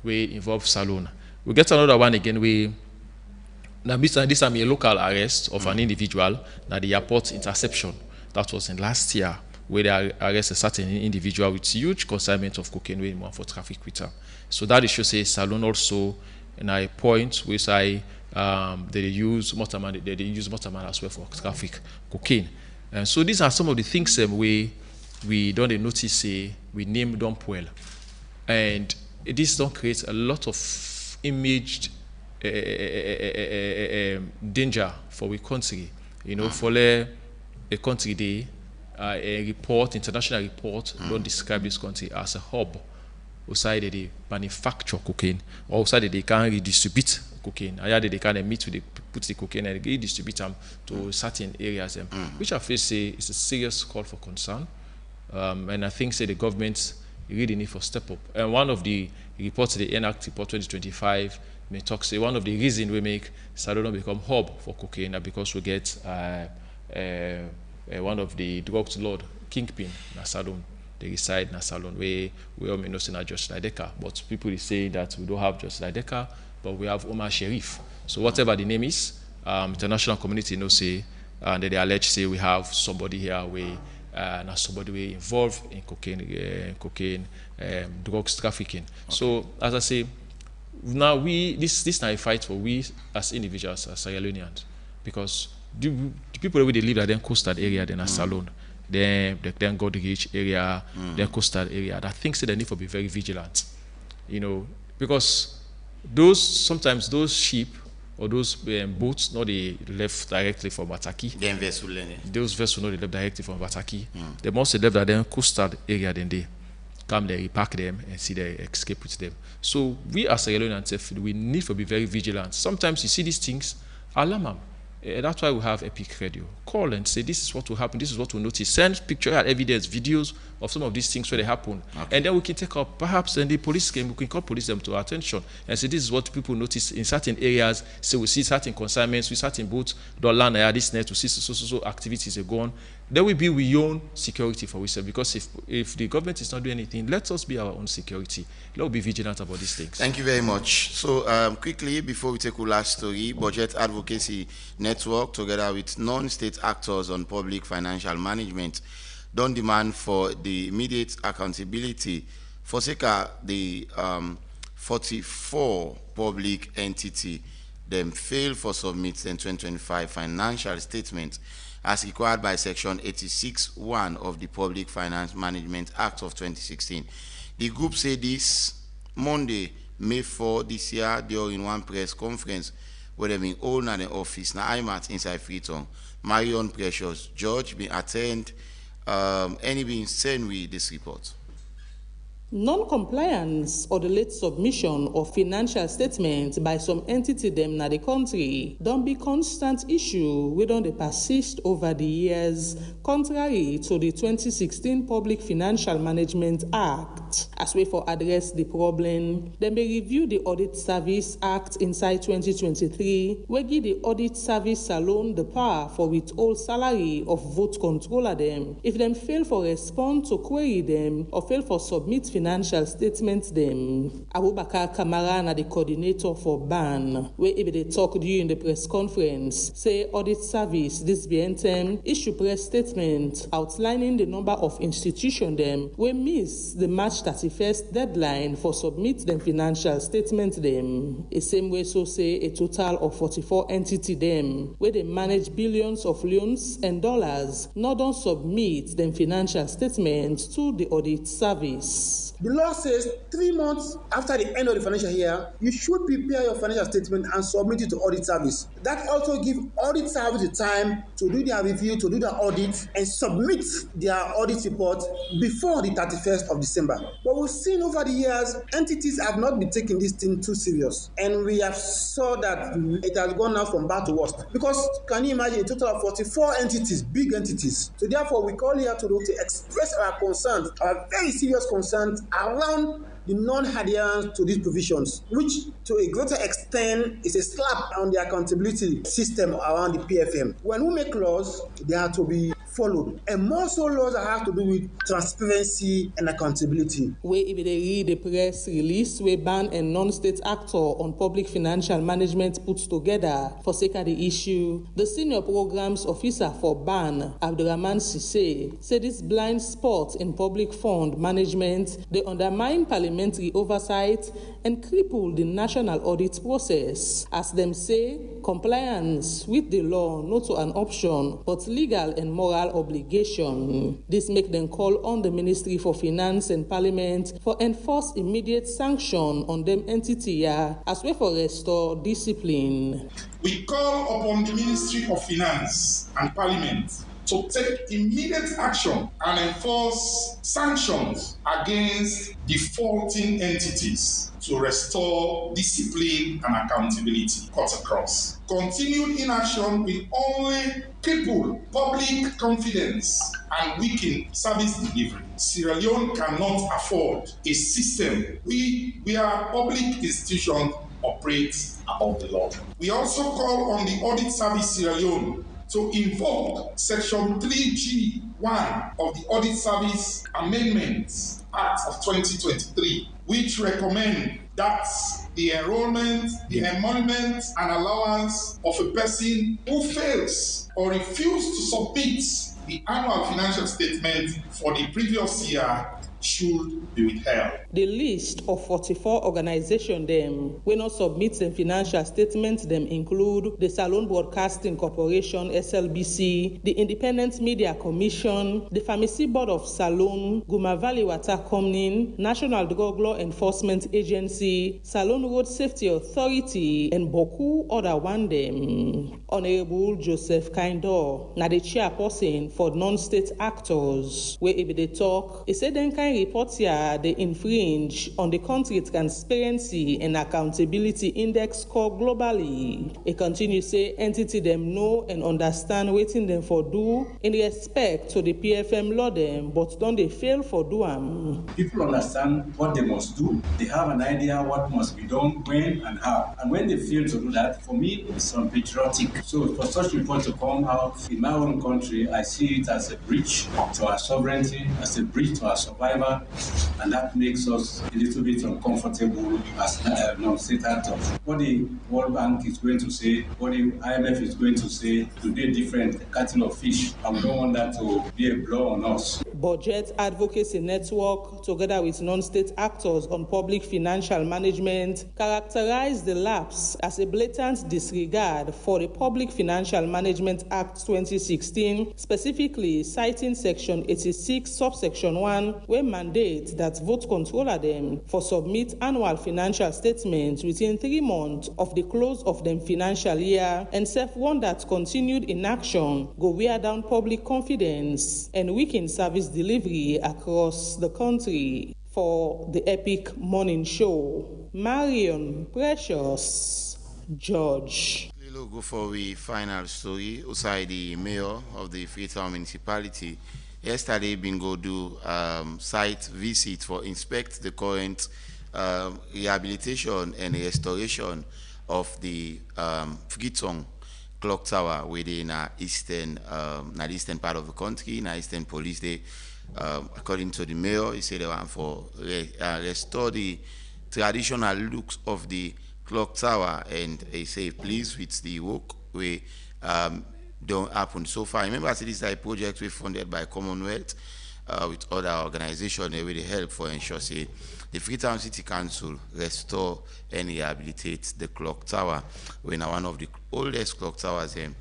where involve saloon. We get another one again where now this time a local arrest of an individual at the airport interception. That was in last year where they arrest a certain individual with huge consignment of cocaine where he want for traffic with her. So that is should say saloon also in a point where say they use motorman, they use motorman as well for traffic cocaine. And so these are some of the things we don't notice say we name dump well. And this don't create a lot of image danger for we country. You know, for a country day, a report, international report, don't describe this country as a hub. Outside they manufacture cocaine, or outside they can redistribute cocaine. Either they can meet with put the cocaine and redistribute them to certain areas, which I feel say is a serious call for concern. And I think say the government really need for step up. And one of the reports, the ENACT report 2025, may talk say one of the reasons we make Sierra Leone become hub for cocaine are because we get one of the drugs lord kingpin in Sierra Leone. They reside in Sierra Leone, where we all may know not just Lideka, but people is saying that we don't have just Lideka, but we have Omar Sharif. So whatever the name is, international community knows say, and they allege say we have somebody here where somebody we involved in cocaine, drugs trafficking. Okay. So as I say, now this now a fight for we as individuals, as Sierra Leoneans, because the people where they live at the coastal area, then Sierra Leone. Then go the rich area, then coastal area. I think they need to be very vigilant, you know, because sometimes those ship or those boats not they left directly from Bataki. Those vessels not they left directly from Bataki. They must have left at the coastal area. Then they come there, repack them, and see they escape with them. So we as Sierra Leoneans, we need to be very vigilant. Sometimes you see these things, alarm them. That's why we have Epic Radio. Call and say this is what will happen, this is what we'll notice. Send picture and evidence, videos of some of these things where they happen. Okay. And then we can take up, perhaps, and the police we can call police them to our attention and say this is what people notice in certain areas. So we see certain consignments, we certain boats, don't land at this net, we see so activities are going. Then we be we own security for ourselves, because if the government is not doing anything, let us be our own security. Let's be vigilant about these things. Thank you very much. So quickly, before we take our last story, Budget Advocacy Network, together with non-state actors on public financial management, don't demand for the immediate accountability for the 44 public entity them fail for submit the 2025 financial statement as required by Section 86(1) of the Public Finance Management Act of 2016. The group said this Monday, May 4 this year during one press conference where they been all in the office. Now I'm at inside Freetown. Marion Precious George been attend any being sent with this report. Non-compliance or the late submission of financial statements by some entity them na the country don't be constant issue we don't dey persist over the years, contrary to the 2016 Public Financial Management Act. As we for address the problem, dem may review the Audit Service Act inside 2023, wey give the Audit Service alone the power for withhold salary of vote controller them if them fail for respond to query them or fail for submit financial statements them. Abubakar Kamara na the coordinator for BAN, where if they talk during the press conference, say Audit Service this BNTM issue press statement outlining the number of institutions them we miss the March 31st deadline for submit them financial statements them. The same way so say a total of 44 entity them where they manage billions of loans and dollars not don't submit them financial statements to the Audit Service. The law says 3 months after the end of the financial year, you should prepare your financial statement and submit it to Audit Service. That also gives Audit Service the time to do their review, to do their audit, and submit their audit report before the 31st of December. But we've seen over the years, entities have not been taking this thing too serious. And we have saw that it has gone now from bad to worse. Because can you imagine a total of 44 entities, big entities. So therefore, we call here to express our concerns, our very serious concerns around the non-adherence to these provisions, which to a greater extent is a slap on the accountability system around the PFM. When we make laws, they have to be followed. And more so laws that have to do with transparency and accountability. Where if they read the press release where BAN and non-state actor on public financial management put together for sake of the issue, the senior programs officer for BAN, Abdurrahman Sisse, said this blind spot in public fund management, they undermine parliamentary oversight and cripple the national audit process. As them say, compliance with the law not to an option, but legal and moral obligation. This make them call on the Ministry for Finance and Parliament for enforce immediate sanction on them entity as well for restore discipline. We call upon the Ministry of Finance and Parliament to take immediate action and enforce sanctions against defaulting entities to restore discipline and accountability cut across. Continued inaction will only cripple public confidence and weaken service delivery. Sierra Leone cannot afford a system where public institutions operate above the law. We also call on the Audit Service Sierra Leone to invoke Section 3G1 of the Audit Service Amendments Act of 2023, which recommend that the enrollment, the emolument, and allowance of a person who fails or refuses to submit the annual financial statement for the previous year should be withheld. The list of 44 organizations them will not submit them financial statements them include the Salone Broadcasting Corporation SLBC, the Independent Media Commission, the Pharmacy Board of Salone, Guma Valley Water Company, National Drug Law Enforcement Agency, Salone Road Safety Authority, and Boku other one them. Honorable Joseph Kindor, na the chairperson for non-state actors, where if they talk, he said then kind reports here they infringe on the country transparency and accountability index score globally. He continues say entity them know and understand waiting them for do in respect to the PFM law them, but don't they fail for do them. People understand what they must do. They have an idea what must be done, when and how. And when they fail to do that, for me, it's unpatriotic. So for such report to come out in my own country, I see it as a breach to our sovereignty, as a breach to our survival, and that makes us a little bit uncomfortable as non-state actors. What the World Bank is going to say, what the IMF is going to say, today different cattle of fish, and we don't want that to be a blow on us. Budget Advocacy Network, together with non-state actors on public financial management, characterized the lapse as a blatant disregard for the Public Financial Management Act 2016, specifically citing Section 86, subsection 1, where mandate that vote controller them for submit annual financial statements within 3 months of the close of them financial year, and self one that continued inaction go wear down public confidence and weaken service delivery across the country. For the Epic Morning Show, Marion Precious George. We'll go for the final story. Outside the mayor of the Freetown municipality, yesterday been go do site visit for inspect the current rehabilitation and restoration of the Freetown clock tower within eastern the eastern part of the country, in eastern police. They according to the mayor, he said they want for restore the traditional looks of the clock tower, and he say please with the work we don't happen so far. Remember, I said this is a project we funded by Commonwealth with other organizations. They really help for ensure say the Freetown City Council restore and rehabilitate the clock tower. We're now one of the oldest clock towers in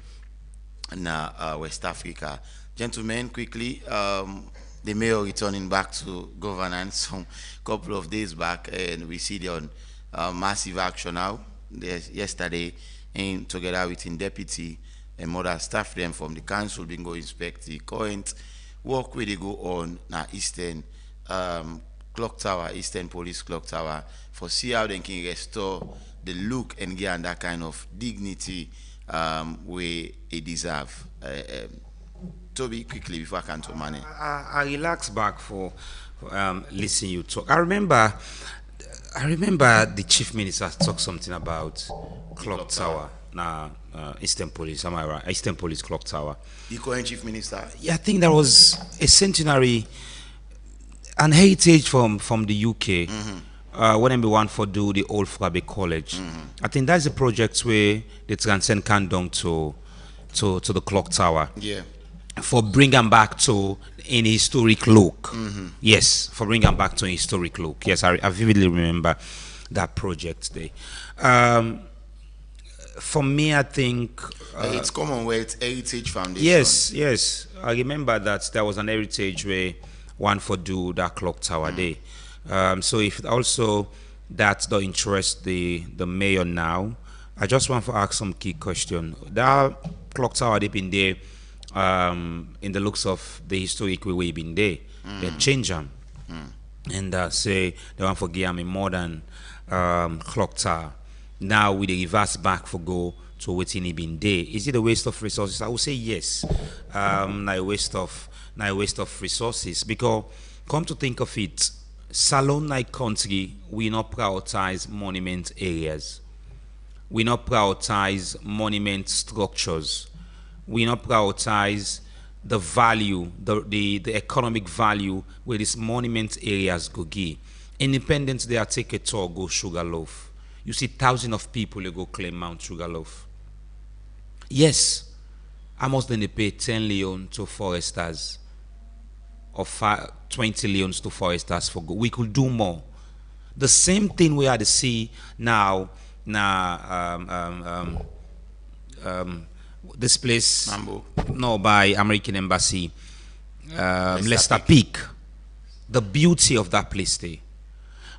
West Africa. Gentlemen, quickly, the mayor returning back to governance some couple of days back, and we see the massive action now. Yesterday, together with the deputy and other staff them from the council, been go inspect the current work where they go on now Eastern clock tower, Eastern Police clock tower, for see how they can restore the look and get that kind of dignity where it deserve. Toby, quickly before I can to money. I relax back for listening you talk. I remember the chief minister talked something about clock tower. Now, Eastern Police, am I right? Eastern Police clock tower. The current chief minister. Yeah, I think that was a centenary and heritage from the UK. When we want for do the old Frabe College. I think that's a project where they transcend Kandong to the clock tower. Yeah. For bring them back to an historic look. Yes, for bring them back to a historic look. Yes, I vividly remember that project there. For me, I think it's Commonwealth Heritage Foundation. Yes, I remember that there was an heritage where one for do that clock tower day. So if also that don't interest the mayor now, I just want to ask some key question. That clock tower they been there in the looks of the historic way we been there. They change them and say they want for give them a modern clock tower. Now with the reverse back for go to waiting he been there. Is it a waste of resources? I would say yes. Not a waste of resources, because come to think of it, Salon like country, we not prioritize monument areas. We not prioritize monument structures. We not prioritize the value, the economic value where these monument areas go give. Independence Day, I take a tour, go Sugarloaf. You see thousands of people who go claim Mount Sugarloaf. Yes, I must then pay 10 leon to foresters or 20 leons to foresters for go. We could do more. The same thing we had to see now. This place, by American Embassy, Leicester Peak. The beauty of that place there.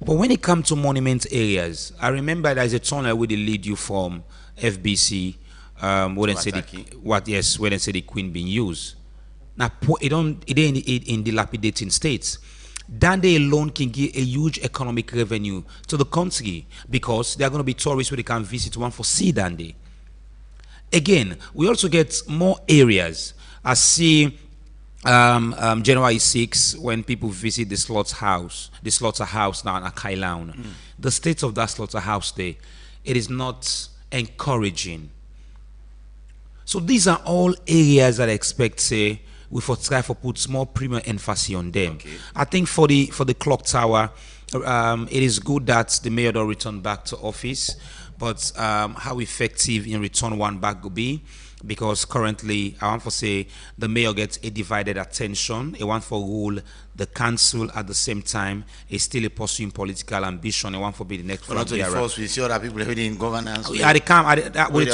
But when it comes to monument areas, I remember there's a tunnel where they lead you from FBC, where they say the Queen being used. Now it ain't in dilapidating states. That day alone can give a huge economic revenue to the country, because there are going to be tourists where they can visit one for see that day. Again, we also get more areas. I see January 6 when people visit the slaughterhouse now in Akailaun. The state of that slaughterhouse there, it is not encouraging. So these are all areas that I expect, say, we for try to put more premium emphasis on them. Okay. I think for the clock tower, it is good that the mayor don't return back to office, but how effective in return one back will be, because currently I want to say the mayor gets a divided attention. He want for rule the council at the same time. Is still a pursuing political ambition. He want for be the next. But not to the force, we see other people already in governance. Yeah, they come. We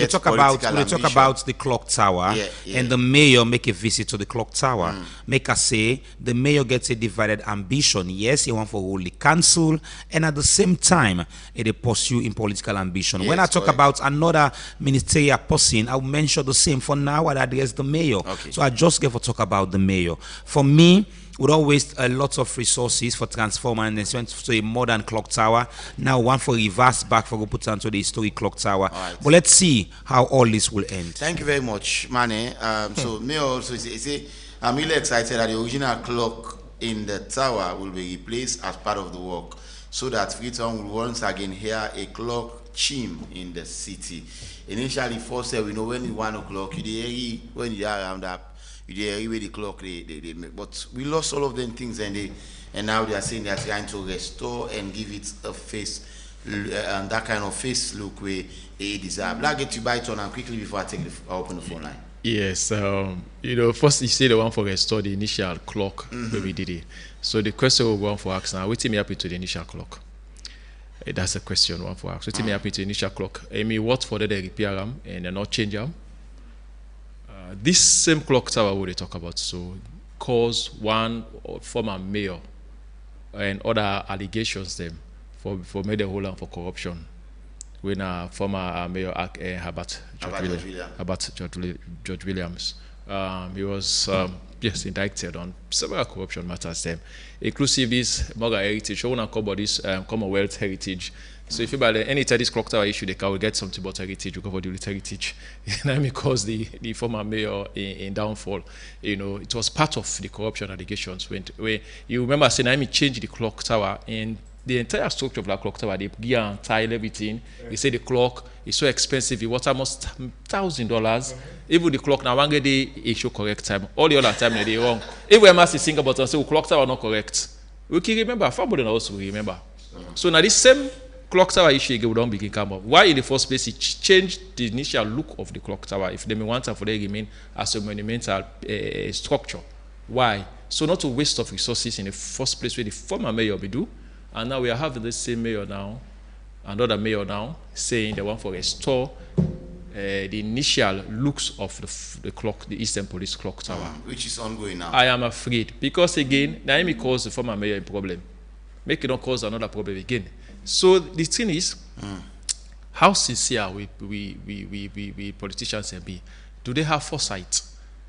talk about the clock tower, and the mayor make a visit to the clock tower. Make us say the mayor gets a divided ambition. Yes, he want for rule the council, and at the same time, they pursue in political ambition. Yes, when I talk about another ministerial person, I will mention the same. For now, I address the mayor. Okay. So I just get to talk about the mayor. For me, we don't waste a lot of resources for transformer and then went to a modern clock tower. Now one for reverse back for go put onto the historic clock tower. Right. But let's see how all this will end. Thank you very much, Mane. So me also say I'm really excited that the original clock in the tower will be replaced as part of the work, so that Freetown will once again hear a clock chime in the city. Initially, first we know when it's 1 o'clock, you hear when you are around up, you hear where the clock they make. But we lost all of them things, and now they are saying they are trying to restore and give it a face, and that kind of face look where it deserves. I'll get you by it on and quickly before I open the phone line. Yes, first you say the one for restore the initial clock where we did it. So the question will go on for ask now. What me happen to the initial clock? That's a question one for ask. What me happen to the initial clock? I mean, what for the repair them and then not change them? This same clock tower we talk about, so cause one former mayor and other allegations them for made a whole for corruption. When former mayor Herbert George Williams, he was indicted on several corruption matters, inclusive this Moga heritage, showing a cover this Commonwealth heritage. So if you buy any this clock tower issue, they can get something about heritage, we cover the heritage. And because the former mayor in downfall, it was part of the corruption allegations. Where you remember saying, I change the clock tower and the entire structure of the clock tower, they gear and tile everything. They say the clock is so expensive, it was almost $1,000. Even the clock now one day issue correct time. All the other time they wrong. If we must think about and say clock tower not correct. We can remember, family also remember. So now this same clock tower issue we don't begin come up. Why in the first place it changed the initial look of the clock tower if they want to for they remain as a monumental structure? Why? So not to waste of resources in the first place where the former mayor will do. And now we are having the same mayor now, another mayor now, saying they want to restore the initial looks of the clock, the Eastern Police Clock Tower. Which is ongoing now. I am afraid. Because again, Naomi caused the former mayor a problem. Make it not cause another problem again. So the thing is, how sincere we politicians can be? Do they have foresight?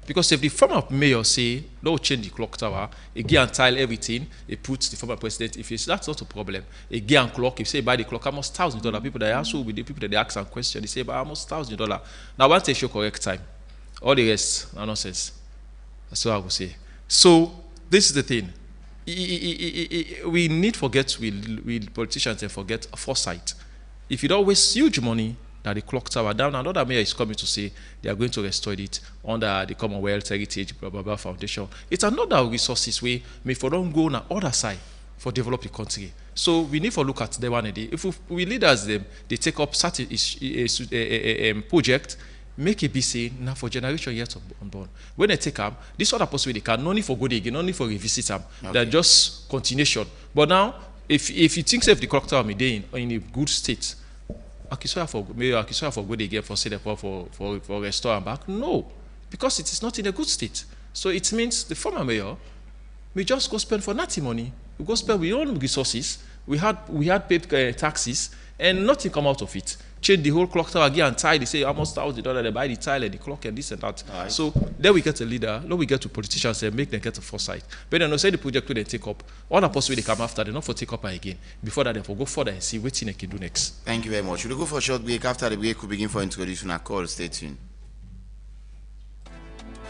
Because if the former mayor say, don't change the clock tower, again tile everything, it puts the former president, if it's that's not a problem, again clock, if you say buy the clock, almost $1,000, people that also with the people that they ask some question, they say buy almost $1,000. Now once they show correct time, all the rest are nonsense. That's what I would say. So this is the thing. We need to forget, we politicians and forget foresight. If you don't waste huge money, that the clock tower down, another mayor is coming to say they are going to restore it under the Commonwealth Heritage blah, blah, blah, Foundation. It's another resources way may for don't go on the other side for develop the country. So we need to look at the one day. If we leaders them, they take up such a project, make it be say now for generation yet unborn. When they take up this other possibility can no need for good again, no need for revisit them. Okay. They're just continuation. But now if you think if the clock tower may be in a good state, Akiswa for good again for say for restore and back. No, because it is not in a good state. So it means the former mayor we just go spend for nothing money. We go spend with own resources. We had paid taxes and nothing come out of it. Change the whole clock tower again and tie. They say almost $1,000. They buy the tile and the clock and this and that. Right. So then we get a leader. Then we get to politicians and make them get a foresight. But then say the project will they take up. All the possibility they come after. They not for take up again. Before that, they for go further and see what thing they can do next. Thank you very much. We'll go for a short break. After the break, we'll begin for introduction and call. Stay tuned.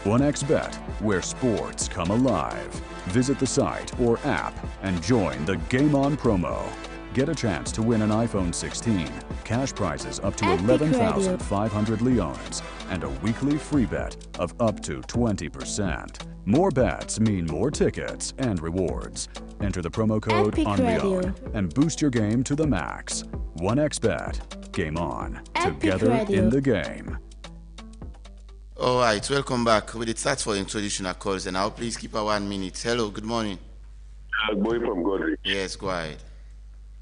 1xBet, where sports come alive. Visit the site or app and join the Game On promo. Get a chance to win an iPhone 16, cash prizes up to 11,500 leones, and a weekly free bet of up to 20%. More bets mean more tickets and rewards. Enter the promo code ONLEON and boost your game to the max. 1xBet, Game On, together in the game. All right, welcome back. We did start for introductional calls, and now please keep a 1 minute. Hello, good morning. Boy from Godric. Yes, go ahead.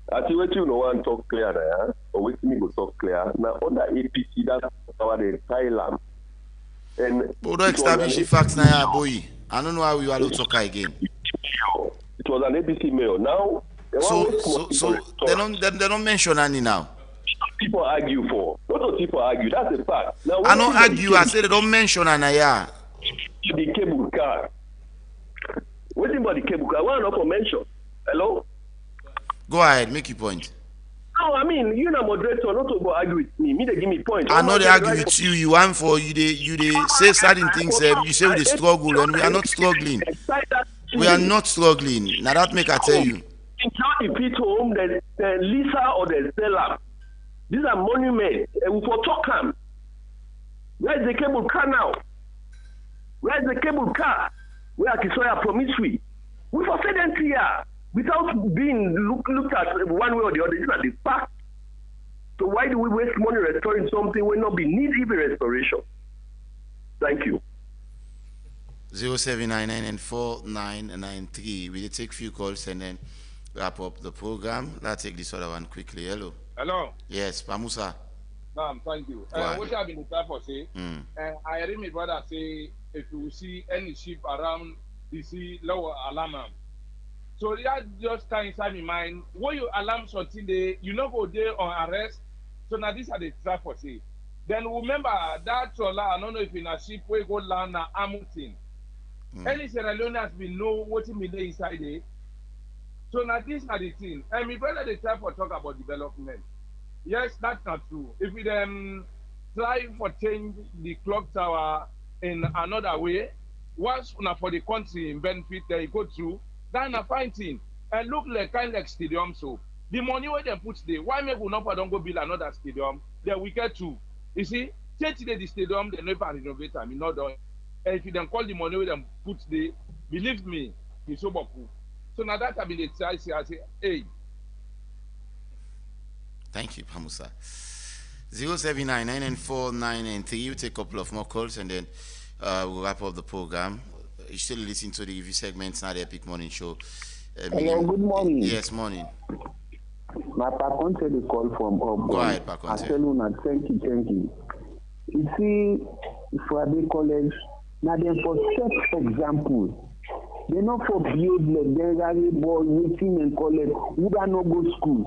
I see what you know and talk clear there, or wait me go talk clear. Now under APC that's our the Thailand. And don't establish the facts now, boy. I don't know how you are to talk again. It was an APC mayor. Now so they don't mention any now. People argue for. What people argue? That's a fact. Now I don't argue. I said they don't mention any. Yeah. The cable car. Waiting about the cable car. I want to mention. Hello? Go ahead, make your point. No, I mean, you know, moderator, not to go argue with me. Me, they give me point. I know they argue with you. You want for you. They say certain things. You say we struggle, and we are not struggling. We are not struggling. Now that make I tell you. In the pit home, there's Lisa or there's Stella. These are monuments. And we for talk them. Where's the cable car now? Where's the cable car? Where Kisoya promissory? We for say them here without being looked at one way or the other. These are the facts. So why do we waste money restoring something when not be need even restoration? Thank you. 0799 We'll take few calls and then wrap up the program. Let's take this other one quickly. Hello. Hello. Yes, Pamusa. Thank you. What I've been trying for say, I heard my brother say if you see any ship around DC lower alarm. So that just kind inside my mind. When you alarm something, you not go there on arrest. So now this are the try for say. Then remember that trawler, I don't know if in a ship we go land na Hamilton. Any Sierra Leoneans will know what in the inside there. So now this are the thing. And my brother they try for talk about development. Yes, that's not true. If we try for change the clock tower in another way, once for the country in benefit they go through, that's a fine thing. And look like kind like stadium so. The money where they put there, why make we not don't go build another stadium? Then we get to. You see, change the stadium, they never renovate them, not done. And if you then call the money where they put there, believe me, it's so cool. So now that I've been the try I say, hey. Thank you, Pamusa. 0799949993. We take a couple of more calls and then we'll wrap up the program. You still listen to the EV segments, not the Epic Morning Show. Hello, good morning. Yes, morning. My Paconte the call from Bob. Go ahead, Paconte. I tell you now, thank you. You see, for the college, now they for set example. They not for build like they boy waiting and college who don't no go school.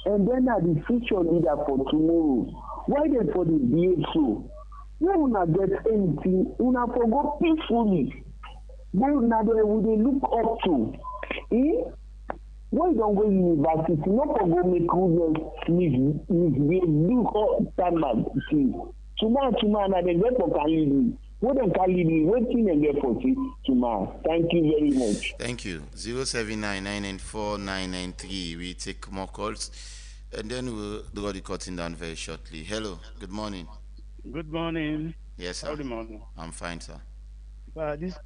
And then are the future leader for tomorrow. Why then for the behave so? You will not get anything, you not for go peacefully. Then now they will look up to. Why don't go university? Not for go make goodness look up standard. Tomorrow, now they get for can lead me. What them can lead me? Waiting and get for tomorrow. Thank you very much. Thank you. 0799949993. We take more calls and then we'll do the cutting down very shortly. Hello. Good morning. Good morning. Yes, sir. Good morning. I'm fine, sir. But this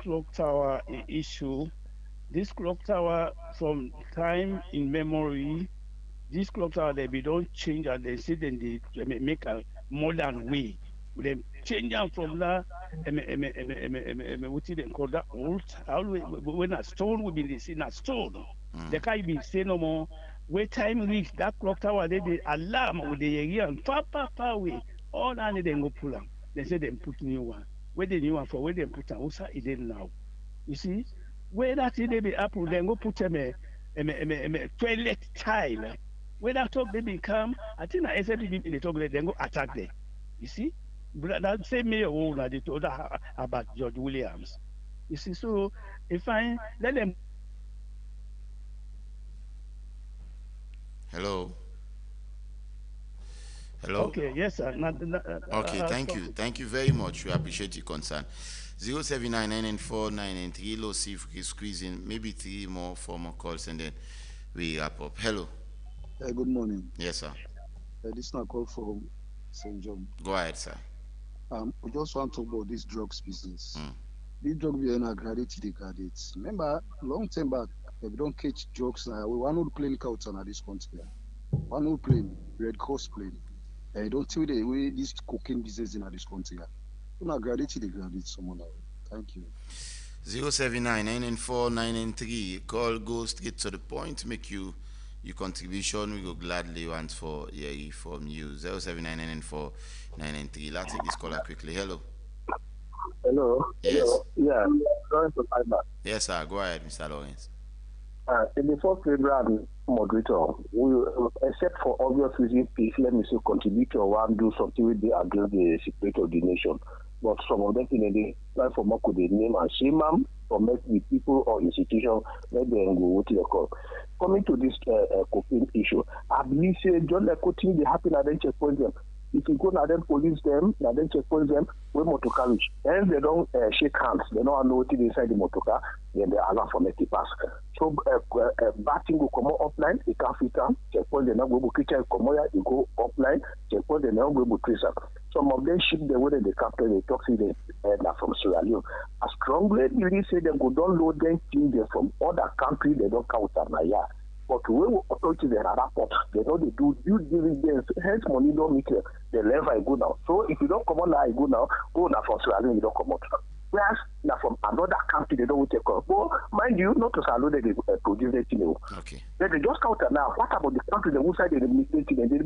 clock tower issue, this clock tower from time in memory, this clock tower they don't change and they say then they make a modern way. They change them from that what they call that old when a stone will be seen as stone. They can't even say no more. Where time reach that clock tower, they alarm with the area and far away. All that they go pull them. They say they put new one. Where the new one for where they put them? What's it then now? You see, where that they be apple, then go put them a toilet tile. Where that talk they become, I think I said people they talk then go attack them. You see, that same mayor owner they told about George Williams. You see, so if I let them. Hello. Okay, yes, sir. Okay, thank you. Thank you very much. We appreciate your concern. 0799949993. Let's see if we can squeeze in maybe 3 more, 4 more calls and then we wrap up. Hello. Good morning. Yes, sir. This is a call from St. John. Go ahead, sir. We just want to talk about this drugs business. This drug we are graduate. Remember, long time back, if we don't catch drugs now, we want to plane out on this country. One old plane, Red Cross plane. Don't tell the way this cocaine business in this country. You know, graduate someone else. Thank you. 0799949993. Call, go straight to the point, make your contribution. We go gladly want for from you. 0799949993. Let's take this caller quickly. Hello. Hello. Yes. Hello. Yeah. Lawrence of Fiber. Yes, sir. Go ahead, Mr. Lawrence. In the first program, moderator, we, except for obvious reasons, please let me say contributor one do something with the against the security of the nation. But some of them in the plan for more could they name and shame them or make the people or institution let them go to the call. Coming to this cocaine issue, I believe say John like quoting the happen and then checkpoint them. If you go now then police them, now then checkpoint them with motor carriage. And they don't shake hands, they don't know what is inside the motor car, then they allow for make it pass. So batting will come offline, it can't fit them, checkpoint they not go to kitchen come out, you go offline, checkpoint they not go to trace up. Some of them ship the way they capture the toxic from Sierra Leone. I strongly believe say they go don't load them things from other countries, they don't count on yeah. But when authorities are at rapport, they know they do due diligence, hence money don't make the level I go now. So if you don't come on now, I go now from Sierra Leone, you don't come out. Whereas now from another country, they don't take off. But mind you, not to Sierra Leone, they produce that thing. Okay. Then they just counter now. What about the country, the side they administrate it? They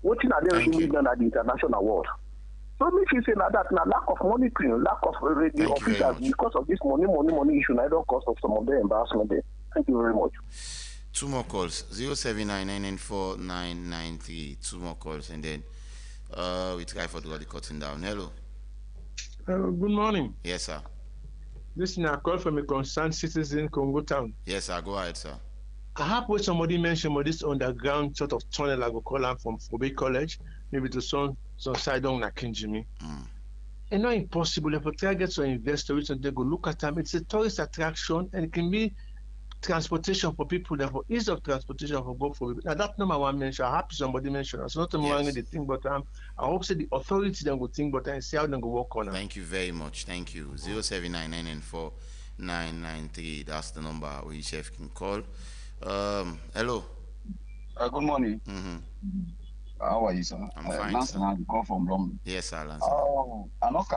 watching at them in the international world. So me feel say now that now lack of monitoring, lack of radio officials because of this money issue, I don't cost of some of the embarrassment there. Thank you very much. Two more calls, 079994993. Two more calls, and then we try for the cutting down. Hello. Good morning. Yes, sir. This is a call from a concerned citizen, Congo Town. Yes, sir. Go ahead, sir. I have what somebody mentioned about this underground sort of tunnel I go call them from Fobe College, maybe to some side on Nakinjimi. It's not impossible. If you try to get some investors and they go look at them, it's a tourist attraction and it can be transportation for people, therefore ease of transportation for go for people. Now that number one mention, I happy somebody mentioned. It's not only the thing, but I hope say the authority then go think, but I see how they go work on it. Thank you very much. Thank you. 079994993. That's the number where chef can call. Hello. Good morning. How are you, sir? I'm fine. Lance, I call from London. Yes, sir. Lance. I not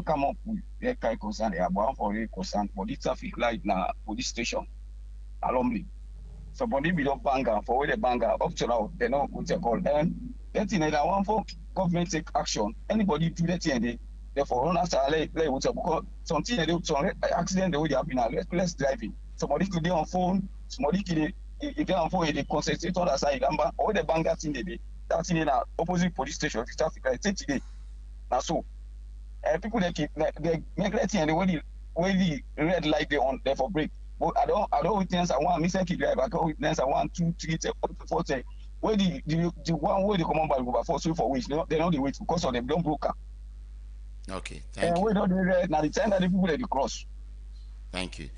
come up with a kind concern. I want for a concern for this traffic light na police station. Alumni. Somebody be don't banger for where the banger up to now. They know what they call. And that thing I want for government take action. Anybody do that thing, therefore run after let what's up because something they do some accident the way they happen now. Let's driving. Somebody could be on phone. Somebody could get on phone. They concentrate on the side. Or the banger thing they did. That's in the opposite police station, the traffic light, today. Now, so people they make that thing and when the red light they on there for break. But I don't witness. I want Mr. Driver. I don't witness. I want 2, 3, 4, 10. Where the one way they come on by go for 3 for weeks. They don't wait because of them don't broker. Okay, thank you. We don't do red now. The time that the people they cross. Thank you.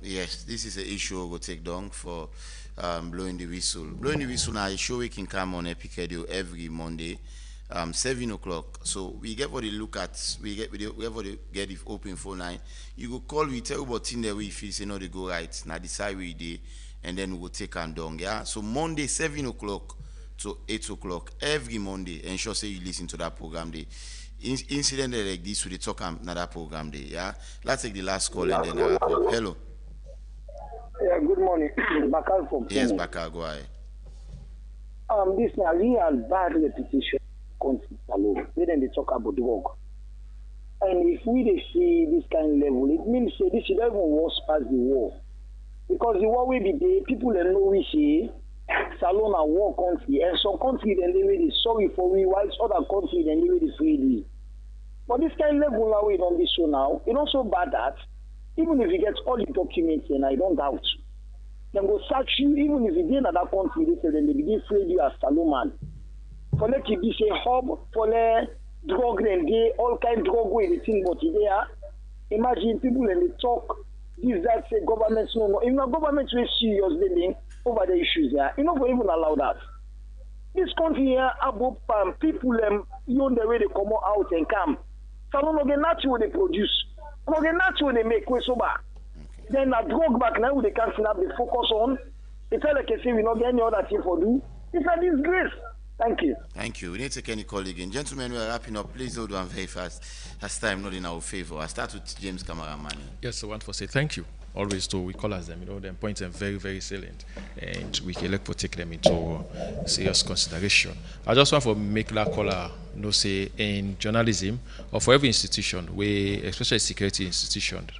Yes, this is an issue we'll take down for blowing the whistle. Blowing the whistle now, a show we can come on Epic Radio every Monday, 7 o'clock. So we get what they look at, we get what they get if open phone line. You go call, we tell you about thing that we feel say no they go right. Now decide we day and then we'll take and down. Yeah. So Monday 7 o'clock to 8 o'clock every Monday. Ensure say you listen to that program day. Incident like this we talk another program day. Yeah. Let's take the last call and then wrap up. Hello. Yeah, good morning. Bakar from Yes, Bakar, go ahead. This is a real bad reputation country alone. Then they talk about drug. And if we see this kind of level, it means this is even worse past the war. Because the war will be there, people that know we see Salon and war country, and some country then they really sorry for we, whilst other country then they really freely. But this kind of level now we don't be so now. It's not so bad that even if you get all the documents and I don't doubt, then go search you, even if you get another country, they say then they begin free you as Salomon. For let you be say hub, for the drug and they all kind of drug way the thing but there. Imagine people and they talk, this that say governments no. If not governments will serious dealing over the issues there, you know we even allow that. This country here above people you know the way they come out and come. Salon again that's what they produce. Okay, that's what they make way so bad. Then a drug back now they can't snap the focus on. It's like I say we not get any other thing for do. It's a disgrace. Thank you. Thank you. We need to take any call again. Gentlemen, we are wrapping up. Please hold on very fast. As time not in our favor. I start with James Cameraman. Yes, I want to say thank you. Always to we call us them, them points are very, very salient. And we can take them into serious consideration. I just want to make that caller say in journalism or for every institution, especially security institution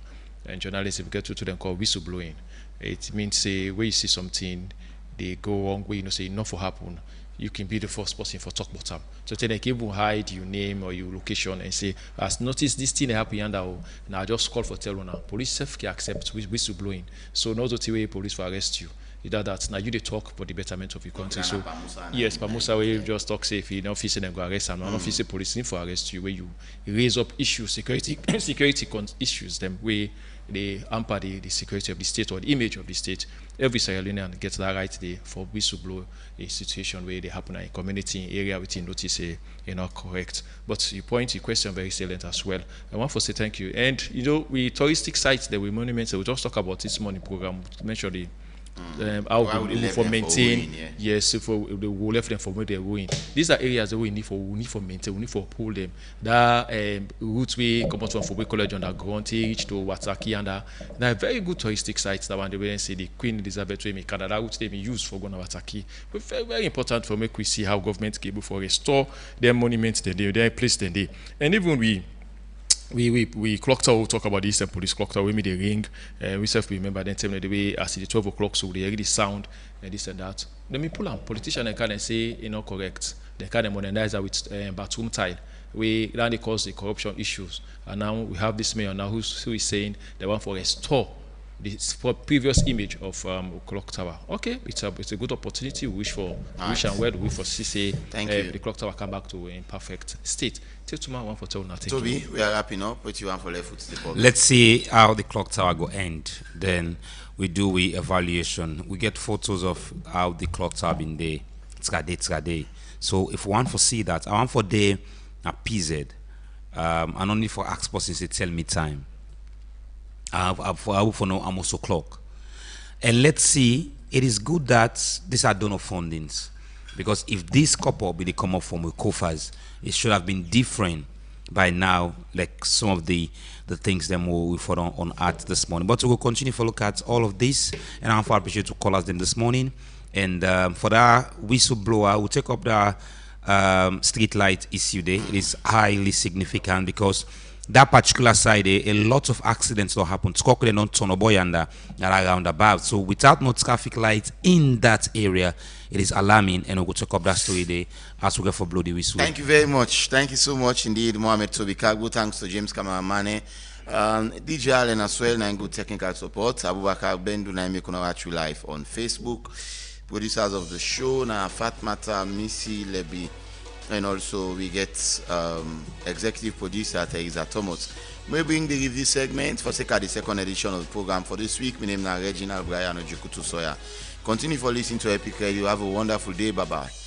and journalism, get to them called whistleblowing. It means say where you see something they go wrong way, say not for happen, you can be the first person for talk about them. So tell them even hide your name or your location and say, as noticed this thing happen and now just call for tell now. Police self can accept whistleblowing. So not the way police for arrest you. Either that now you they talk for the betterment of your country. So yes, Pamusa way just talk safe in office and go arrest and office police for arrest you where you raise up issues, security issues them where they hamper the security of the state or the image of the state. Every Sierra Leonean gets that right there for whistleblow a situation where they happen in a community area within notice not correct. But your question very salient as well. I want to say thank you. And we touristic sites that we monuments that we just talk about this morning program to mention the how we for maintain, yes, for the we left them for where they're going. These are areas that we need for maintain, we need for pull them. That routes we come out from Fobe College underground reach to Wataki and they're very good touristic sites. That one they will say the Queen Elizabeth way Canada routes they be used for going to Wataki. But very, very important for make we see how government able for restore their monuments their place they. And even we clock tower talk about this police clock tower we made a ring we self remember then tell me the way as the 12 o'clock so they already sound and this and that. Let me pull on politician and can say correct. They can modernize that with bathroom tile. We then they cause the corruption issues and now we have this mayor now who is saying they want for restore this previous image of clock tower. Okay, it's a good opportunity. We wish for wish and well we for CC the clock tower come back to in perfect state. Till tomorrow one for telling nothing. Toby, we are wrapping up. What you want for left foot to the public? Let's see how the clock tower go end. Then we do we evaluation. We get photos of how the clock tower been there. It's so if we want to see that, I want for day a PZ and only for ask person say tell me time. I for now almost o'clock. And let's see, it is good that these are donor fundings. Because if this couple be the come up from with COFAs, it should have been different by now, like some of the things that we fought on art this morning. But we will continue to look at all of this, and I appreciate to call us them this morning. And for that whistleblower, we'll take up the street light issue there. It is highly significant because that particular side, a lot of accidents will happen. Skokle not Tonoboyanda around about. So without no traffic lights in that area, it is alarming, and we'll talk up that story there as we go for Bloody Whistle. Thank you very much. Thank you so much indeed, Mohamed Toby Kagbu. Thanks to James Kamaramane. DJ Allen as well, and good technical support. Abubakar Bendu Naimiko Nawachu live on Facebook. Producers of the show, na Fatmata, Missy, Lebi. And also we get executive producer Teresa Thomas. We bring the review segment for the second edition of the program for this week. My name is Reginald Brian Ojukutu Soya. Continue for listening to Epic Radio. Have a wonderful day. Bye-bye.